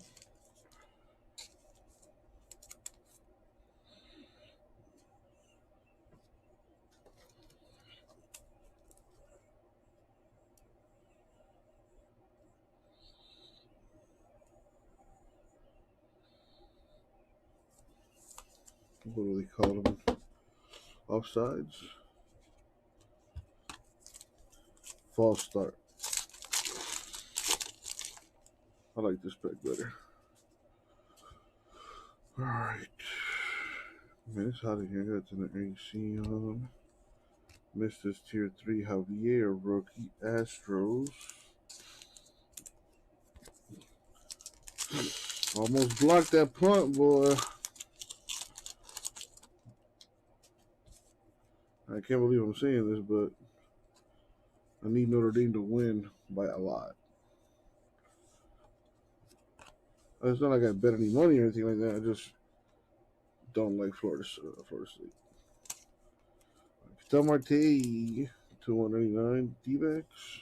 What do they call them? Offsides. False start. I like this pack better. All right. Man, it's hot in here. Got to the AC on. Missed this tier 3 Javier rookie Astros. Almost blocked that punt, boy. I can't believe I'm saying this, but I need Notre Dame to win by a lot. It's not like I bet any money or anything like that. I just don't like Florida State. Del Marte to 199 D-backs.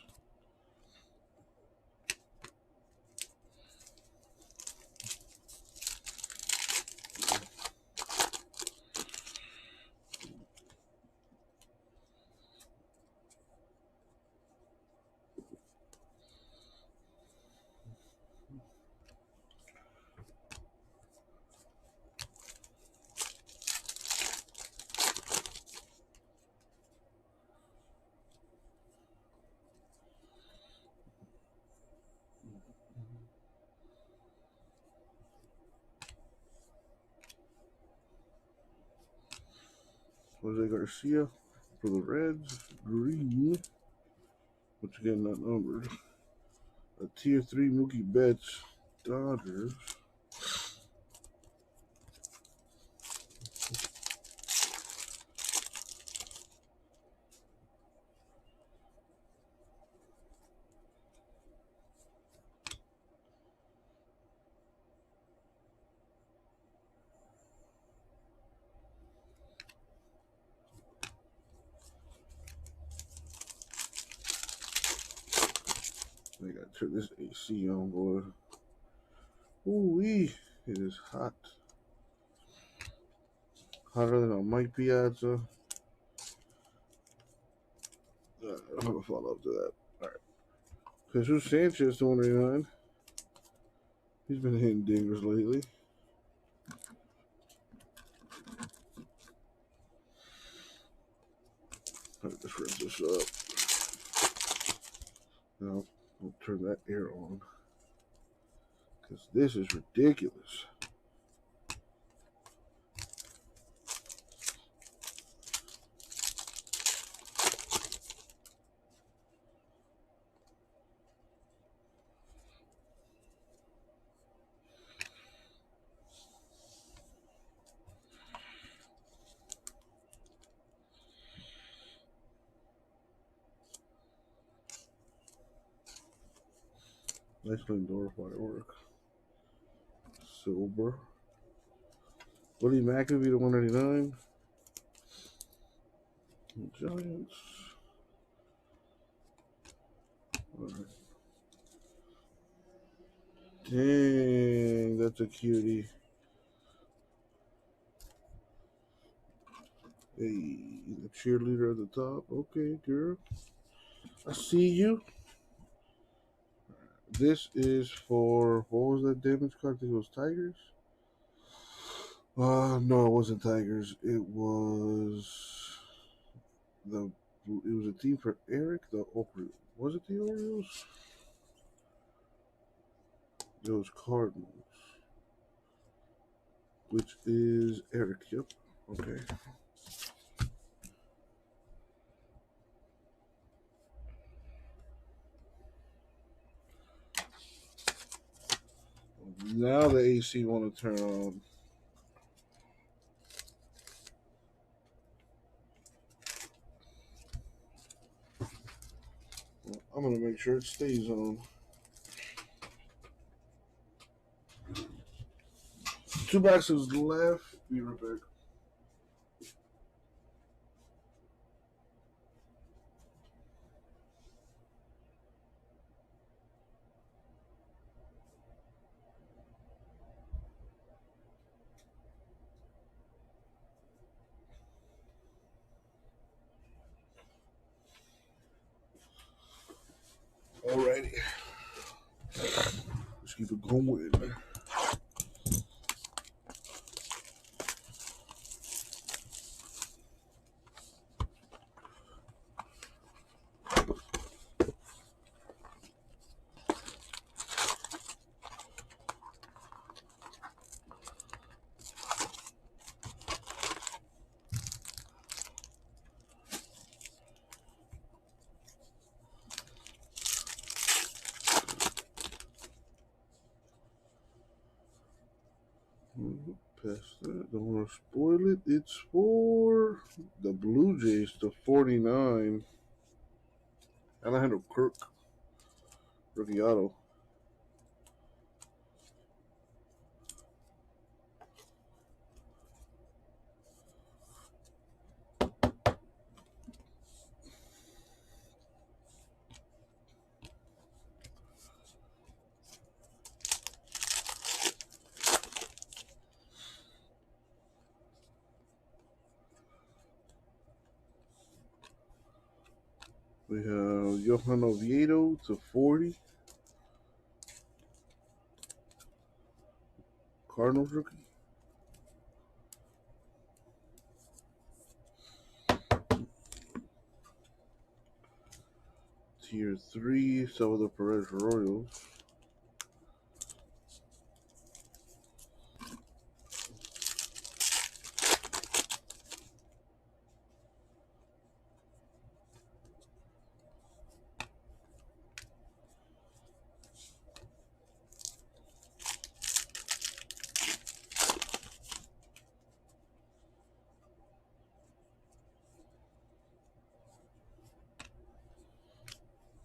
Jose Garcia for the Reds. Green, which again not numbered. A tier 3 Mookie Betts, Dodgers. I gotta turn this AC on, boy. Ooh-wee, it is hot. Hotter than a Mike Piazza. I'm gonna follow up to that. Alright. Jesus Sanchez, 29. He's been hitting dingers lately. Alright, let's rinse this up. Now, I'll turn that air on. Because this is ridiculous. Nice Lindor firework. Silver. Willie McAfee to 199. Giants. Alright. Dang, that's a cutie. Hey, the cheerleader at the top. Okay, girl. I see you. This is for, what was that damage card? I think it was Tigers. No, it wasn't Tigers. It was a team for Eric. Was it the Orioles? It was Cardinals, which is Eric. Yep. Okay. Now the AC want to turn on. I'm going to make sure it stays on. 2 boxes left. Be right back. Alrighty. Let's keep it going. Past that. Don't want to spoil it. It's for the Blue Jays to 49. Alejandro Kirk. Rookie auto. We have Johan Oviedo to 40. Cardinals rookie. Tier 3, Salvador Perez Royals.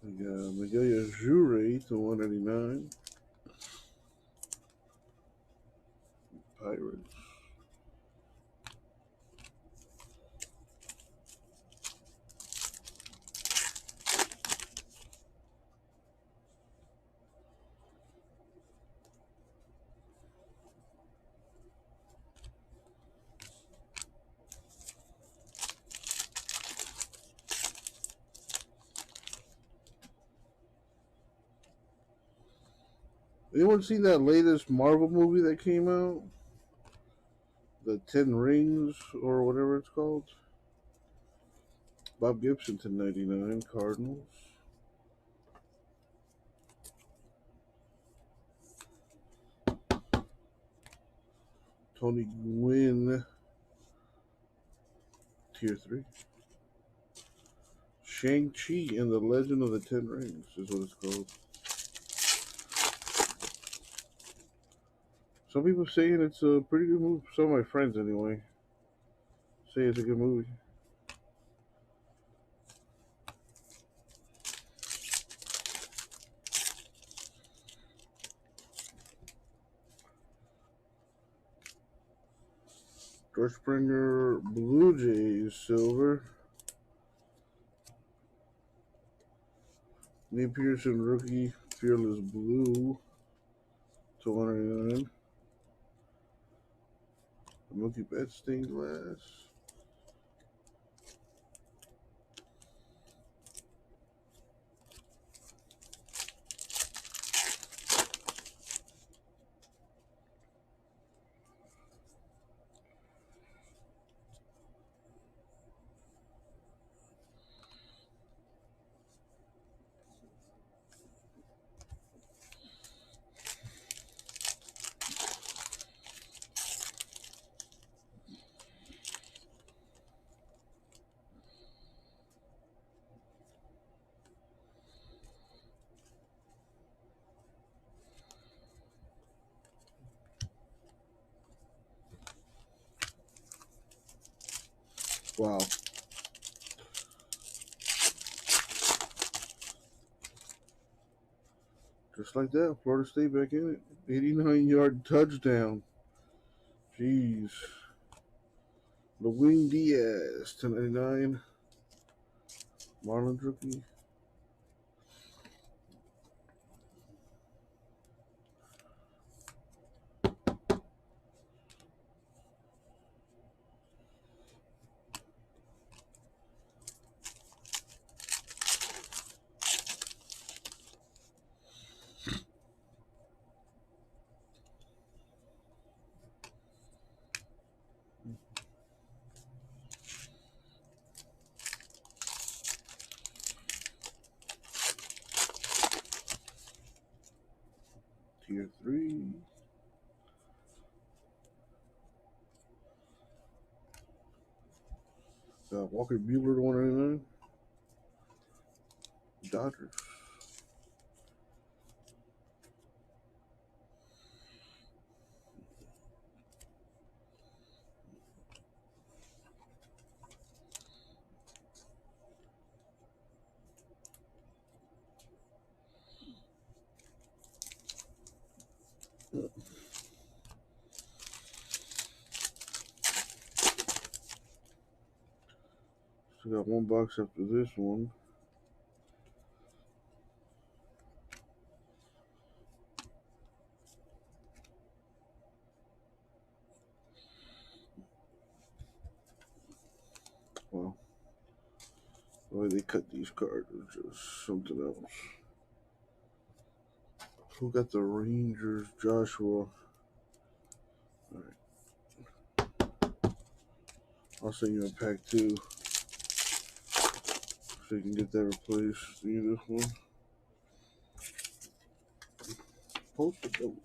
We got Miguel Jure to 199. Pirates. Anyone seen that latest Marvel movie that came out? The 10 Rings or whatever it's called? Bob Gibson to 99, Cardinals. Tony Gwynn, Tier 3. Shang-Chi and the Legend of the Ten Rings is what it's called. Some people saying it's a pretty good movie. Some of my friends, anyway, say it's a good movie. George Springer, Blue Jays, silver. Nate Pearson, rookie, Fearless Blue, to 199. Mookie Betts, stained glass. Wow. Just like that, Florida State back in it. 89-yard touchdown. Jeez. Lewin Diaz, 1099. Marlins rookie. Tier 3. Walker Buehler to 199. Dodgers. Still got one box after this one. Wow. The way they cut these cards is just something else. Who got the Rangers? Joshua. Alright. I'll send you a pack too. So you can get that replaced. See this one? Post-it notes.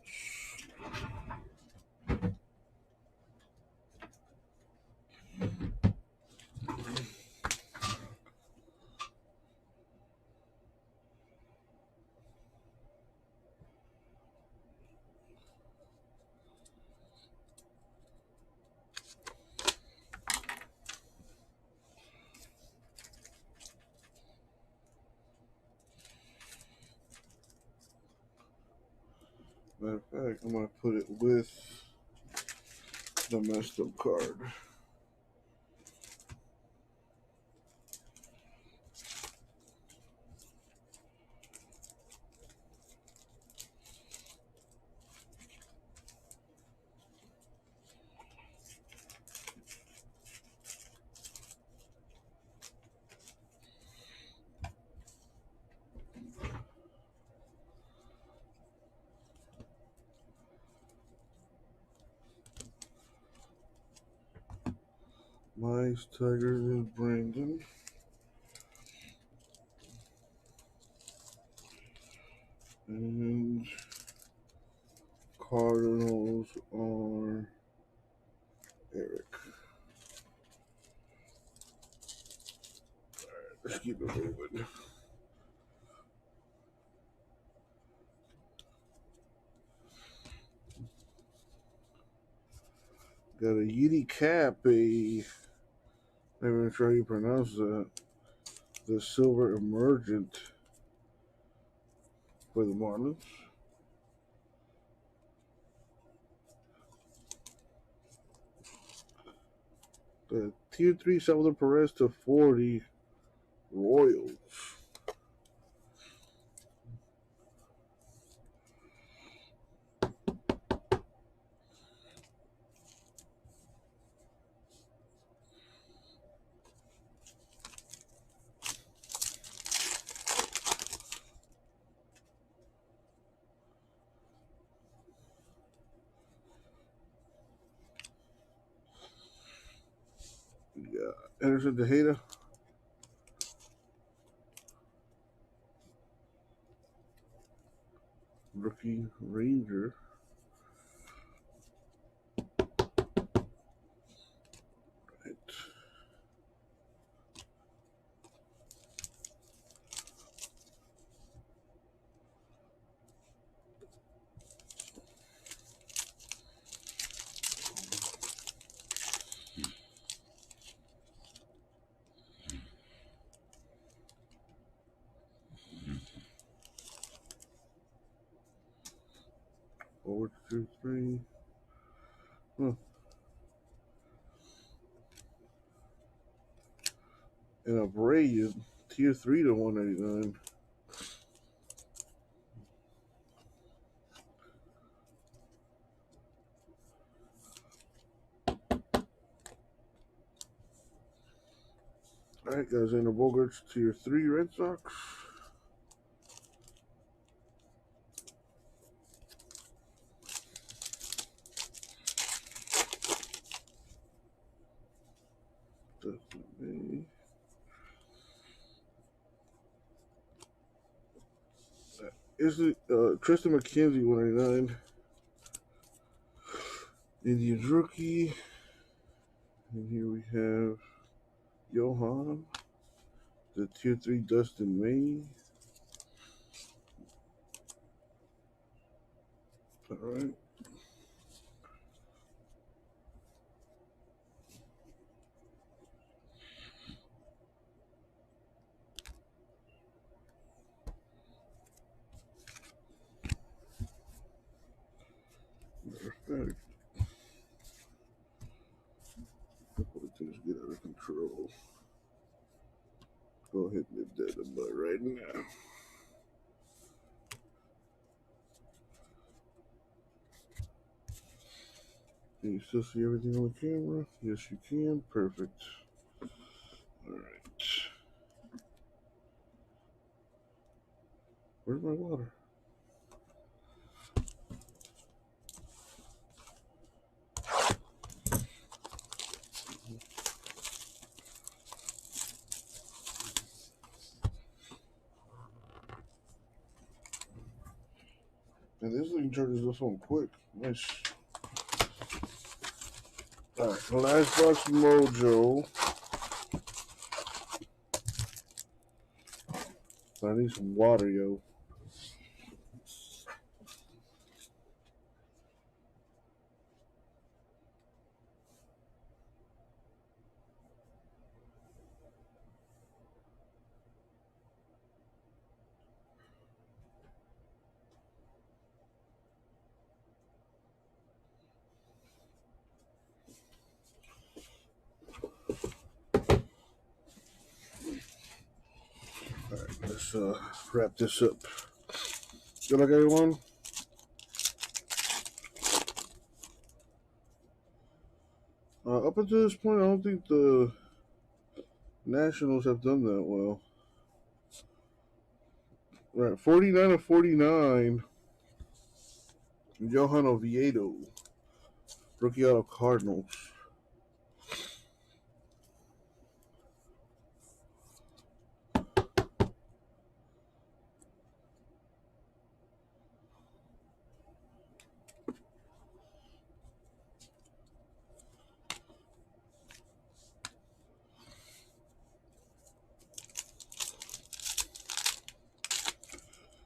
Matter of fact, I'm going to put it with the messed up card. Mice, Tigers, and Brandon. And Cardinals are Eric. Alright, let's keep it moving. Got a Yeti Cap, never even sure how you pronounce that. The Silver Emergent for the Marlins. The Tier 3 Salvador Perez to 40 Royals. Yeah, Anderson Tejeda. Rookie Ranger. Right. Forward 2-3. Huh. And a Brave Tier 3 to 189. All right, guys, and the Bogarts Tier 3 Red Sox. Definitely. Is it Tristan McKenzie 189? Indians rookie. And here we have Johan. The Tier 3 Dustin May. All right. Perfect. Before things get out of control. Go ahead and nip that in the butt right now. Can you still see everything on the camera? Yes, you can. Perfect. All right. Where's my water? And this thing charges this one quick. Nice. Alright, last box Mojo. I need some water, yo. Alright, let's wrap this up. Good luck, everyone. Up until this point, I don't think the Nationals have done that well. Right, 49 of 49. Johan Oviedo, rookie out of Cardinals.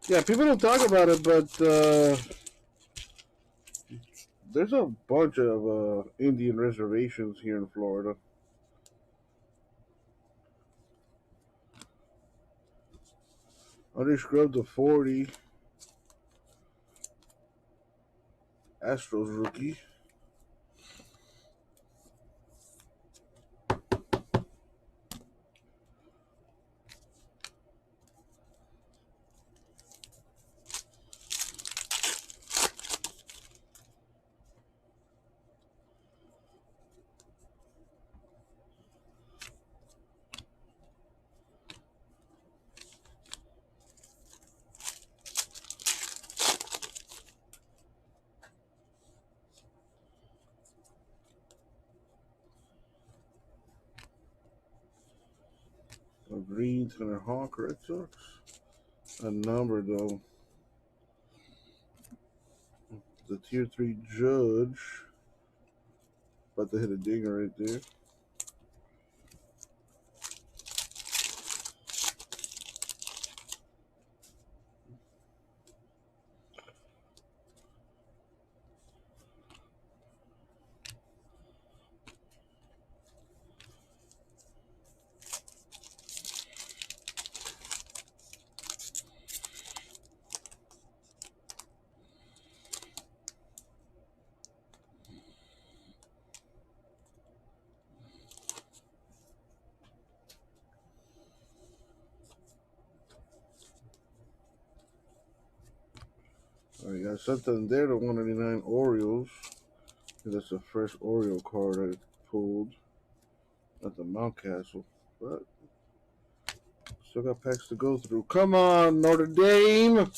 Yeah, people don't talk about it, but there's a bunch of Indian reservations here in Florida. Andre Scrub to 40. Astros rookie. A green Tanner Hawk, Red Sox. A number though. The tier 3 Judge. About to hit a dinger right there. I got something there to 199 Orioles. That's the first Oriole card I pulled at the Mountcastle. But still got packs to go through. Come on, Notre Dame!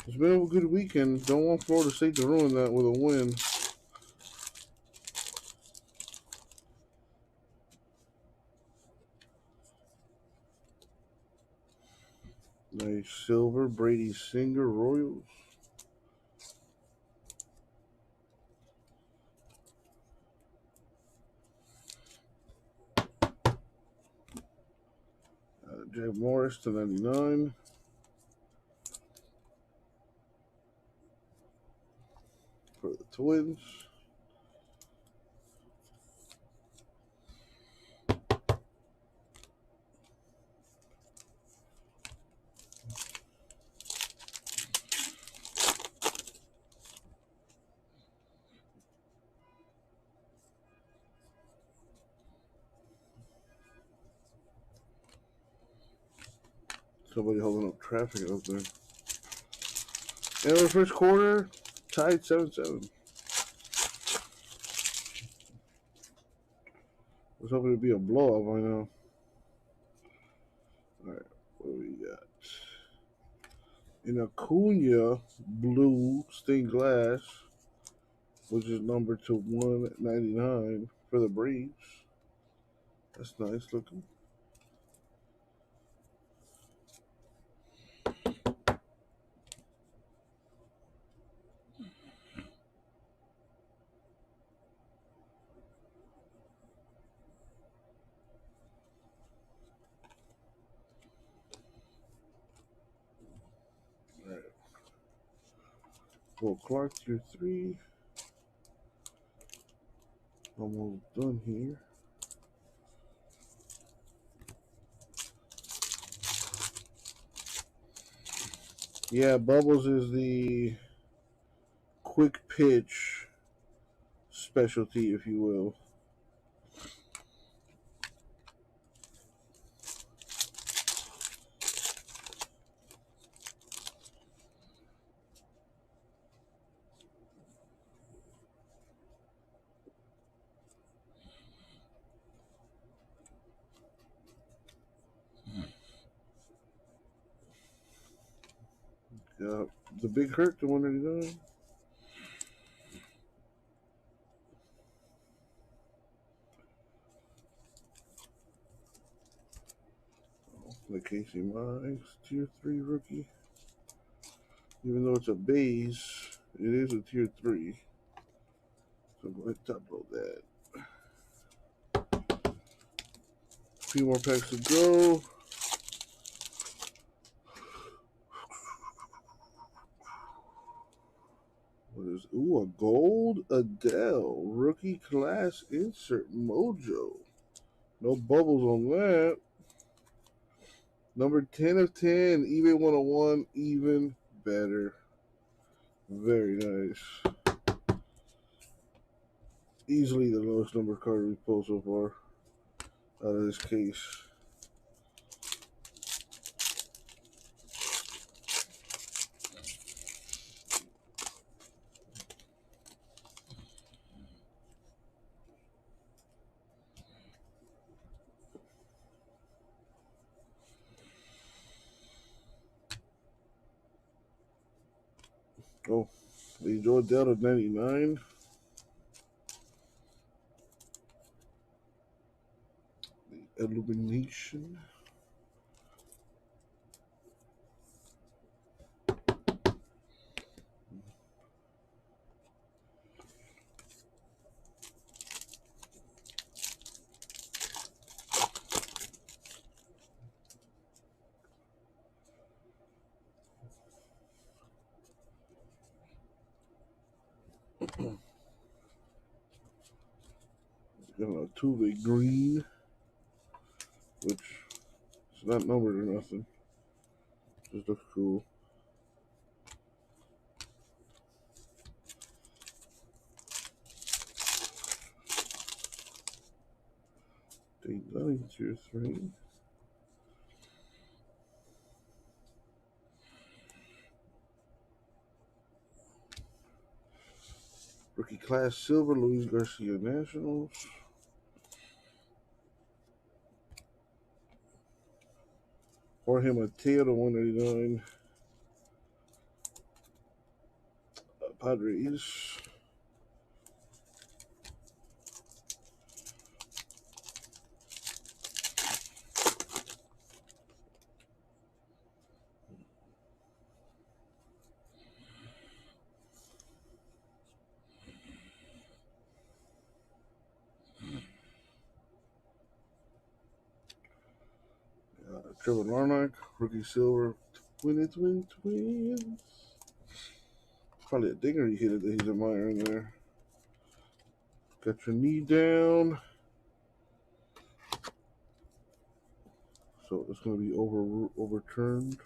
It's been a good weekend. Don't want Florida State to ruin that with a win. Nice silver, Brady Singer, Royals. Jay Morris to 99. For the Twins. Somebody holding up traffic up there. And the first quarter, tied 7-7. I was hoping it'd be a blowout by now. Alright, what do we got? In Acuna, blue stained glass, which is numbered to 199 for the Braves. That's nice looking. Well, Clark tier 3. Almost done here. Yeah, Bubbles is the quick pitch specialty, if you will. Yeah, the Big Hurt to 189. The Casey Mize Tier 3 rookie. Even though it's a base, it is a Tier 3. So go ahead and top load that. A few more packs to go. What is, ooh, a gold Adele rookie class insert mojo. No bubbles on that. Number 10 of 10, even 101, even better. Very nice. Easily the lowest number card we pulled so far out of this case. Oh, the Joe Adele to 99. The Illumination. Got a two-way green, which is not numbered or nothing. Just looks cool. Dave Dunning, Tier 3. Rookie class silver, Luis Garcia Nationals. Jorge Mateo to 189. Padres. Trevor Larnach, rookie silver, twins. Probably a dinger he hit it that he's admiring there. Got your knee down. So it's going to be overturned.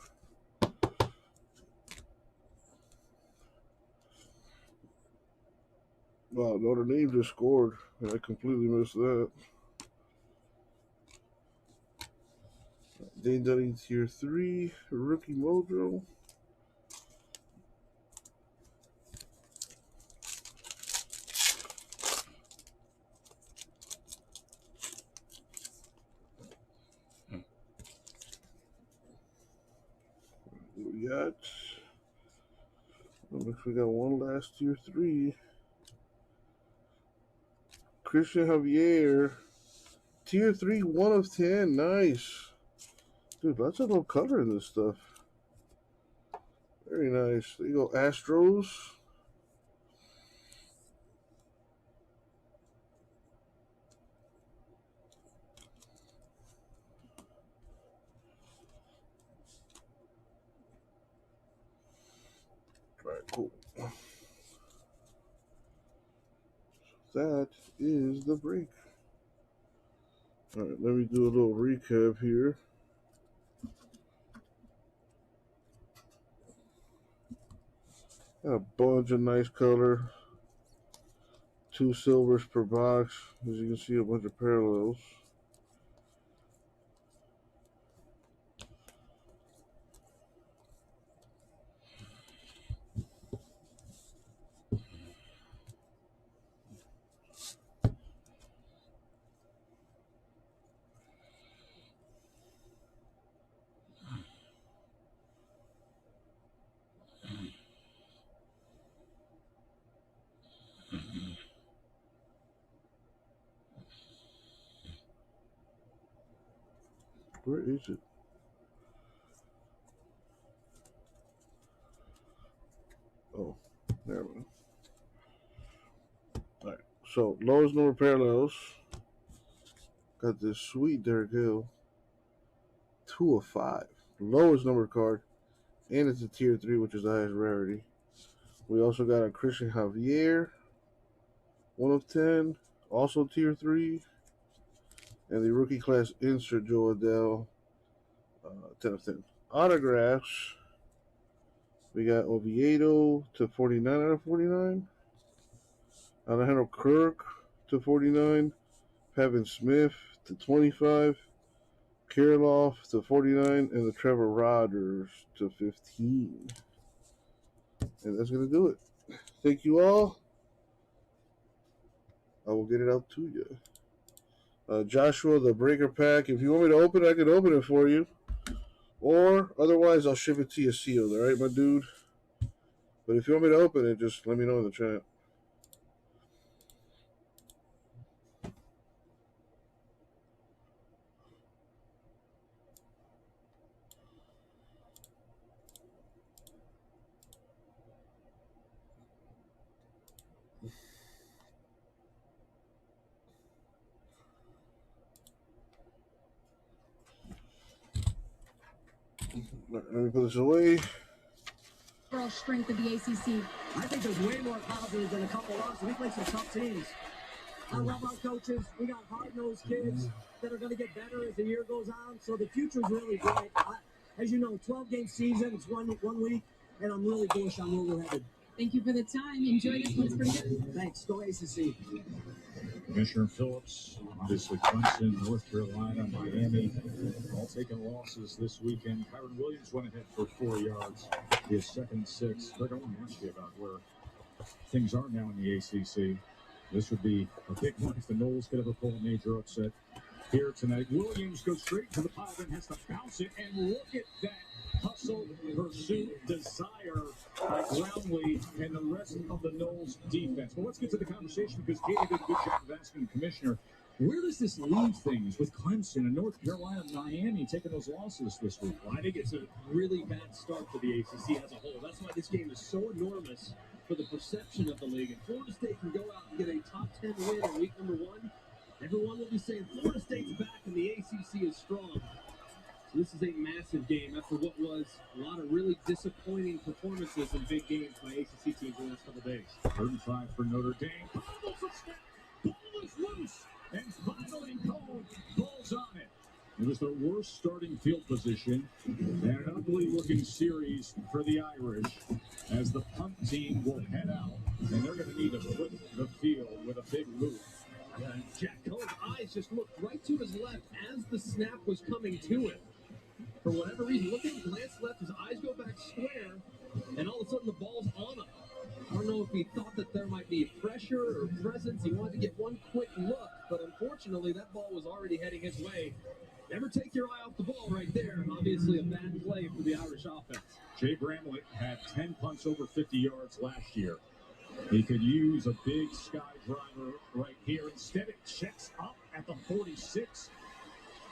Wow, Notre Dame just scored, and I completely missed that. Dane Dunning, Tier 3, rookie mojo. Yacht. Looks we got one last Tier 3. Christian Javier, Tier 3, 1 of 10. Nice. Dude, lots of no color in this stuff. Very nice. There you go, Astros. All right, cool. That is the break. All right, let me do a little recap here. Got a bunch of nice color. 2 silvers per box. As you can see, a bunch of parallels. Where is it? Oh, there we go. Alright, so lowest number parallels. Got this sweet Derek Hill. 2 of 5. Lowest number card. And it's a tier 3, which is the highest rarity. We also got a Christian Javier. 1 of 10. Also tier 3. And the rookie class insert Joe Adele. 10 of 10. Autographs. We got Oviedo to 49 out of 49. Alejandro Kirk to 49. Pavin Smith to 25. Kirilov to 49. And the Trevor Rogers to 15. And that's going to do it. Thank you all. I will get it out to you. Joshua, the breaker pack. If you want me to open it, I can open it for you. Or otherwise, I'll ship it to you sealed. All right, my dude? But if you want me to open it, just let me know in the chat. Let me put this away. Overall strength of the ACC. I think there's way more positives than a couple losses. We played some tough teams. I love our coaches. We got hard-nosed kids that are going to get better as the year goes on. So the future's really bright. As you know, 12-game season. It's one week, and I'm really bullish on where we're headed. Thank you for the time. Enjoy this one. It's pretty good. Thanks. Go ACC. Commissioner Phillips, obviously Clemson, North Carolina, Miami, all taking losses this weekend. Kyron Williams went ahead for 4 yards. His second 6. Greg, I want to ask you about where things are now in the ACC. This would be a big one if the Noles could ever pull a major upset here tonight. Williams goes straight to the pile and has to bounce it, and look at that hustle, pursuit, desire by Brownlee and the rest of the Noles defense. Well, let's get to the conversation because Katie did a good job of asking the commissioner, where does this leave things with Clemson and North Carolina and Miami taking those losses this week? Well, I think it's a really bad start for the ACC as a whole. That's why this game is so enormous for the perception of the league. If Florida State can go out and get a top 10 win in week number 1, everyone will be saying Florida State's back and the ACC is strong. So this is a massive game after what was a lot of really disappointing performances in big games by ACC teams in the last couple of days. 35 for Notre Dame. Ball is loose, and finally Cole falls on it. It was their worst starting field position and an ugly-looking series for the Irish as the punt team will head out, and they're going to need to put the field with a big loop. Jack Cohen's eyes just looked right to his left as the snap was coming to him. For whatever reason, look at him glance left, his eyes go back square, and all of a sudden the ball's on him. I don't know if he thought that there might be pressure or presence. He wanted to get one quick look, but unfortunately that ball was already heading his way. Never take your eye off the ball right there. Obviously a bad play for the Irish offense. Jay Bramlett had 10 punts over 50 yards last year. He could use a big sky driver right here. Instead, it checks up at the 46,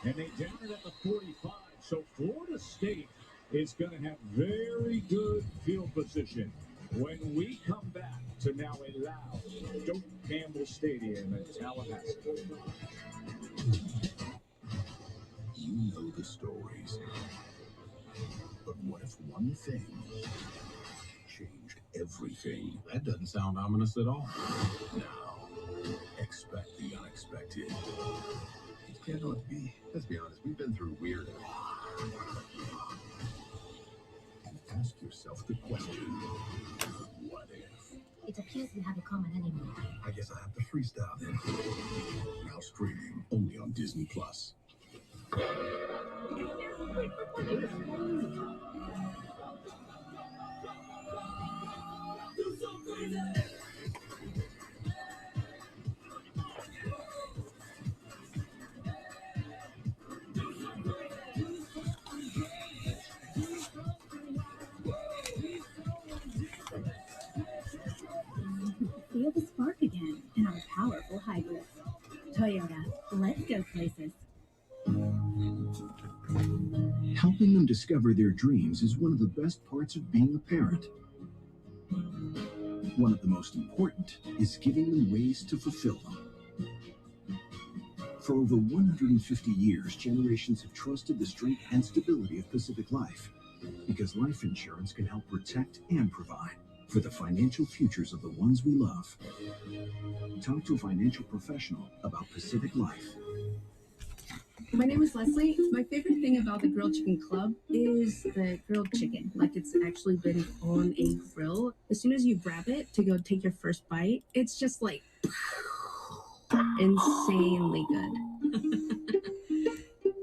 and they down it at the 45. So Florida State is going to have very good field position when we come back to now a loud Doak Campbell Stadium in Tallahassee. You know the stories. But what if one thing changed everything? That doesn't sound ominous at all. Now, expect the unexpected. It cannot be. Let's be honest, we've been through weird. Ask yourself the question, what if? It appears we have a common enemy. I guess I have to freestyle then. Now streaming only on Disney Plus. Feel the spark again in our powerful hybrids. Toyota, let's go places. Helping them discover their dreams is one of the best parts of being a parent. One of the most important is giving them ways to fulfill them. For over 150 years, generations have trusted the strength and stability of Pacific Life, because life insurance can help protect and provide for the financial futures of the ones we love. Talk to a financial professional about Pacific Life. My name is Leslie. My favorite thing about the Grilled Chicken Club is the grilled chicken. Like, it's actually been on a grill. As soon as you grab it to go take your first bite, it's just like insanely good.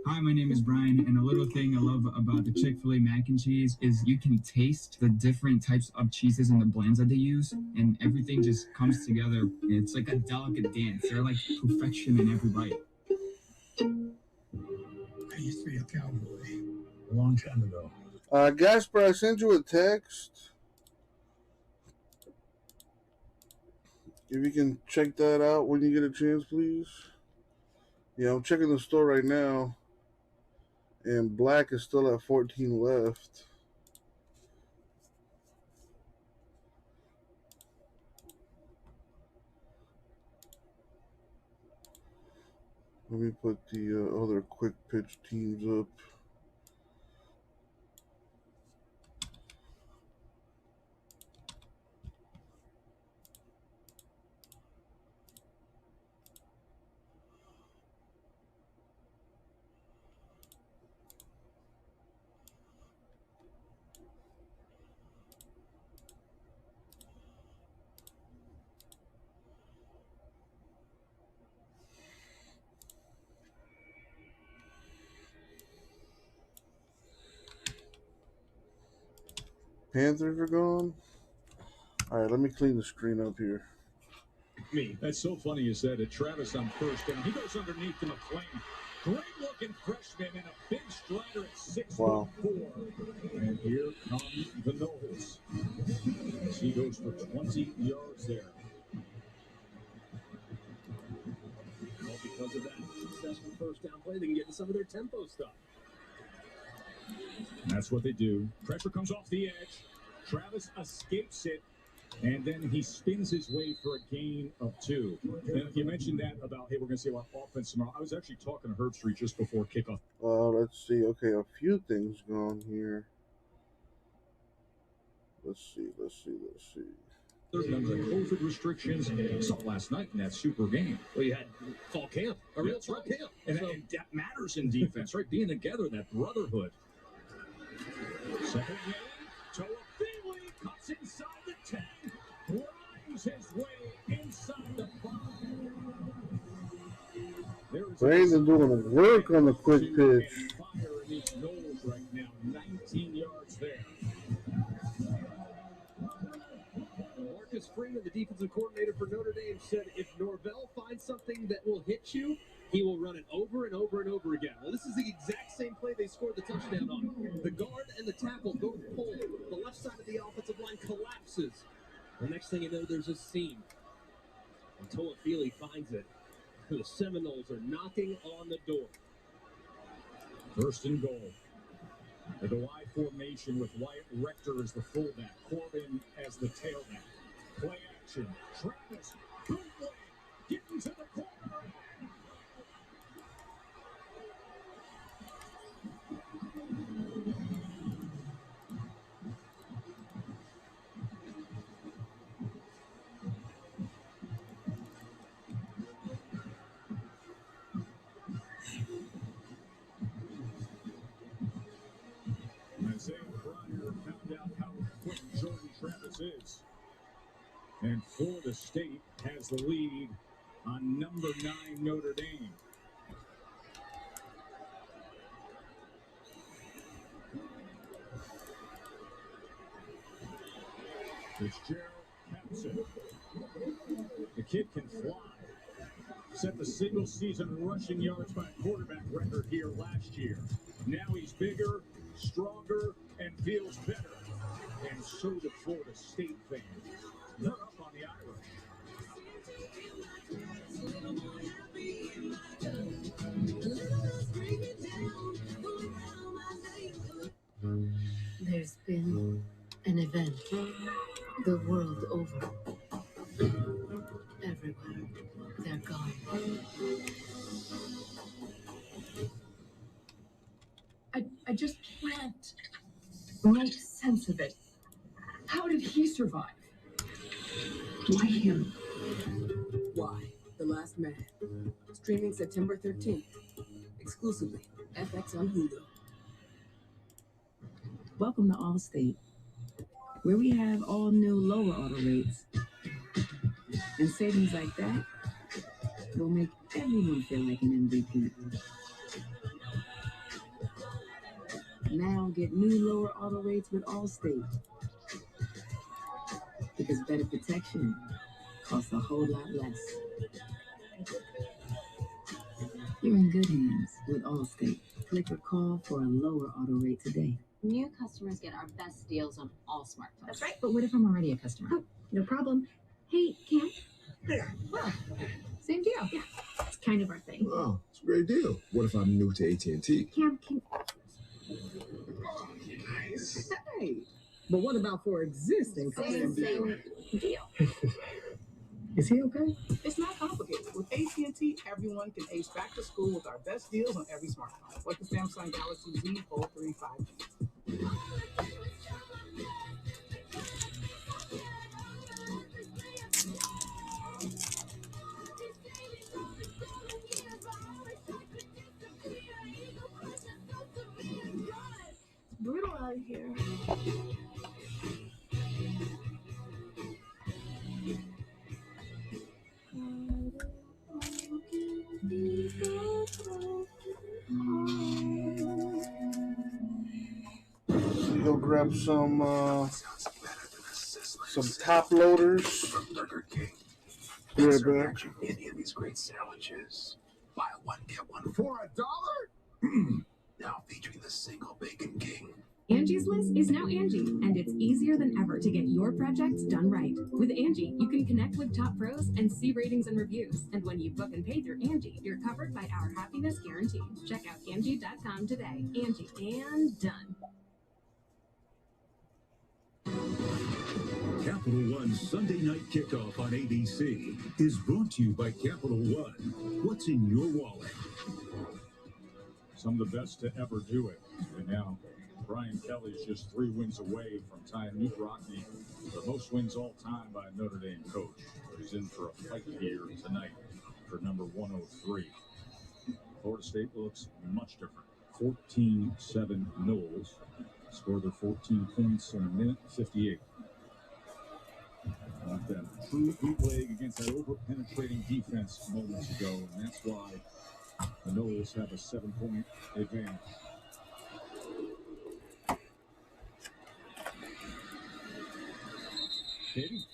Hi, my name is Brian, and a little thing I love about the Chick-fil-A mac and cheese is you can taste the different types of cheeses and the blends that they use, and everything just comes together. It's like a delicate dance. They're like perfection in every bite. I used to be a cowboy a long time ago. Gasper, I sent you a text. If you can check that out when you get a chance, please. Yeah, I'm checking the store right now. And black is still at 14 left. Let me put the other quick pitch teams up. Panthers are gone. All right, let me clean the screen up here. Me. That's so funny you said it. Travis on first down. He goes underneath to McClain. Great looking freshman and a big strider at 6'4". Wow. And here comes the Knowles. As he goes for 20 yards there. Well, because of that successful first down play, they can get into some of their tempo stuff. And that's what they do. Pressure comes off the edge. Travis escapes it. And then he spins his way for a gain of 2. And you mentioned that about, hey, we're going to see about offense tomorrow. I was actually talking to Herbstreit just before kickoff. Let's see. Okay, a few things gone here. Let's see. Under the COVID restrictions, saw last night in that super game. Well, you had fall camp, a real fall camp. And that matters in defense, right? Being together, that brotherhood. Second game, Toa Feely cuts inside the 10, grinds his way inside the 5. Brandon doing work on the quick pitch. Fire against Knowles right now, 19 yards there. Marcus Freeman, the defensive coordinator for Notre Dame, said if Norvell finds something that will hit you, he will run it over and over and over again. Well, this is the exact same play they scored the touchdown on. The guard and the tackle both pull. The left side of the offensive line collapses. The next thing you know, there's a seam. And Toa Feely finds it. The Seminoles are knocking on the door. First and goal. The Y formation with Wyatt Rector as the fullback, Corbin as the tailback. Play action. Travis, bootleg, getting to the corner. Isaiah Pryor found out this is. And Florida State has the lead on number 9 Notre Dame. Fitzgerald caps it. The kid can fly. Set the single-season rushing yards by quarterback record here last year. Now he's bigger, stronger, and feels better. And so do Florida State fans. They're up on the Irish. There's been an event the world over. Everywhere, they're gone. I just can't make sense of it. How did he survive? Why him? Why? The Last Man. Streaming September 13th. Exclusively. FX on Hulu. Welcome to Allstate, where we have all new lower auto rates. And savings like that will make everyone feel like an MVP. Now get new lower auto rates with Allstate. Because better protection costs a whole lot less. You're in good hands with Allstate. Click or call for a lower auto rate today. New customers get our best deals on all smartphones. That's right, but what if I'm already a customer? Oh, no problem. Hey, Cam. There. Well, same deal. Yeah, it's kind of our thing. Oh, it's a great deal. What if I'm new to AT&T? Cam, can... Nice. Hey, but what about for existing Same customers? deal. Is he okay? It's not complicated. With AT&T, everyone can ace back to school with our best deals on every smartphone, like the Samsung Galaxy Z Fold 3 5G. It's brutal out here. Go grab some top loaders. From Burger King. Be right Serve back. action any of these great sandwiches. Buy one, get one for $1. Now featuring the single Bacon King. Angie's List is now Angie, and it's easier than ever to get your projects done right. With Angie, you can connect with top pros and see ratings and reviews. And when you book and pay through Angie, you're covered by our happiness guarantee. Check out Angie.com today. Angie, and done. Capital One's Sunday night kickoff on ABC is brought to you by Capital One. What's in your wallet? Some of the best to ever do it. And now, Brian Kelly's just 3 wins away from tying Knute Rockne for most wins all time by a Notre Dame coach. He's in for a fight here tonight for number 103. Florida State looks much different. 14-7 Noles scored their 14 points in a minute 58. Got that true bootleg against that over-penetrating defense moments ago, and that's why the Noles have a 7-point advantage. Katie?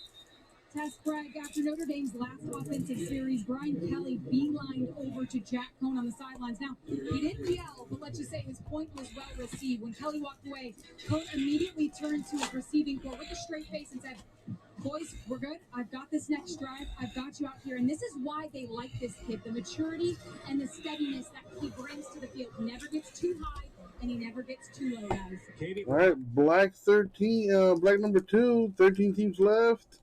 Test Bragg after Notre Dame's last offensive series. Brian Kelly beelined over to Jack Cohn on the sidelines. Now, he didn't yell, but let's just say his point was well received. When Kelly walked away, Cohn immediately turned to his receiving corps with a straight face and said, "Boys, we're good. I've got this next drive. I've got you out here." And this is why they like this kid, the maturity and the steadiness that he brings to the field. He never gets too high, and he never gets too low, guys. All right, black 13, black number 2, 13 teams left.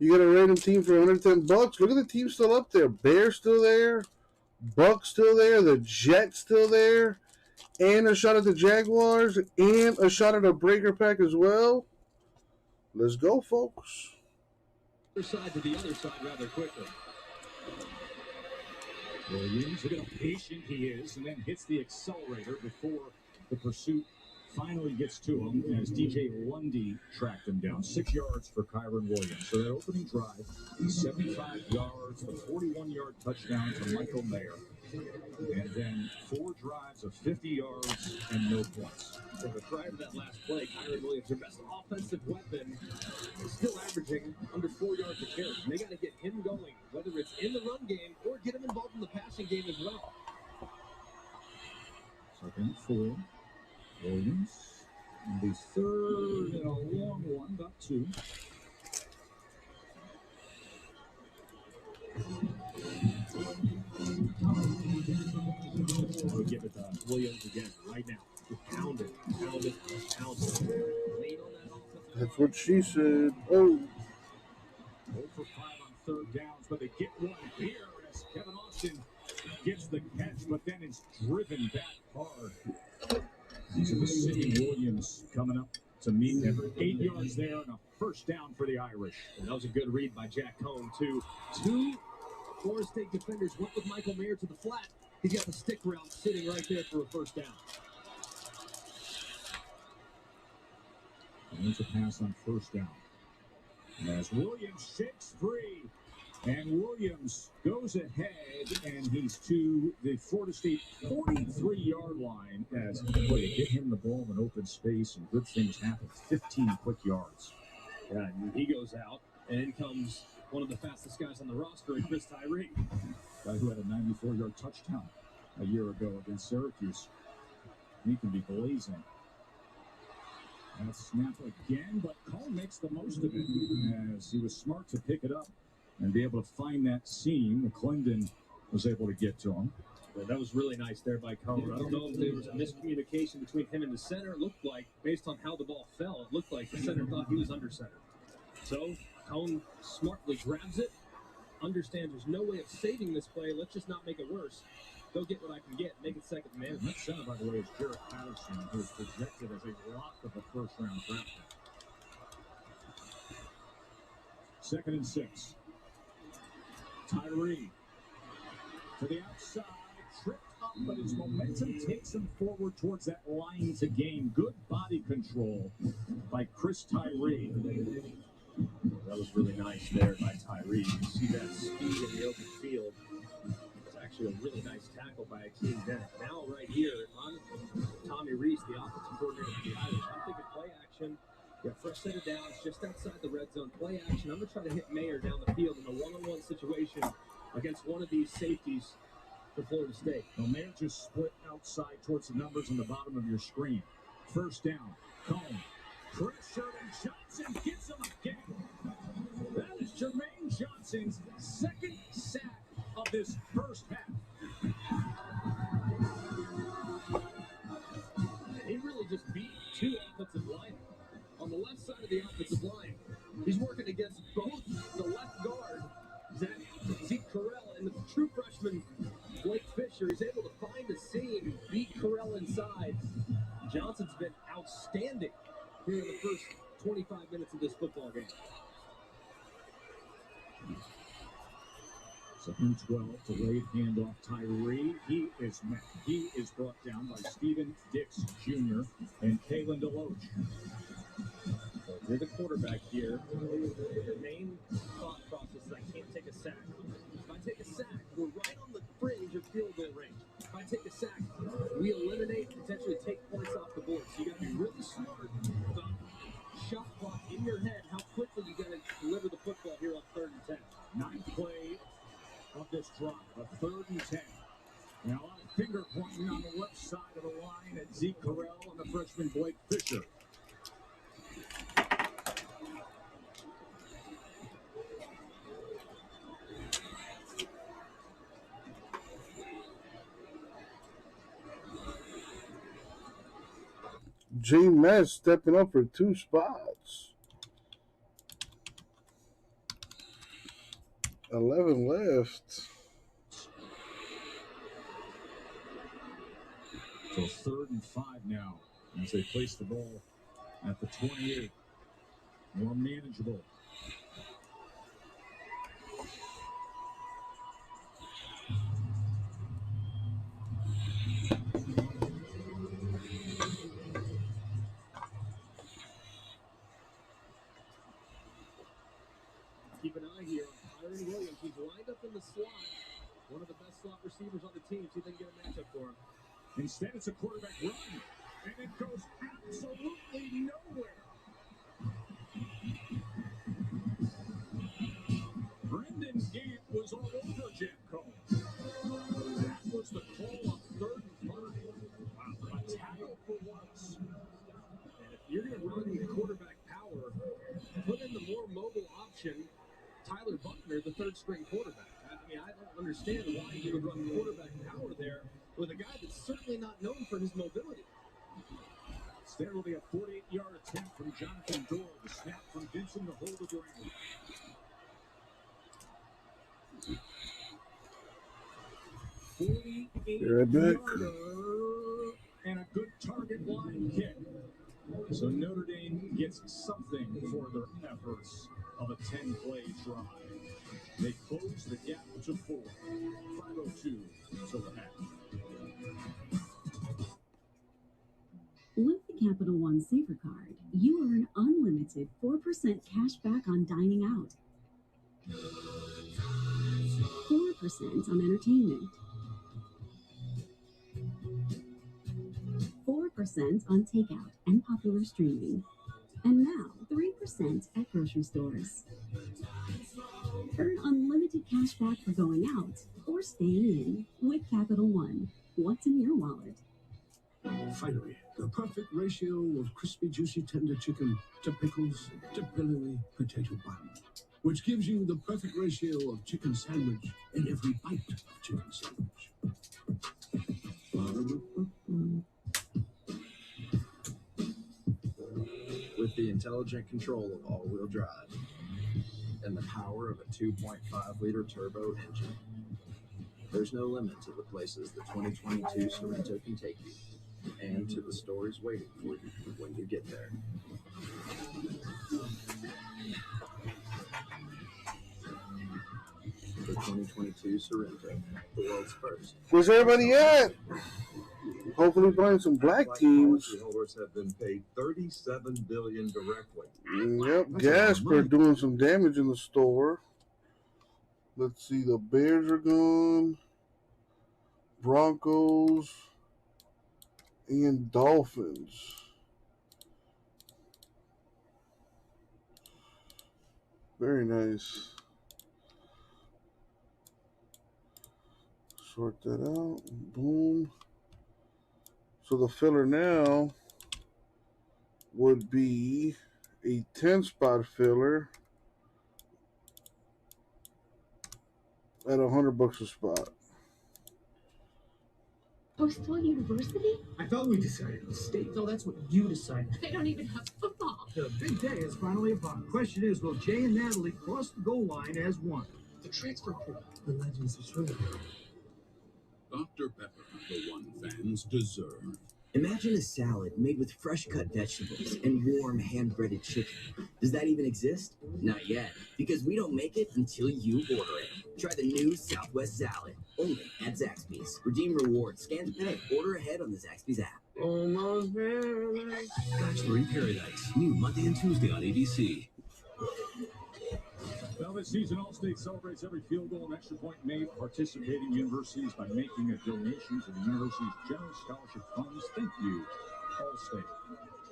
You got a random team for $110. Look at the team still up there. Bears still there. Bucks still there. The Jets still there. And a shot at the Jaguars. And a shot at a breaker pack as well. Let's go, folks. Other side to the other side rather quickly. Williams, look at how patient he is, and then hits the accelerator before the pursuit finally gets to him as DJ Lundy tracked him down. 6 yards for Kyron Williams. So that opening drive, 75 yards, a 41-yard touchdown to Michael Mayer. And then 4 drives of 50 yards and no points. So prior to that last play, Kyron Williams, their best offensive weapon, is still averaging under 4 yards a carry. And they got to get him going, whether it's in the run game or get him involved in the passing game as well. Second, 4. Williams. And the third and a long one, about 2. We'll give it to Williams again right now. Just pound it. Lean on that offensive. That's what she said. Oh. 0 for 5 on third downs, but they get one here as Kevin Austin gets the catch, but then is driven back hard. So the Sidney Williams coming up to meet them. 8 yards there and a first down for the Irish. And that was a good read by Jack Cohn, too. 2 Florida State defenders went with Michael Mayer to the flat. He's got the stick route sitting right there for a first down. And it's a pass on first down. And as Williams shakes free, and Williams goes ahead, and he's to the Florida State 43-yard line as they hit him the ball in open space, and good things happen. 15 quick yards. Yeah, and he goes out, and in comes one of the fastest guys on the roster, Chris Tyree. Guy who had a 94-yard touchdown a year ago against Syracuse. He can be blazing. That snap again, but Cole makes the most of it as he was smart to pick it up and be able to find that seam. McClendon was able to get to him. Well, that was really nice there by Cone. I don't know if there was a miscommunication between him and the center. It looked like, based on how the ball fell, it looked like the center thought he was under center. So Cone smartly grabs it, understands there's no way of saving this play. Let's just not make it worse. Go get what I can get. Make it second man. That center, by the way, is Jarrett Patterson, who is projected as a lock of a first-round draft pick. 2nd and 6. Tyree to the outside, tripped up, but his momentum takes him forward towards that line to gain. Good body control by Chris Tyree. That was really nice there by Tyree. You can see that speed in the open field. It's actually a really nice tackle by Akeem Bennett. Now right here on Tommy Reese, the offensive coordinator for the Irish. I'm thinking play action. Yeah, fresh set of downs just outside the red zone. Play action. I'm going to try to hit Mayer down the field in a one-on-one situation against one of these safeties for Florida State. Well, Mayer just split outside towards the numbers on the bottom of your screen. First down. Cone. Pressure, and Johnson gets him again. That is Jermaine Johnson's second sack of this first half. He really just beat 2 offensive linemen. On the left side of the offensive line, he's working against both the left guard, Zeke Correll, and the true freshman, Blake Fisher. He's able to find a seam, beat Correll inside. Johnson's been outstanding here in the first 25 minutes of this football game. 2nd and 12, delayed handoff Tyree. He is brought down by Stephen Dix Jr. and Kalen DeLoach. So if you're the quarterback here, the main thought process is I can't take a sack. If I take a sack, we're right on the fringe of field goal range. If I take a sack, we eliminate, potentially take points off the board. So you got to be really smart about shot clock in your head, how quickly you got to deliver the football here on 3rd and 10. 9th play of this drive, a 3rd and 10. Now a lot of finger pointing on the left side of the line at Zeke Correll and the freshman Blake Fisher. J Matt stepping up for 2 spots. 11 left. So 3rd and 5 now as they place the ball at the 28. More manageable. keep an eye here on Kyron Williams. He's lined up in the slot. One of the best slot receivers on the team. See if they can get a matchup for him. Instead, it's a quarterback run, and it goes absolutely nowhere. Brendan Gant was all over Jack Cone. That was the call on 3rd and 5. Wow, a tackle for once. And if you're going to run the quarterback power, put in the more mobile option, Tyler Buckner, the 3rd-string quarterback. I mean, I don't understand why you would run quarterback power there with a guy that's certainly not known for his mobility. Instead, will be a 48-yard attempt from Jonathan Dorr. The snap from Vincent, the hold of Duran. And a good target line kick. So Notre Dame gets something for their efforts of a 10-play drive. They close the gap to 4. 5:02 until the half. With the Capital One Saver Card, you earn unlimited 4% cash back on dining out, 4% on entertainment, 4% on takeout and popular streaming, and now 3% at grocery stores. Earn unlimited cash back for going out or staying in with Capital One. What's in your wallet? Finally, the perfect ratio of crispy, juicy, tender chicken to pickles to pillowy potato bun, which gives you the perfect ratio of chicken sandwich in every bite of chicken sandwich. With the intelligent control of all-wheel drive and the power of a 2.5-liter turbo engine, there's no limit to the places the 2022 Sorento can take you, and to the stories waiting for you when you get there. The 2022 Sorento, the world's first. Where's everybody at? Hopefully playing some black teams. Policyholders have been paid $37 billion directly. Yep, Gasper doing some damage in the store. Let's see, the Bears are gone. Broncos and Dolphins. Very nice. Sort that out. Boom. So the filler now would be a 10-spot filler at $100 a spot. Postal University? I thought we decided the state. No, that's what you decided. They don't even have football. The big day is finally upon. Question is, will Jay and Natalie cross the goal line as one? The transfer portal. The legends of Trinity. Dr. Pepper, the one fans deserve. Imagine a salad made with fresh-cut vegetables and warm, hand-breaded chicken. Does that even exist? Not yet, because we don't make it until you order it. Try the new Southwest Salad, only at Zaxby's. Redeem rewards, scan to pay, order ahead on the Zaxby's app. Almost paradise. Bachelor in Paradise, new Monday and Tuesday on ABC. Well, this season, Allstate celebrates every field goal and extra point made participating universities by making a donation to the university's generous scholarship funds. Thank you, Allstate.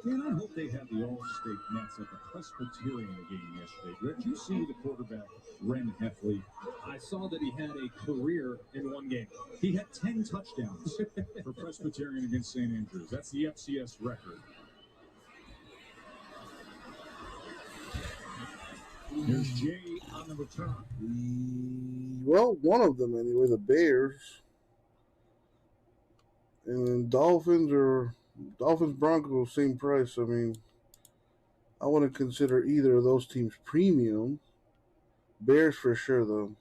Man, I hope they had the Allstate Nets at the Presbyterian game yesterday. Did you see the quarterback, Ren Heffley? I saw that he had a career in one game. He had 10 touchdowns for Presbyterian against St. Andrews. That's the FCS record. There's Jay on the return. Well, one of them anyway, the Bears. And then Dolphins Broncos, same price. I mean, I wouldn't consider either of those teams premium. Bears for sure, though.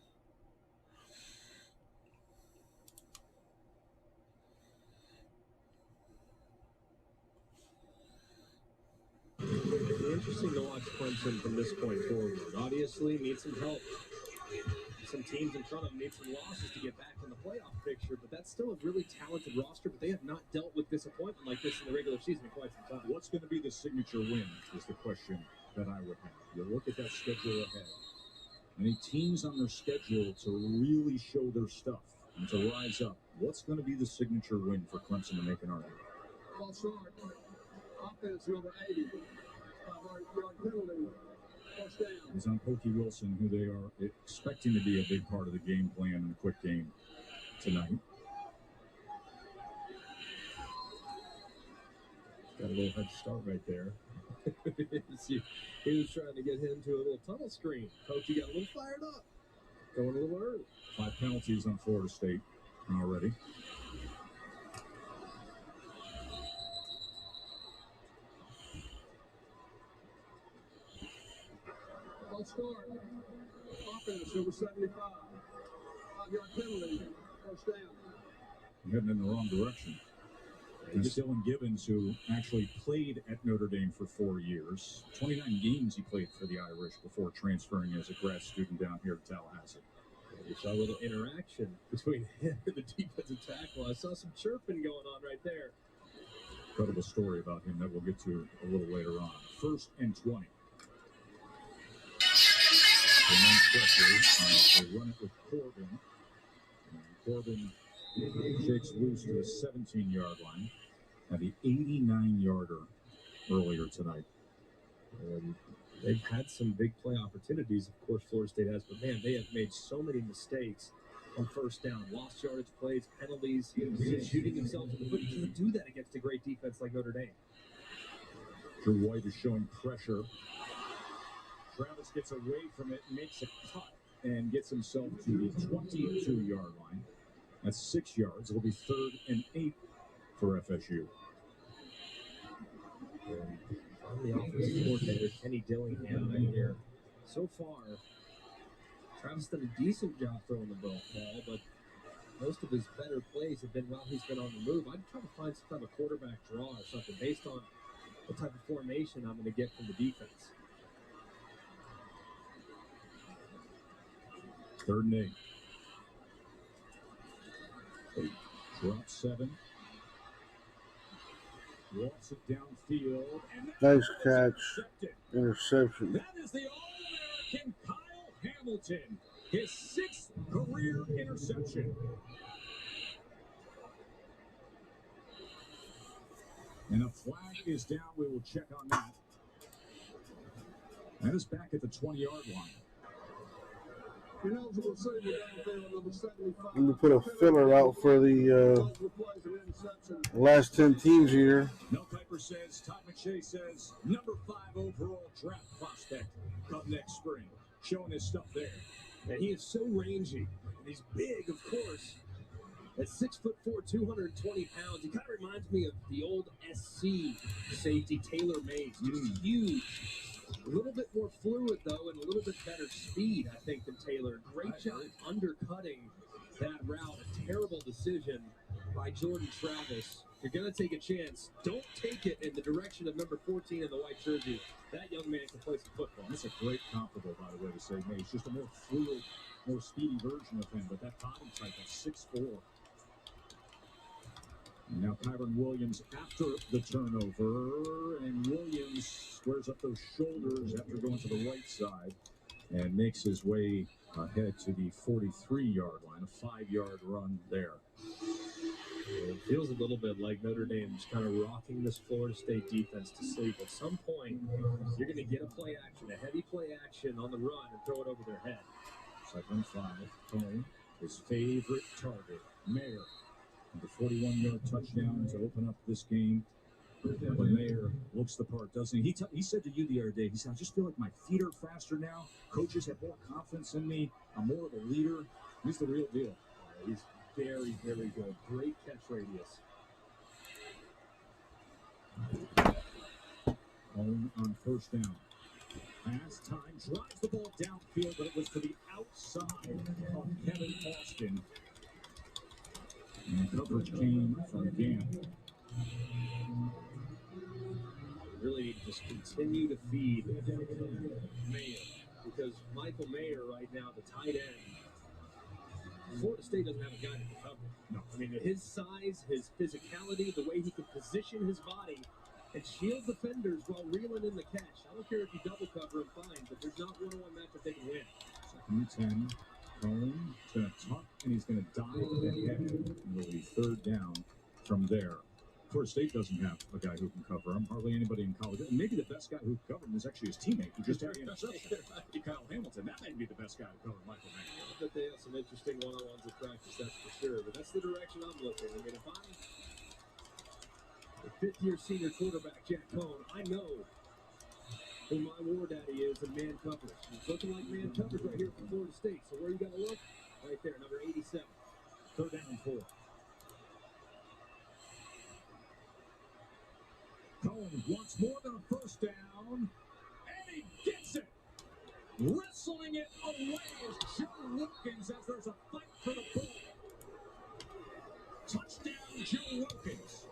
Interesting to watch Clemson from this point forward. Obviously, need some help. Some teams in front of them need some losses to get back in the playoff picture, but that's still a really talented roster, but they have not dealt with disappointment like this in the regular season in quite some time. What's going to be the signature win is the question that I would have. You look at that schedule ahead. Any teams on their schedule to really show their stuff and to rise up? What's going to be the signature win for Clemson to make an argument? False start. Offense number 80. 5-yard penalty. First down. He's on Pokey Wilson, who they are expecting to be a big part of the game plan in the quick game tonight. Got a little head start right there. He was trying to get him to a little tunnel screen. Coachy got a little fired up. Going a little early. 5 penalties on Florida State already. False start. Offense number 75. 5-yard penalty. First down. Heading in the wrong direction. And Dylan Gibbons, who actually played at Notre Dame for 4 years. 29 games he played for the Irish before transferring as a grad student down here to Tallahassee. You saw a little interaction between him and the defensive tackle. I saw some chirping going on right there. Incredible story about him that we'll get to a little later on. 1st and 20. They run it with Corbin. And Corbin shakes loose to the 17-yard line at the 89-yarder earlier tonight. They've had some big play opportunities, of course, Florida State has, but man, they have made so many mistakes on first down. Lost yardage plays, penalties, shooting themselves in the foot. You can't do that against a great defense like Notre Dame. Drew White is showing pressure. Travis gets away from it, makes a cut, and gets himself to the 22-yard line. That's 6 yards. It'll be 3rd and 8 for FSU. I'm the offensive coordinator, Kenny Dillingham, right here. So far, Travis done a decent job throwing the ball, but most of his better plays have been while he's been on the move. I'd try to find some type of quarterback draw or something based on what type of formation I'm going to get from the defense. 3rd and 8. Drop 7. Walks it downfield. And nice catch. Interception. That is the All-American Kyle Hamilton. His 6th career interception. And a flag is down. We will check on that. That is back at the 20-yard line. Let me put a filler out for the last 10 teams here. Mel Kiper says, Todd McShay says, number 5 overall draft prospect come next spring. Showing his stuff there. And he is so rangy. And he's big, of course. At 6'4", 220 pounds, he kind of reminds me of the old SC safety Taylor Mays. Just huge. A little bit more fluid, though, and a little bit better speed, I think, than Taylor. Great job undercutting that route. A terrible decision by Jordan Travis. If you're going to take a chance, don't take it in the direction of number 14 in the white jersey. That young man can play some football. That's a great comparable, by the way, to say Mays. Just a more fluid, more speedy version of him, but that body type at 6'4". And now Kyron Williams after the turnover, and Williams squares up those shoulders after going to the right side and makes his way ahead to the 43-yard line, a 5-yard run there. It feels a little bit like Notre Dame's kind of rocking this Florida State defense to sleep. At some point, you're going to get a play action, a heavy play action on the run and throw it over their head. 2nd and 5, home, his favorite target, Mayer. The 41-yard touchdown to open up this game. When Mayer looks the part, doesn't he? He said to you the other day, he said, I just feel like my feet are faster now. Coaches have more confidence in me. I'm more of a leader. He's the real deal. He's very, very good. Great catch radius. Home on 1st down. Last time drives the ball downfield, but it was to the outside of Kevin Austin. And coverage came from Gant. Really need to just continue to feed Mayer, because Michael Mayer right now, the tight end, Florida State doesn't have a guy to cover. No. I mean, his size, his physicality, the way he can position his body and shield defenders while reeling in the catch. I don't care if you double cover him, fine, but there's not one-on-one matchup they can win. U10. Cone to tuck, and he's going to dive ahead. It'll be third down from there. Florida State doesn't have a guy who can cover him. Hardly anybody in college. And maybe the best guy who can cover him is actually his teammate who just had the interception. Kyle Hamilton. That may be the best guy who covered Michael Mayer. I bet they have some interesting one-on-ones at practice, that's for sure. But that's the direction I'm looking. I mean, if I'm the fifth-year senior quarterback, Jack Cone, I know who my war daddy is in man coverage. He's looking like man coverage right here for Florida State. So where you got to look? Right there, number 87. Third down and 4. Cone wants more than a first down, and he gets it. Wrestling it away is Joe Wilkins as there's a fight for the ball. Touchdown, Joe Wilkins.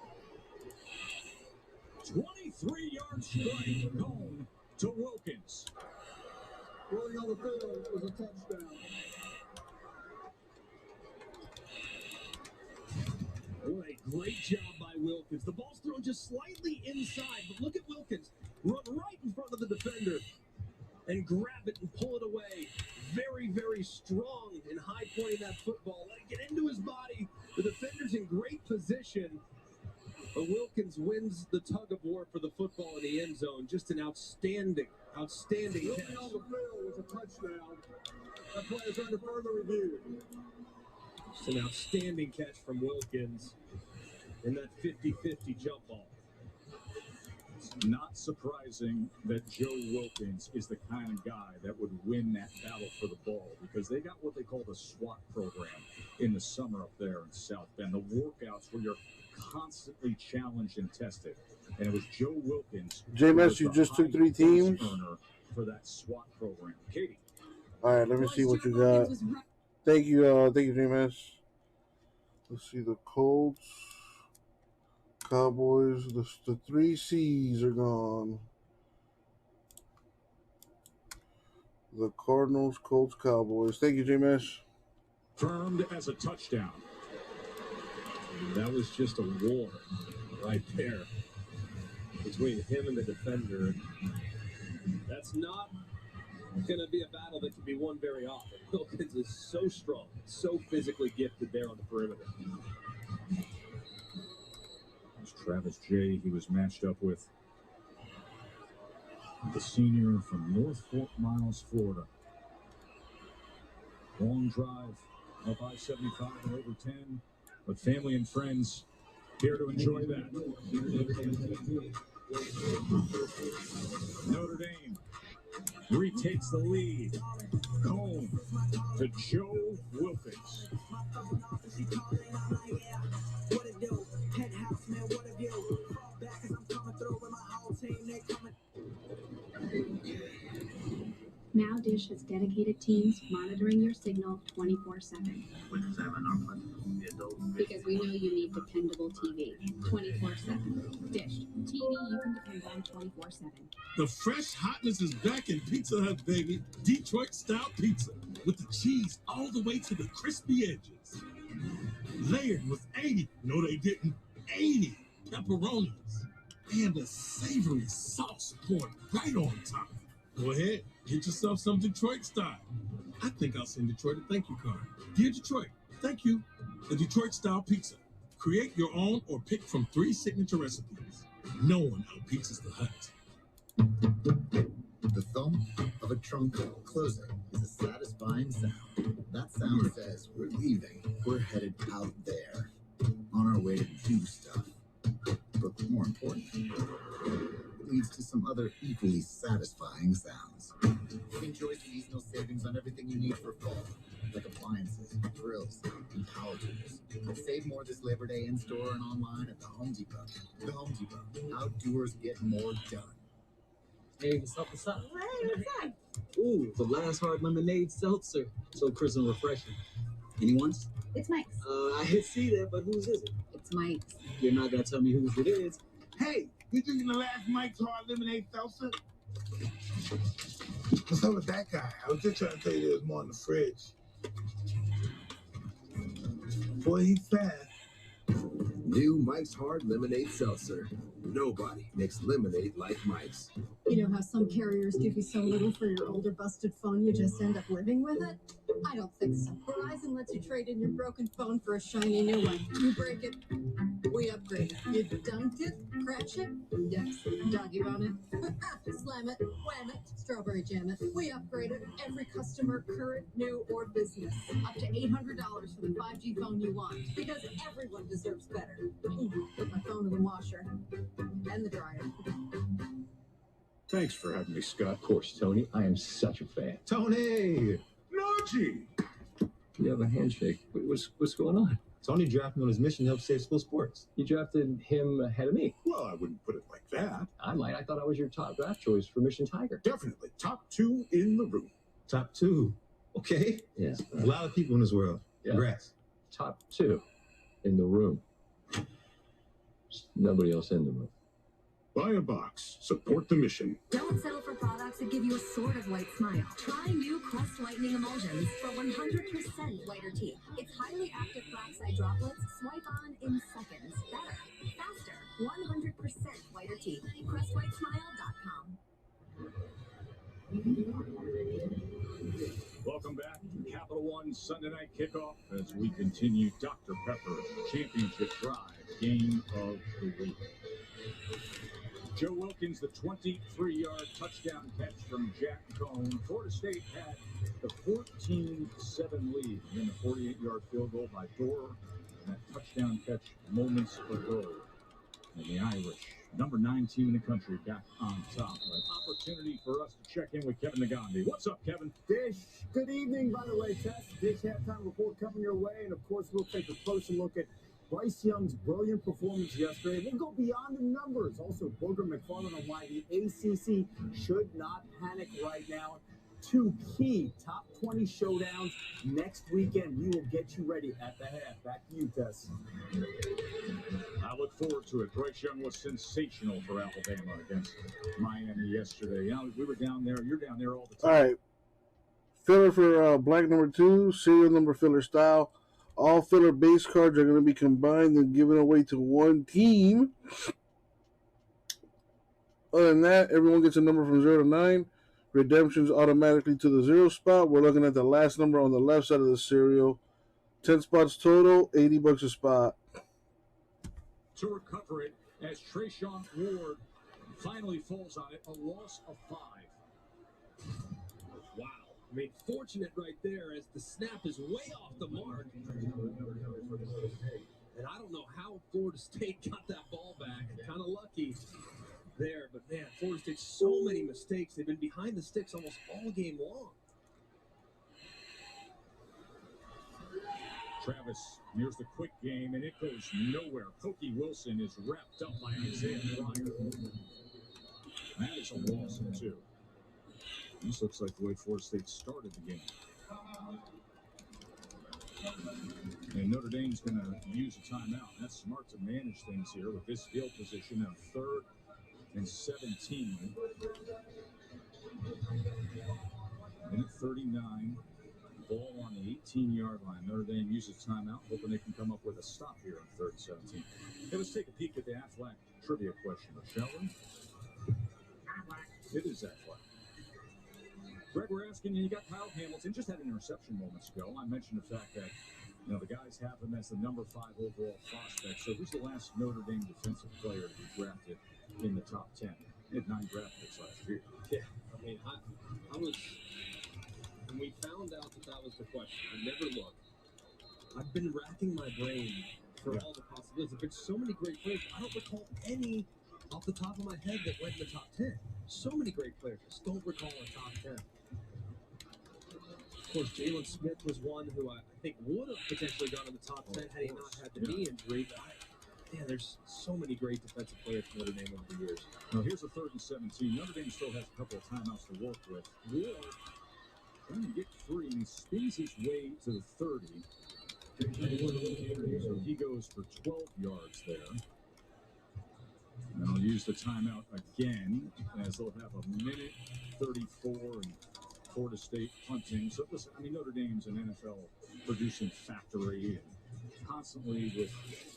23-yard strike, Cone to Wilkins. Rolling on the field was a touchdown. What a great job by Wilkins. The ball's thrown just slightly inside, but look at Wilkins run right in front of the defender and grab it and pull it away. Very, very strong in high pointing that football. Let it get into his body. The defender's in great position. But Wilkins wins the tug of war for the football in the end zone. Just an outstanding catch. Rolling on the field was a touchdown. That play is under further review. Just an outstanding catch from Wilkins in that 50-50 jump ball. It's not surprising that Joe Wilkins is the kind of guy that would win that battle for the ball because they got what they call the SWAT program in the summer up there in South Bend. The workouts where you're constantly challenged and tested. And it was Joe Wilkins. JMS, you just took 3 teams for that SWAT program. Katie. All right, let me see what you got. Thank you, JMS. Let's see the Colts, Cowboys. The 3 C's are gone. The Cardinals, Colts, Cowboys. Thank you, JMS. Confirmed as a touchdown. That was just a war right there between him and the defender. That's not going to be a battle that can be won very often. Wilkins is so strong, so physically gifted there on the perimeter. There's Travis Jay. He was matched up with the senior from North Fort Miles, Florida. Long drive up I-75 and over 10. With family and friends here to enjoy that. Notre Dame retakes the lead. Cone to Joe Wilkins. What it do? Head house, man, what have you? Back as I'm coming through with my whole team, they coming. Now Dish has dedicated teams monitoring your signal 24/7. Because we know you need dependable TV 24/7. Dish, TV you can depend on 24/7. The fresh hotness is back in Pizza Hut, baby. Detroit style pizza with the cheese all the way to the crispy edges. Layered with 80, no they didn't, 80 pepperonis. And a savory sauce poured right on top. Go ahead, get yourself some Detroit style. I think I'll send Detroit a thank you card. Dear Detroit, thank you. The Detroit style pizza. Create your own or pick from 3 signature recipes. No one out-pizzas the Hut. The thump of a trunk closing is a satisfying sound. That sound says we're leaving. We're headed out there. On our way to do stuff. But more importantly, it leads to some other equally satisfying sounds. Enjoy seasonal savings on everything you need for fall, like appliances, grills, and power tools. Save more this Labor Day in-store and online at the Home Depot. The Home Depot. Outdoors get more done. Hey, what's up? What's up? Hey, what's up? Ooh, the Last Hard Lemonade Seltzer. So crisp and refreshing. Anyone's? It's Mike's. I see that, but whose is it? It's Mike's. You're not gonna tell me whose it is. Hey, you drinking the last Mike's Hard Lemonade Seltzer? What's up with that guy? I was just trying to tell you there's more in the fridge. Boy, he's fast. New Mike's Hard Lemonade Seltzer. Nobody makes lemonade like Mike's. You know how some carriers give you so little for your older busted phone you just end up living with it? I don't think so. Verizon lets you trade in your broken phone for a shiny new one. You break it, we upgrade it. You dunk it, crash it, yes, doggy bone it, slam it, wham it, strawberry jam it. We upgrade it. Every customer, current, new, or business. Up to $800 for the 5G phone you want. Because everyone deserves better. Put my phone in the washer and the dryer. Thanks for having me, Scott. Of course, Tony. I am such a fan. Tony! Noji! You have a handshake. What's going on? Tony drafted me on his mission to help save school sports. You drafted him ahead of me. Well, I wouldn't put it like that. I might. I thought I was your top draft choice for Mission Tiger. Definitely. Top 2 in the room. Top 2. Okay. Yeah. A lot of people in this world. Yeah. Congrats. Top 2 in the room. Just nobody else in the room. Buy a box. Support the mission. Don't settle for products that give you a sort of white smile. Try new Crest Lightning Emulsions for 100% whiter teeth. It's highly active peroxide droplets. Swipe on in seconds. Better, faster, 100% whiter teeth. CrestWhiteSmile.com. Welcome back to Capital One Sunday Night Kickoff as we continue Dr. Pepper's Championship Drive Game of the Week. Joe Wilkins, the 23-yard touchdown catch from Jack Cohn. Florida State had the 14-7 lead, and then the 48-yard field goal by Dorr, and that touchdown catch moments ago. And the Irish, number 9 team in the country, back on top. An opportunity for us to check in with Kevin Nagandi. What's up, Kevin? Dish, good evening, by the way, Tess. Dish halftime report coming your way, and of course, we'll take a closer look at Bryce Young's brilliant performance yesterday. We'll go beyond the numbers. Also, Booger McFarland on why the ACC should not panic right now. 2 key top 20 showdowns next weekend. We will get you ready at the half. Back to you, Tess. I look forward to it. Bryce Young was sensational for Alabama against Miami yesterday. You know, we were down there. You're down there all the time. All right. Filler for black number 2, serial number filler style. All filler base cards are going to be combined and given away to one team. Other than that, everyone gets a number from 0 to 9. Redemptions automatically to the 0 spot. We're looking at the last number on the left side of the serial. 10 spots total, $80 a spot. To recover it as Trayshawn Ward finally falls on it, a loss of 5. Wow. I mean, fortunate right there as the snap is way off the mark. And I don't know how Florida State got that ball back. Kind of lucky there. But, man, Florida State, so many mistakes. They've been behind the sticks almost all game long. Travis, here's the quick game, and it goes nowhere. Pokey Wilson is wrapped up by Isaiah Pryor. That is a loss of 2. This looks like the way Florida State started the game. And Notre Dame's going to use a timeout. That's smart to manage things here with this field position on 3rd and 17. Minute 39. Ball on the 18-yard line. Notre Dame uses timeout, hoping they can come up with a stop here on 3rd and 17. Hey, let's take a peek at the Aflac trivia question, shall we? It is Aflac. Greg, we're asking you got Kyle Hamilton, just had an interception moments ago. I mentioned the fact that, you know, the guys have him as the number 5 overall prospect. So who's the last Notre Dame defensive player to be drafted in the top 10? He had 9 draft picks last year. Yeah, I mean, I was, when we found out that was the question, I never looked. I've been racking my brain for all the possibilities. There's been so many great players. I don't recall any off the top of my head that went in the top 10. So many great players. Just don't recall a top 10. Of course, Jalen Smith was one who I think would have potentially gone in the top 10 had he not had the knee injury. But there's so many great defensive players from Notre Dame over the years. Now here's a 3rd and 17. Notre Dame still has a couple of timeouts to work with. Ward trying to get free, and he spins his way to the 30. So he goes for 12 yards there. And I'll use the timeout again, as they'll have a minute 34 and Florida State punting. So listen, I mean, Notre Dame's an NFL producing factory and constantly with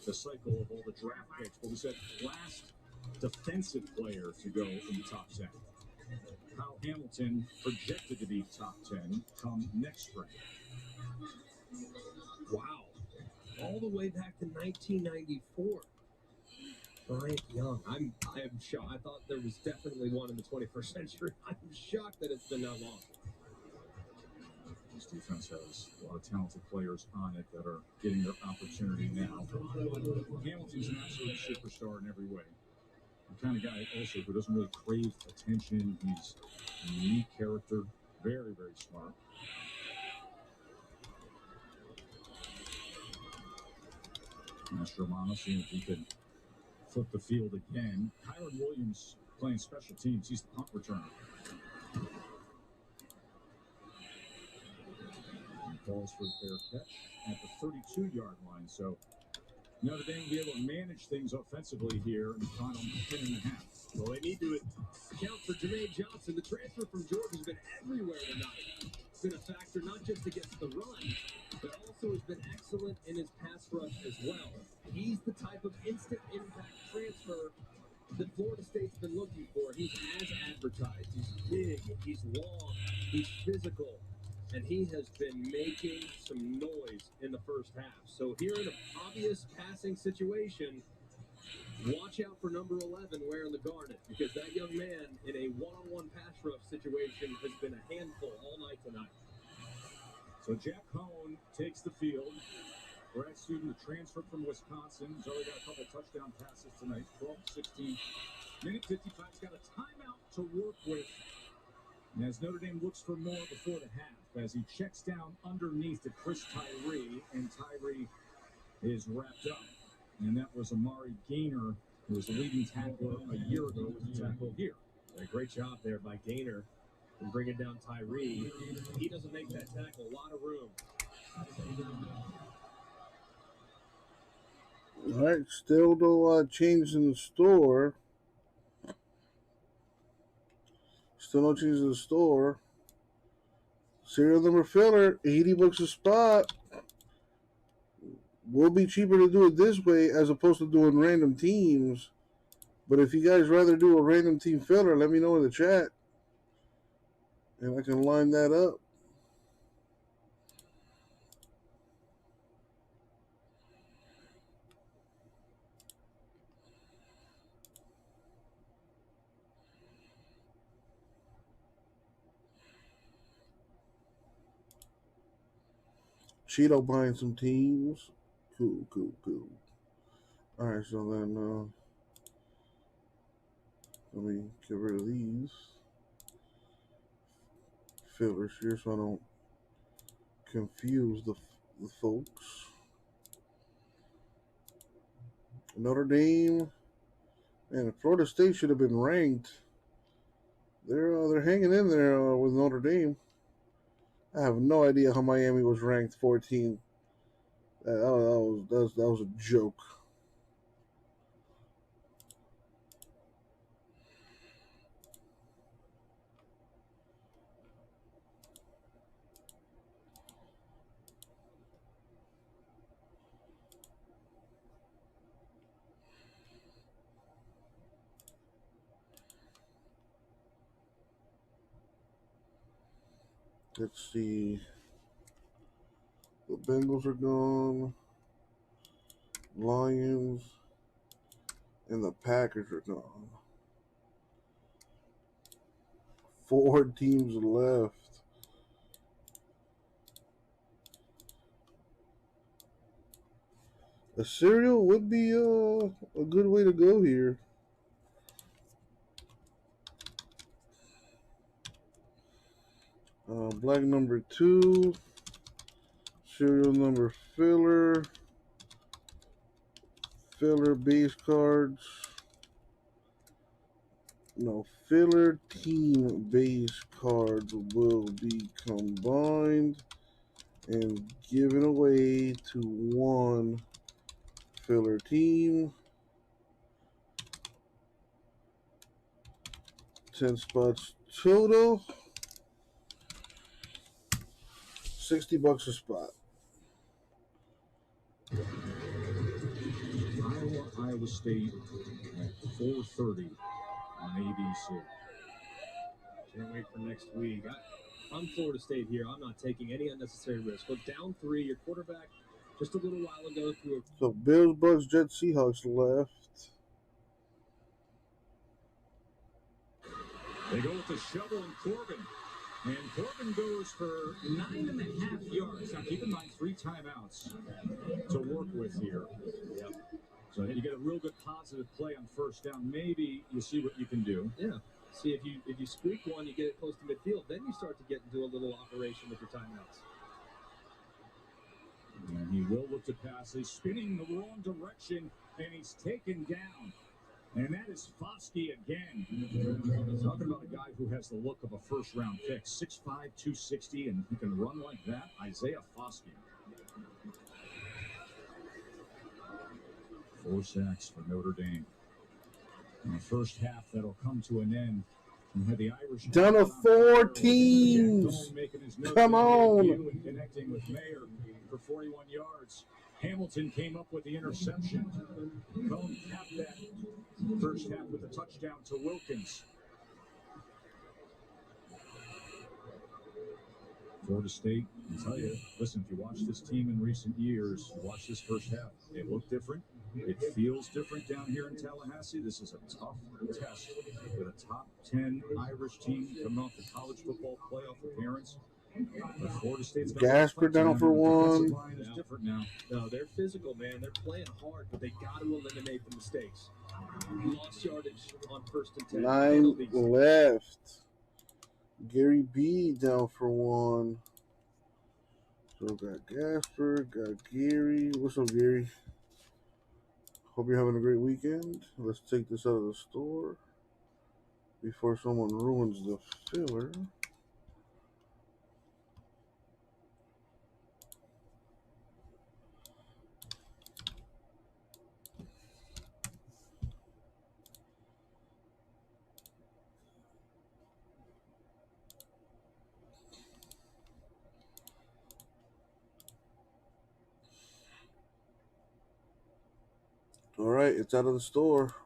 the cycle of all the draft picks. But we said last defensive player to go in the top 10. Kyle Hamilton projected to be top 10 come next spring. Wow. All the way back to 1994. Bryant Young. I am shocked. I thought there was definitely one in the 21st century. I'm shocked that it's been that long. This defense has a lot of talented players on it that are getting their opportunity now. Hamilton's an absolute superstar in every way. The kind of guy also who doesn't really crave attention. He's a unique character, very, very smart. Mastromano seeing if he could flip the field again. Kyron Williams playing special teams. He's the punt returner. And falls for a fair catch at the 32-yard line. So Notre Dame will be able to manage things offensively here in the final 10.5. Well, they need to account for Jermaine Johnson. The transfer from Georgia has been everywhere tonight. It's been a factor not just against the run, but also has been excellent in his pass rush as well. He's the type of instant impact transfer that Florida State's been looking for. He's as advertised. He's big, he's long, he's physical, and he has been making some noise in the first half. So here in an obvious passing situation, watch out for number 11 wearing the garnet, because that young man in a one-on-one pass rush situation has been a handful all night tonight. So Jack Cohn takes the field. Grad student transferred from Wisconsin. He's already got a couple touchdown passes tonight. 12-16. Minute 55. He's got a timeout to work with. And as Notre Dame looks for more before the half, as he checks down underneath to Chris Tyree, and Tyree is wrapped up. And that was Amari Gaynor, who was the leading tackler a year ago with the tackle here. A great job there by Gaynor in bringing down Tyree. He doesn't make that tackle. A lot of room. All right, still no change in the store. Still no change in the store. Serial number filler, $80 a spot. Will be cheaper to do it this way as opposed to doing random teams. But if you guys rather do a random team filler, let me know in the chat. And I can line that up. Cheeto buying some teams. Cool. Alright, so then let me get rid of these fillers here so I don't confuse the folks. Notre Dame and Florida State should have been ranked. They're hanging in there with Notre Dame. I have no idea how Miami was ranked 14th. That was a joke. Let's see. The Bengals are gone. Lions and the Packers are gone. 4 teams left. A cereal would be a good way to go here. Black number 2. Serial number filler. Filler base cards. No, filler team base cards will be combined and given away to one filler team. 10 spots total. $60 a spot. Iowa Iowa State at 4:30 on ABC. Can't wait for next week. I'm Florida State here. I'm not taking any unnecessary risk. Look, down 3, your quarterback just a little while ago threw a So Bills, Bucks, Jets, Seahawks left. They go with the shovel and Corbin. And Corbin goes for 9.5 yards. Now, keep in mind, 3 timeouts to work with here. Yep. So you get a real good positive play on first down. Maybe you see what you can do. Yeah. See, if you squeak one, you get it close to midfield. Then you start to get into a little operation with your timeouts. And he will look to pass. He's spinning the wrong direction, and he's taken down. And that is Foskey again. Talking about a guy who has the look of a first-round pick. 6'5", 260, and he can run like that. Isaiah Foskey. 4 sacks for Notre Dame. In the first half, that'll come to an end. You had the Irish Down to 4 teams. Come on. And connecting with Mayer for 41 yards. Hamilton came up with the interception. Cohn capped that first half with a touchdown to Wilkins. Florida State, I'll tell you, listen, if you watch this team in recent years, watch this first half, they look different. It feels different down here in Tallahassee. This is a tough test with a top 10 Irish team coming off the college football playoff appearance. But Florida State's Gasper down for 1. Line is different now. No, they're physical, man. They're playing hard, but they got to eliminate the mistakes. Lost yardage on 1st and 10. 9 left. Gary B down for 1. So got Gasper, got Gary. What's up, Gary? Hope you're having a great weekend. Let's take this out of the store before someone ruins the filler. All right, it's out of the store.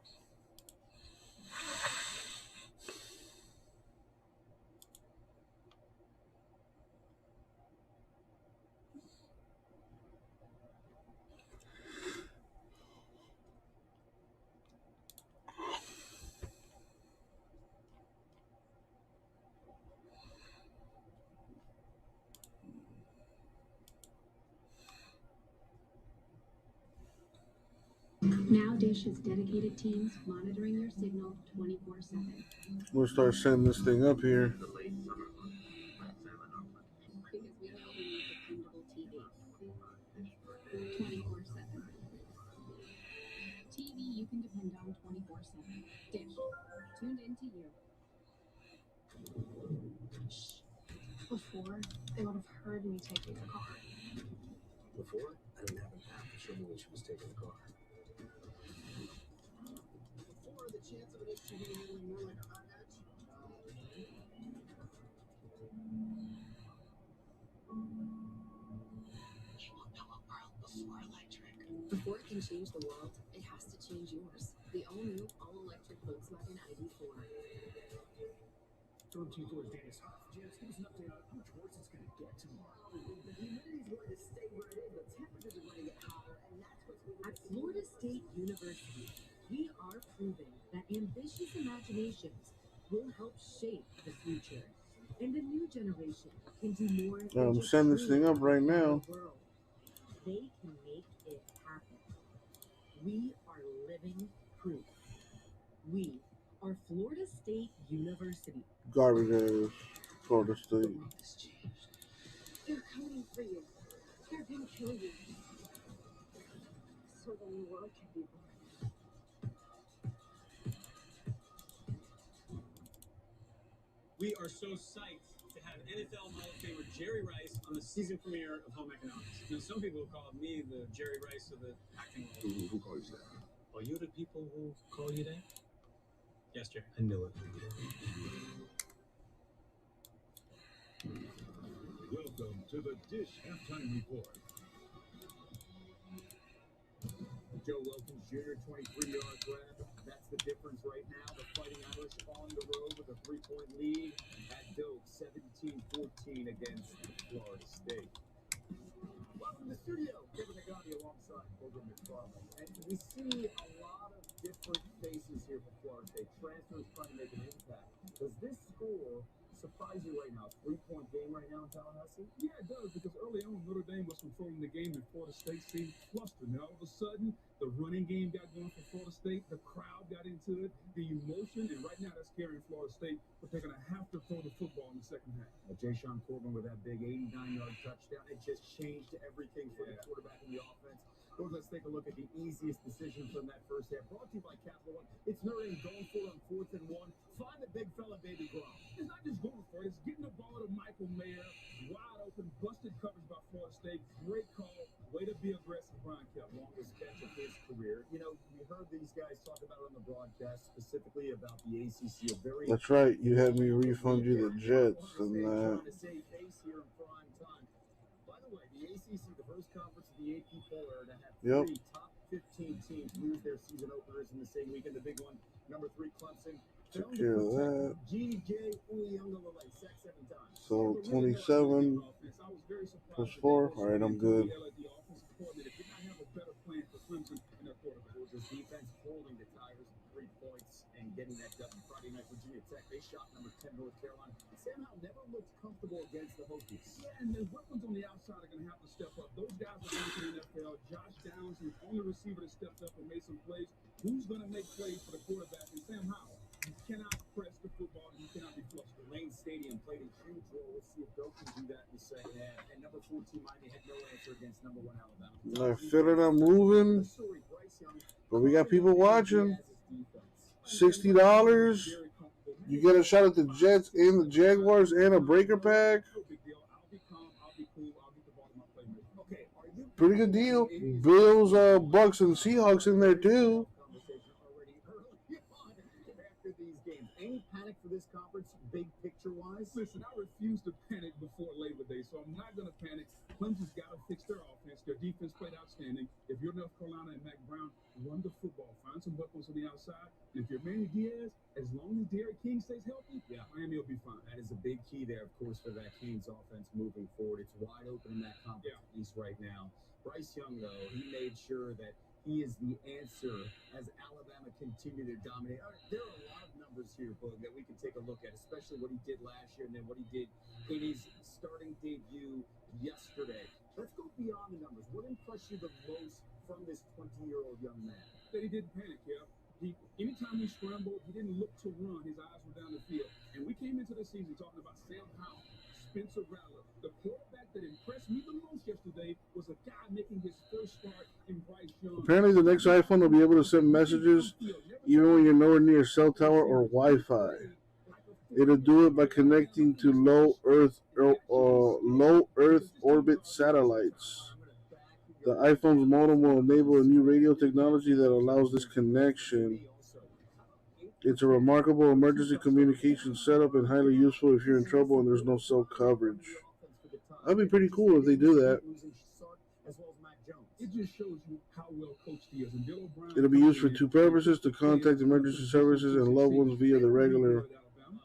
Now Dish has dedicated teams monitoring your signal 24/7. We'll start sending this thing up here. Because we know we need dependable TV. 24/7. TV you can depend on 24/7. Dish. Tuned into you. Before, they would have heard me taking the car. Before, I didn't have an app to show me when she was taking the car. Before, the chance of an SUV handling more like a hot hatch. Before electric. Before it can change the world, it has to change yours. The all-new, all-electric Volkswagen ID4. Storm Team 4's Danny Scott. Janice, give us an update on how much worse it's going to get tomorrow. The humidity's going to stay where it is, but temperatures are going to get hotter, and that's what's moving. At Florida State University, we are proving that ambitious imaginations will help shape the future. And a new generation can do more than I'm just sending this dream thing up right about now. the world. They can make it happen. We are living proof. We are Florida State University. Garbage ass Florida State. They're coming for you. They're gonna kill you. So the new world can be born. We are so psyched to have NFL Hall of Famer Jerry Rice on the season premiere of Home Economics. Now, some people call me the Jerry Rice of the acting world. Who calls you that? Are you the people who call you that? Yes, Jerry. I knew it. Welcome to the Dish Halftime Report. Joe Wilkins Jr. 23-yard grab. That's the difference right now. The Fighting Irish on the road with a 3-point lead at Doak, 17-14 against Florida State. Welcome to the studio. Kevin Nagani alongside Booger McFarland. And we see a lot of different faces here for Florida State. Transfers trying to make an impact. Does this score surprise you right now? 3-point game right now in Tallahassee? Yeah, it does, because early on Notre Dame was controlling the game and Florida State seemed flustered. And all of a sudden, the running game got going for Florida State. The crowd got into it, the emotion, and right now that's scaring Florida State, but they're going to have to throw the football in the second half. Jayshon Corbin with that big 89-yard touchdown. It just changed everything for the quarterback in the offense. Well, let's take a look at the easiest decision from that first half. Brought to you by Capital One. It's Notre Dame going for it on 4th and 1. Find the big fella, baby, grow. It's not just going for it. It's getting the ball to Michael Mayer. Wide open, busted coverage by Florida State. Great call. Way to be aggressive, Brian Kelly. Longest catch of his career. You know, we heard these guys talk about it on the broadcast, specifically about the ACC. That's right. You had me refund you the Jets and that. Trying to save face here in prime time. By the way, the ACC, the first conference of the AP poll era to have three top 15 teams lose their season openers in the same weekend. The big one, number 3, Clemson. Took care of that. G.J. Uyunglele, sacked 7 times. So 27 plus 4. All right, I'm good. Georgia's defense holding the Tigers 3 points and getting that done Friday night. Virginia Tech, they shot number 10 North Carolina. Sam Howell never looked comfortable against the Hokies. Yeah, and the weapons on the outside are going to have to step up. Those guys are going to the NFL. Josh Downs is the only receiver that stepped up and made some plays. Who's going to make plays for the quarterback? And Sam Howell. You cannot press the football. You cannot be flustered. Lane Stadium played a huge role. Let's see if Doak can do that in the second half. And number 14, Miami had no answer against number 1 Alabama. I feel it. I'm moving. But we got people watching. $60. You get a shot at the Jets and the Jaguars and a breaker pack. Pretty good deal. Bills, Bucks, and Seahawks in there too. Any panic for this conference, big picture-wise? Listen, I refuse to panic before Labor Day, so I'm not going to panic. Clemson's got to fix their offense. Their defense played outstanding. If you're North Carolina and Mac Brown, run the football. Find some weapons on the outside. And if you're Manny Diaz, as long as Derrick King stays healthy, Miami will be fine. That is a big key there, of course, for that Kings offense moving forward. It's wide open in that conference East right now. Bryce Young, though, he made sure that he is the answer as Alabama continue to dominate. There are a lot of numbers here, Boog, that we can take a look at, especially what he did last year and then what he did in his starting debut yesterday. Let's go beyond the numbers. What impressed you the most from this 20-year-old young man? That he didn't panic, anytime he scrambled, he didn't look to run. His eyes were down the field. And we came into the season talking about Sam Howell, Spencer Rattler. The quarterback that impressed me the most yesterday was a guy making his first start in Bryce Young. Apparently, the next iPhone will be able to send messages even when you're nowhere near a cell tower or Wi-Fi. It'll do it by connecting to low Earth orbit satellites. The iPhone's modem will enable a new radio technology that allows this connection. It's a remarkable emergency communication setup and highly useful if you're in trouble and there's no cell coverage. That'd be pretty cool if they do that. It just shows you how well coached he is. And Bill O'Brien, it'll be used for 2 purposes: to contact emergency services and loved ones via the regular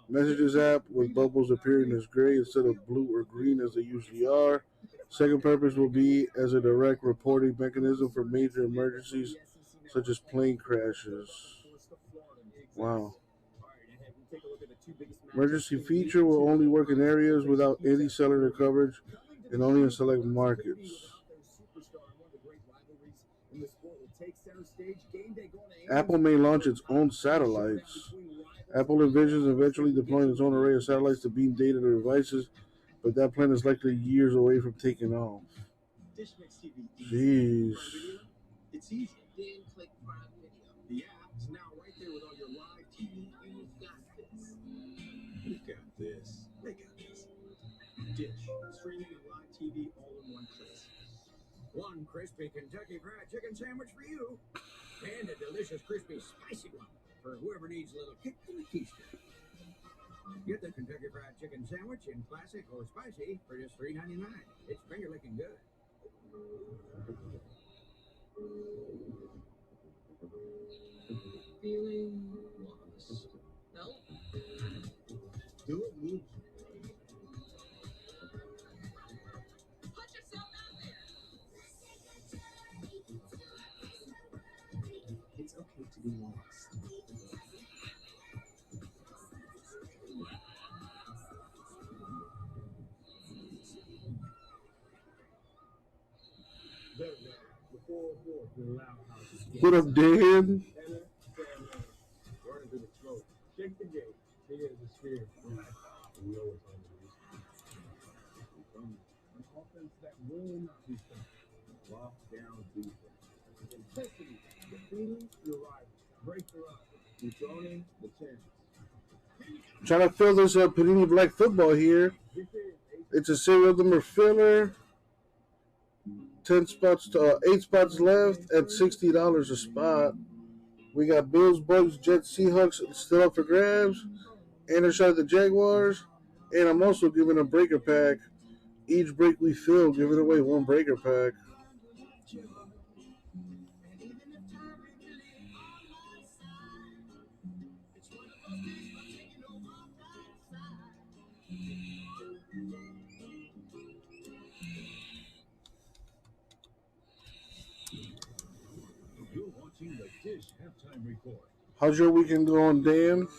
Messages app, with bubbles appearing as gray instead of blue or green as they usually are. Second purpose will be as a direct reporting mechanism for major emergencies such as plane crashes. Wow. Emergency feature will only work in areas without any cellular coverage and only in select markets. Apple may launch its own satellites. Apple envisions eventually deploying its own array of satellites to beam data to devices, but that plan is likely years away from taking off. Jeez. It's easy. Then click Prime Video. The app is now right there with all your live TV. You've got this. We've got this. They got this. Dish. Streaming and live TV all in one place. One crispy Kentucky Fried Chicken sandwich for you. And a delicious crispy spicy one for whoever needs a little kick in the keister. Get the Kentucky Fried Chicken sandwich in classic or spicy for just $3.99. It's finger licking good. Feeling lost. No? Do it, move. Put yourself out there. It's okay to be lost. What up, Dan? Running through the smoke. Shake the gate. Fear is a sphere. We know what's on the list. An offense that will not be stopped. Lock down defense. Intensity. Defeating your rival. Break the run. Dethroning the champions. Trying to fill this up Panini Black Football here. It's a serial number filler. 8 spots left at $60 a spot. We got Bills, Bucks, Jets, Seahawks still up for grabs. And a shot at the Jaguars. And I'm also giving a breaker pack. Each break we fill, giving away one breaker pack. You're watching the Dish Halftime Report. How's your weekend going, Dan?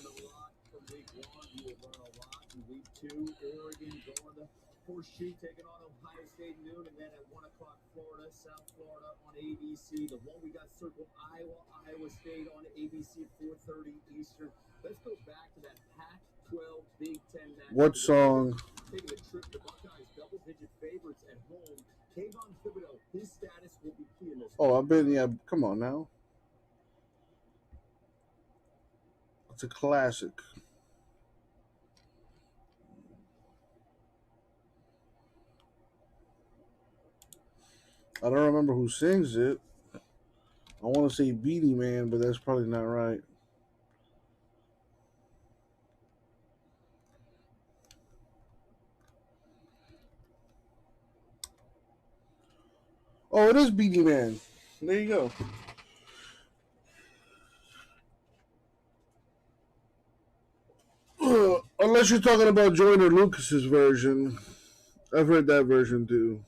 Week 2, Oregon going to Horseshoe, taking on Ohio State noon, and then at 1 o'clock, Florida, South Florida on ABC. The one we got circled, Iowa State on ABC at 4:30 Eastern. Let's go back to that Pac-12 Big Ten. What song? Taking a trip to Buckeyes, double-digit favorites at home. Kayvon Thibodeau, his status will be key in this. Oh, I've been, yeah, come on now. It's a classic. I don't remember who sings it. I want to say Beanie Man, but that's probably not right. Oh, it is Beanie Man. There you go. Unless you're talking about Joyner Lucas's version. I've heard that version too.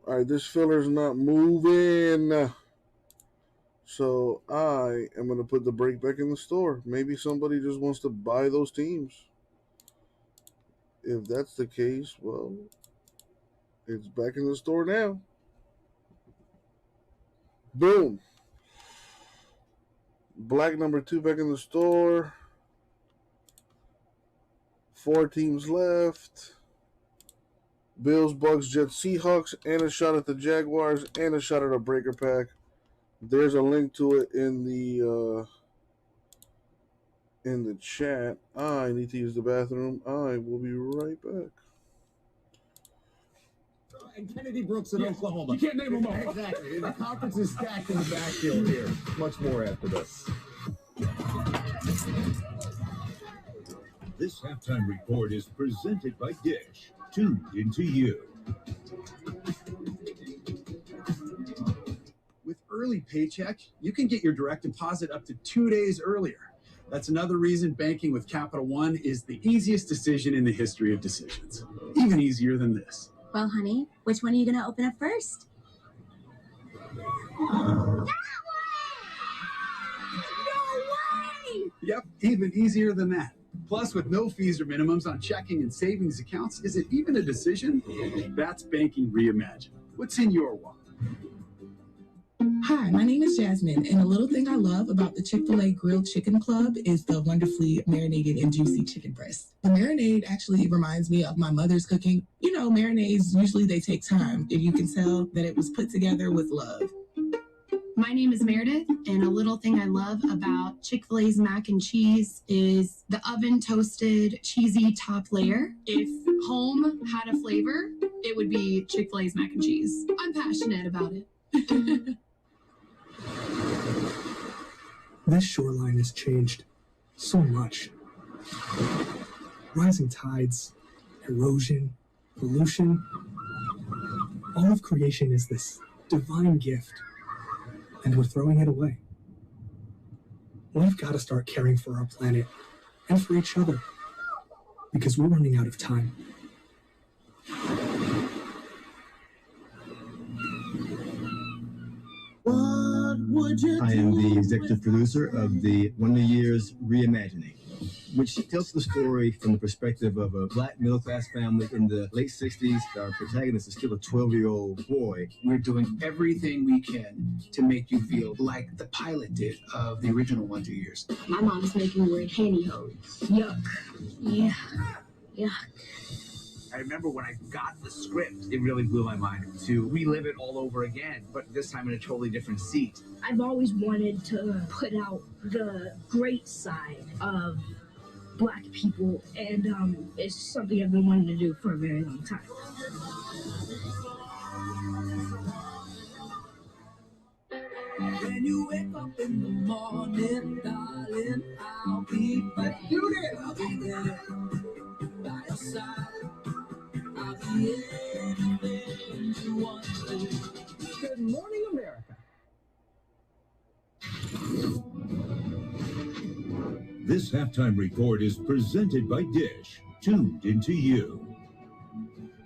Alright, this filler's not moving. So I am going to put the break back in the store. Maybe somebody just wants to buy those teams. If that's the case, well, it's back in the store now. Boom. Black number 2 back in the store. 4 teams left. Bills, Bucks, Jets, Seahawks, and a shot at the Jaguars, and a shot at a breaker pack. There's a link to it in the chat. I need to use the bathroom. I will be right back. And Kennedy Brooks in Oklahoma. You can't name them all. Exactly. The conference is stacked in the backfield here. Much more after this. This halftime report is presented by Dish. Tuned into you. With Early Paycheck, you can get your direct deposit up to 2 days earlier. That's another reason banking with Capital One is the easiest decision in the history of decisions. Even easier than this. Well, honey, which one are you going to open up first? No way! Yep, even easier than that. Plus, with no fees or minimums on checking and savings accounts, is it even a decision? That's banking reimagined. What's in your wallet? Hi, my name is Jasmine, and a little thing I love about the Chick-fil-A Grilled Chicken Club is the wonderfully marinated and juicy chicken breast. The marinade actually reminds me of my mother's cooking. You know, marinades, usually they take time, and you can tell that it was put together with love. My name is Meredith, and a little thing I love about Chick-fil-A's mac and cheese is the oven-toasted, cheesy top layer. If home had a flavor, it would be Chick-fil-A's mac and cheese. I'm passionate about it. This shoreline has changed so much. Rising tides, erosion, pollution, All of creation is this divine gift, and we're throwing it away. We've got to start caring for our planet and for each other, because we're running out of time. I am the executive producer of the Wonder Years Reimagining, which tells the story from the perspective of a black middle-class family in the late 60s. Our protagonist is still a 12-year-old boy. We're doing everything we can to make you feel like the pilot did of the original Wonder Years. My mom's making me wear pantyhose. Yuck. Yeah. Yuck. I remember when I got the script, it really blew my mind to relive it all over again, but this time in a totally different seat. I've always wanted to put out the great side of Black people, and it's something I've been wanting to do for a very long time. When you wake up in the morning, darling, I'll be back. Let's do this! I'll be there by your side. I'll be anything you want to. Good morning, America. This halftime report is presented by Dish, tuned into you.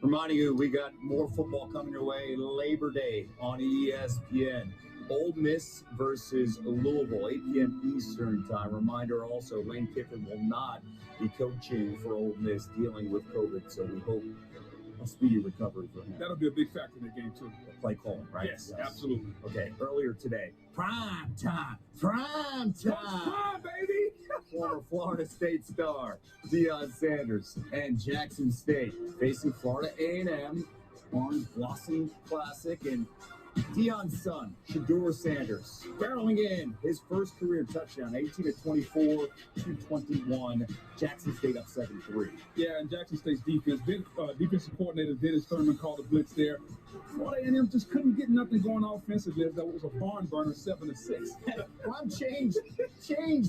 Reminding you, we got more football coming your way Labor Day on ESPN. Ole Miss versus Louisville, 8 p.m. Eastern time. Reminder also, Lane Kiffin will not be coaching for Ole Miss, dealing with COVID, so we hope a speedy recovery for him. That'll be a big factor in the game, too. Play calling, right? Yes, absolutely. Okay, earlier today, prime time, prime baby! Former Florida State star Deion Sanders and Jackson State facing Florida A&M on Blossom Classic, and Deion's son, Shedeur Sanders, barreling in his first career touchdown, 18-24, 221. Jackson State up 7-3. Yeah, and Jackson State's defense, defensive coordinator Dennis Thurman called the blitz there. Florida A&M just couldn't get nothing going offensively. That was a barn burner, 7-6. Ron changed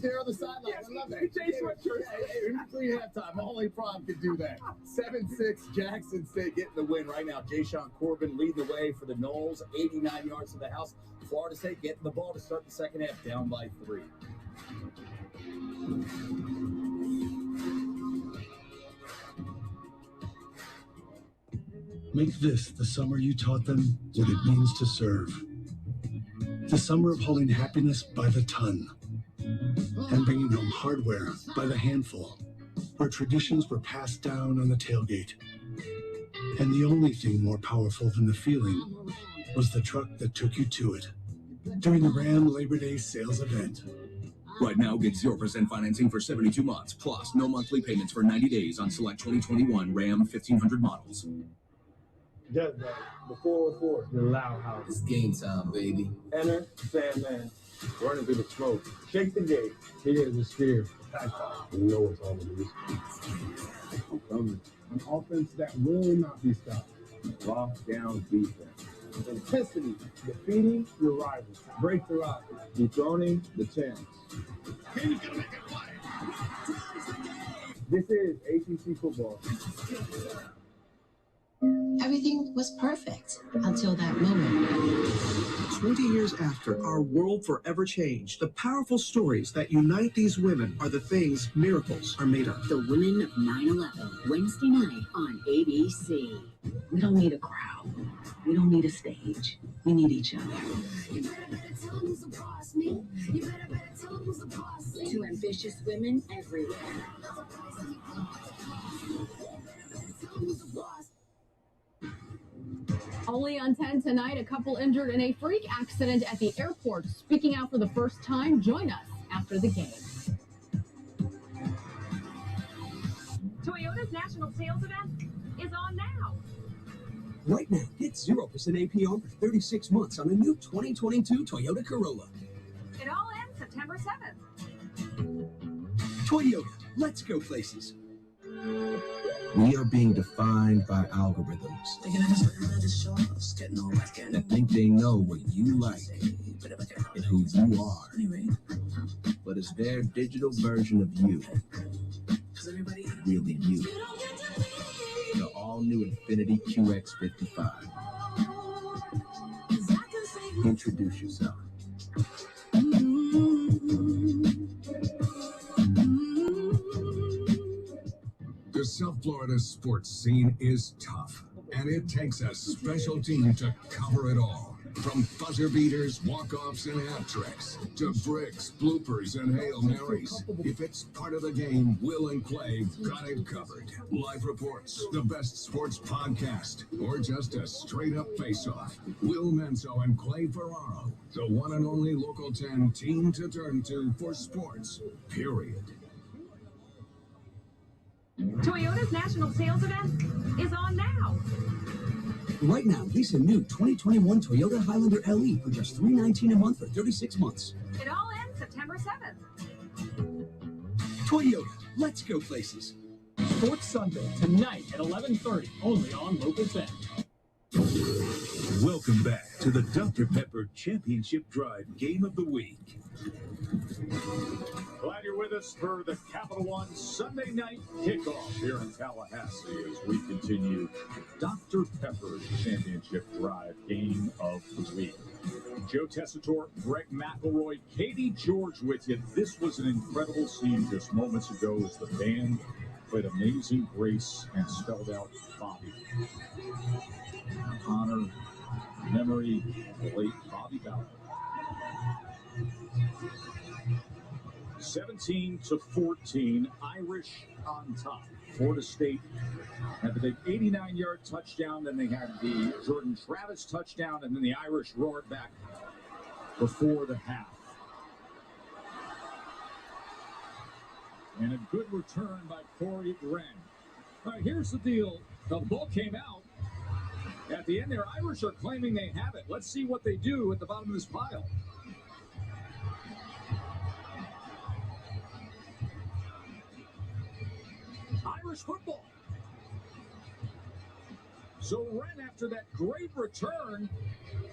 there on the sideline. Yes, I love that. he changed sweatshirts. Three halftime. Only Prom could do that. 7-6, Jackson State getting the win right now. Jayshon Corbin leading the way for the Noles, 89 yards to the house. Florida State getting the ball to start the second half, down by 3. Make this the summer you taught them what it means to serve. The summer of hauling happiness by the ton and bringing home hardware by the handful, where traditions were passed down on the tailgate. And the only thing more powerful than the feeling was the truck that took you to it during the Ram Labor Day sales event. Right now, get 0% financing for 72 months, plus no monthly payments for 90 days on select 2021 Ram 1500 models. Just that, the 404, the loud house. It's game time, baby. Enter Sandman, running through the smoke. Shake the gate. Here's the spear. You know it's all it is. I'm coming. An offense that will not be stopped. Lockdown defense. Intensity, defeating your rivals. Breakthrough offense, dethroning the champs. This is ACC football. Everything was perfect until that moment. 20 years after our world forever changed, the powerful stories that unite these women are the things miracles are made of. The Women of 9/11, Wednesday night on ABC. We don't need a crowd. We don't need a stage. We need each other. Two ambitious women everywhere. Only on 10 tonight, a couple injured in a freak accident at the airport. Speaking out for the first time, join us after the game. Toyota's national sales event is on now. Right now, get 0% APR for 36 months on a new 2022 Toyota Corolla. It all ends September 7th. Toyota, let's go places. We are being defined by algorithms that think they know what you like and who you are. But it's their digital version of you, really you. The all-new Infiniti QX55. Introduce yourself. The South Florida sports scene is tough, and it takes a special team to cover it all. From buzzer beaters, walk-offs, and hat tricks, to bricks, bloopers, and Hail Marys. If it's part of the game, Will and Clay got it covered. Live reports, the best sports podcast, or just a straight-up face-off. Will Menso and Clay Ferraro, the one and only Local 10 team to turn to for sports, period. Toyota's national sales event is on now. Right now, lease a new 2021 Toyota Highlander LE for just $319 a month for 36 months. It all ends September 7th. Toyota, let's go places. Sports Sunday, tonight at 11:30, only on Local 10. Welcome back to the Dr. Pepper Championship Drive Game of the Week. Glad you're with us for the Capital One Sunday night kickoff here in Tallahassee as we continue Dr. Pepper's Championship Drive Game of the Week. Joe Tessitore, Greg McElroy, Katie George with you. This was an incredible scene just moments ago as the band played Amazing Grace and spelled out Bobby. Honor, memory, the late Bobby Ballard. 17-14, Irish on top. Florida State had the big 89-yard touchdown, then they had the Jordan Travis touchdown, and then the Irish roared back before the half. And a good return by Corey Wren. All right, here's the deal. The ball came out. At the end there, Irish are claiming they have it. Let's see what they do at the bottom of this pile. Irish football. So Wren, after that great return,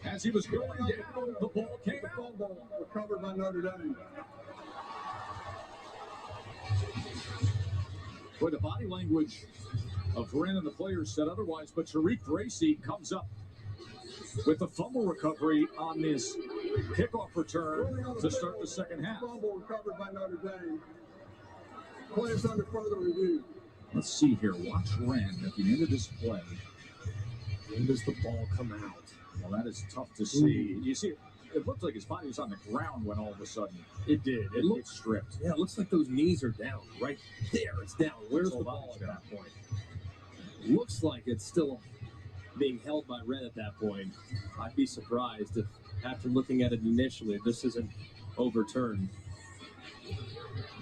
as he was going down, the ball came out. Recovered by Notre Dame. Boy, the body language of Wren and the players said otherwise, but Tariq Bracy comes up with the fumble recovery on this kickoff return to start the second half. Fumble recovered by Notre Dame. Play is under further review. Let's see here. Watch Wren at the end of this play. When does the ball come out? Well, that is tough to see. You see, it looked like his body was on the ground when all of a sudden it did. It looked stripped. Yeah, it looks like those knees are down. Right there, it's down. Where's the ball at that point? Looks like it's still being held by Wren at that point. I'd be surprised if, after looking at it initially, this isn't overturned.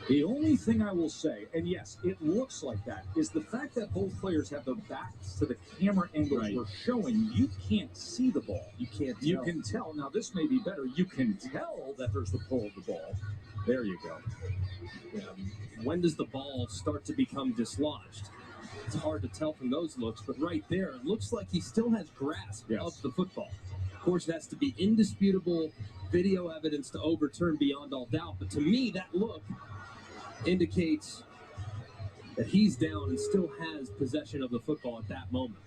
The only thing I will say, and yes, it looks like that, is the fact that both players have their backs to the camera angles we're showing. You can't see the ball. You can't tell. You can tell. Now, this may be better. You can tell that there's the pull of the ball. There you go. Yeah. When does the ball start to become dislodged? It's hard to tell from those looks, but right there, it looks like he still has grasp of the football. Of course, that's to be indisputable video evidence to overturn beyond all doubt, but to me, that look indicates that he's down and still has possession of the football at that moment.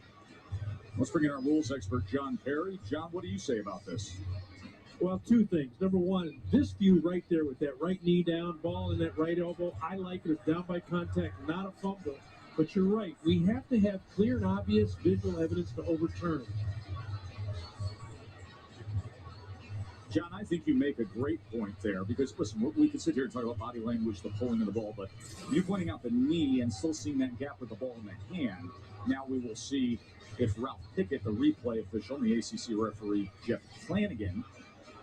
Let's bring in our rules expert, John Perry. John, what do you say about this? Well, two things. Number one, this view right there with that right knee down, ball in that right elbow, I like it. It's down by contact, not a fumble. But you're right. We have to have clear and obvious visual evidence to overturn it. John, I think you make a great point there because, listen, we can sit here and talk about body language, the pulling of the ball, but you pointing out the knee and still seeing that gap with the ball in the hand, now we will see if Ralph Pickett, the replay official, and the ACC referee Jeff Flanagan,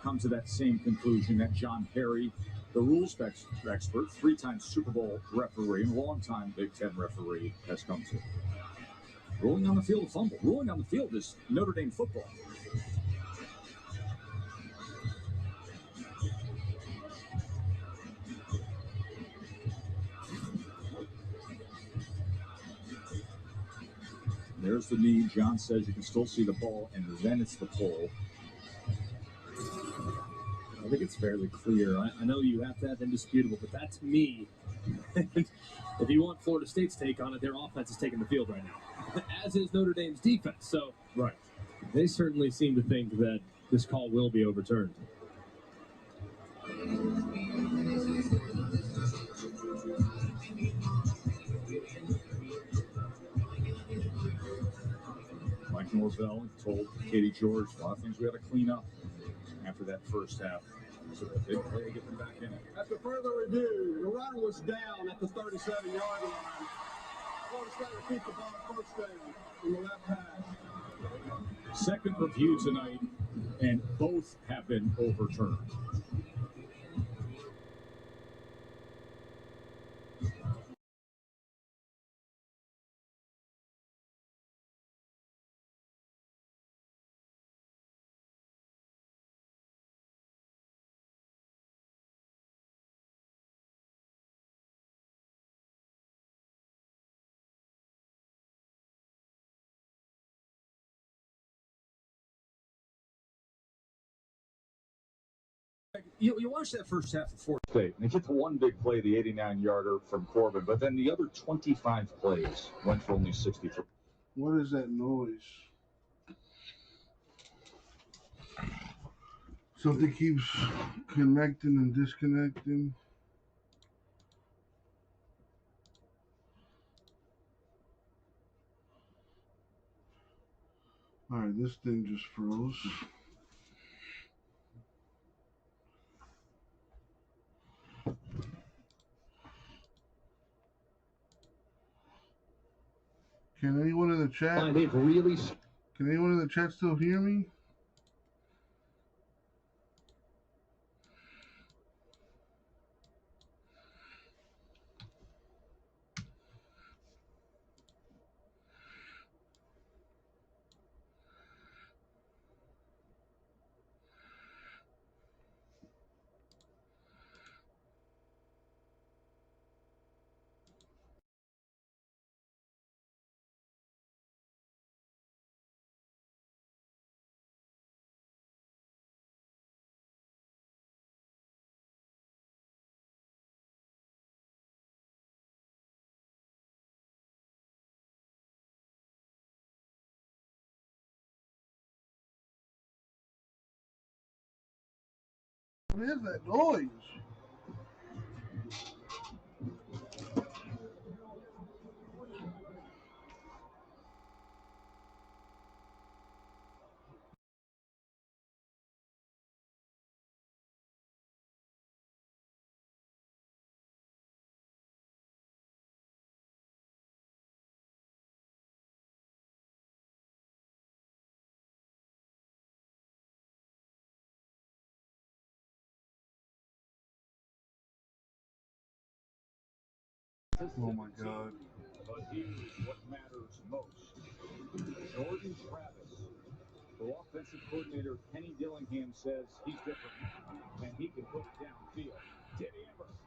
come to that same conclusion that John Perry, the rules expert, three-time Super Bowl referee, and longtime Big Ten referee, has come to. Ruling on the field, a fumble. Ruling on the field is Notre Dame football. There's the knee. John says you can still see the ball, and then it's the pull. I think it's fairly clear. I know you have to have indisputable, but that to me, if you want Florida State's take on it, their offense is taking the field right now, as is Notre Dame's defense. So right, they certainly seem to think that this call will be overturned. Mike Norvell told Katie George a lot of things we had to clean up after that first half. So a big play to get them back in it. After further review, the runner was down at the 37-yard line. Florida State to keep the ball first down in the left half. Second review tonight, and both have been overturned. You watch that first half of Florida State, and they get the one big play, the 89-yarder from Corbin, but then the other 25 plays went for only 63. What is that noise? Something keeps connecting and disconnecting. All right, this thing just froze. Can anyone in the chat? Can anyone in the chat still hear me? What is that noise? Oh my God. But here's what matters most. Jordan Travis, the offensive coordinator Kenny Dillingham says he's different, and he can put it down.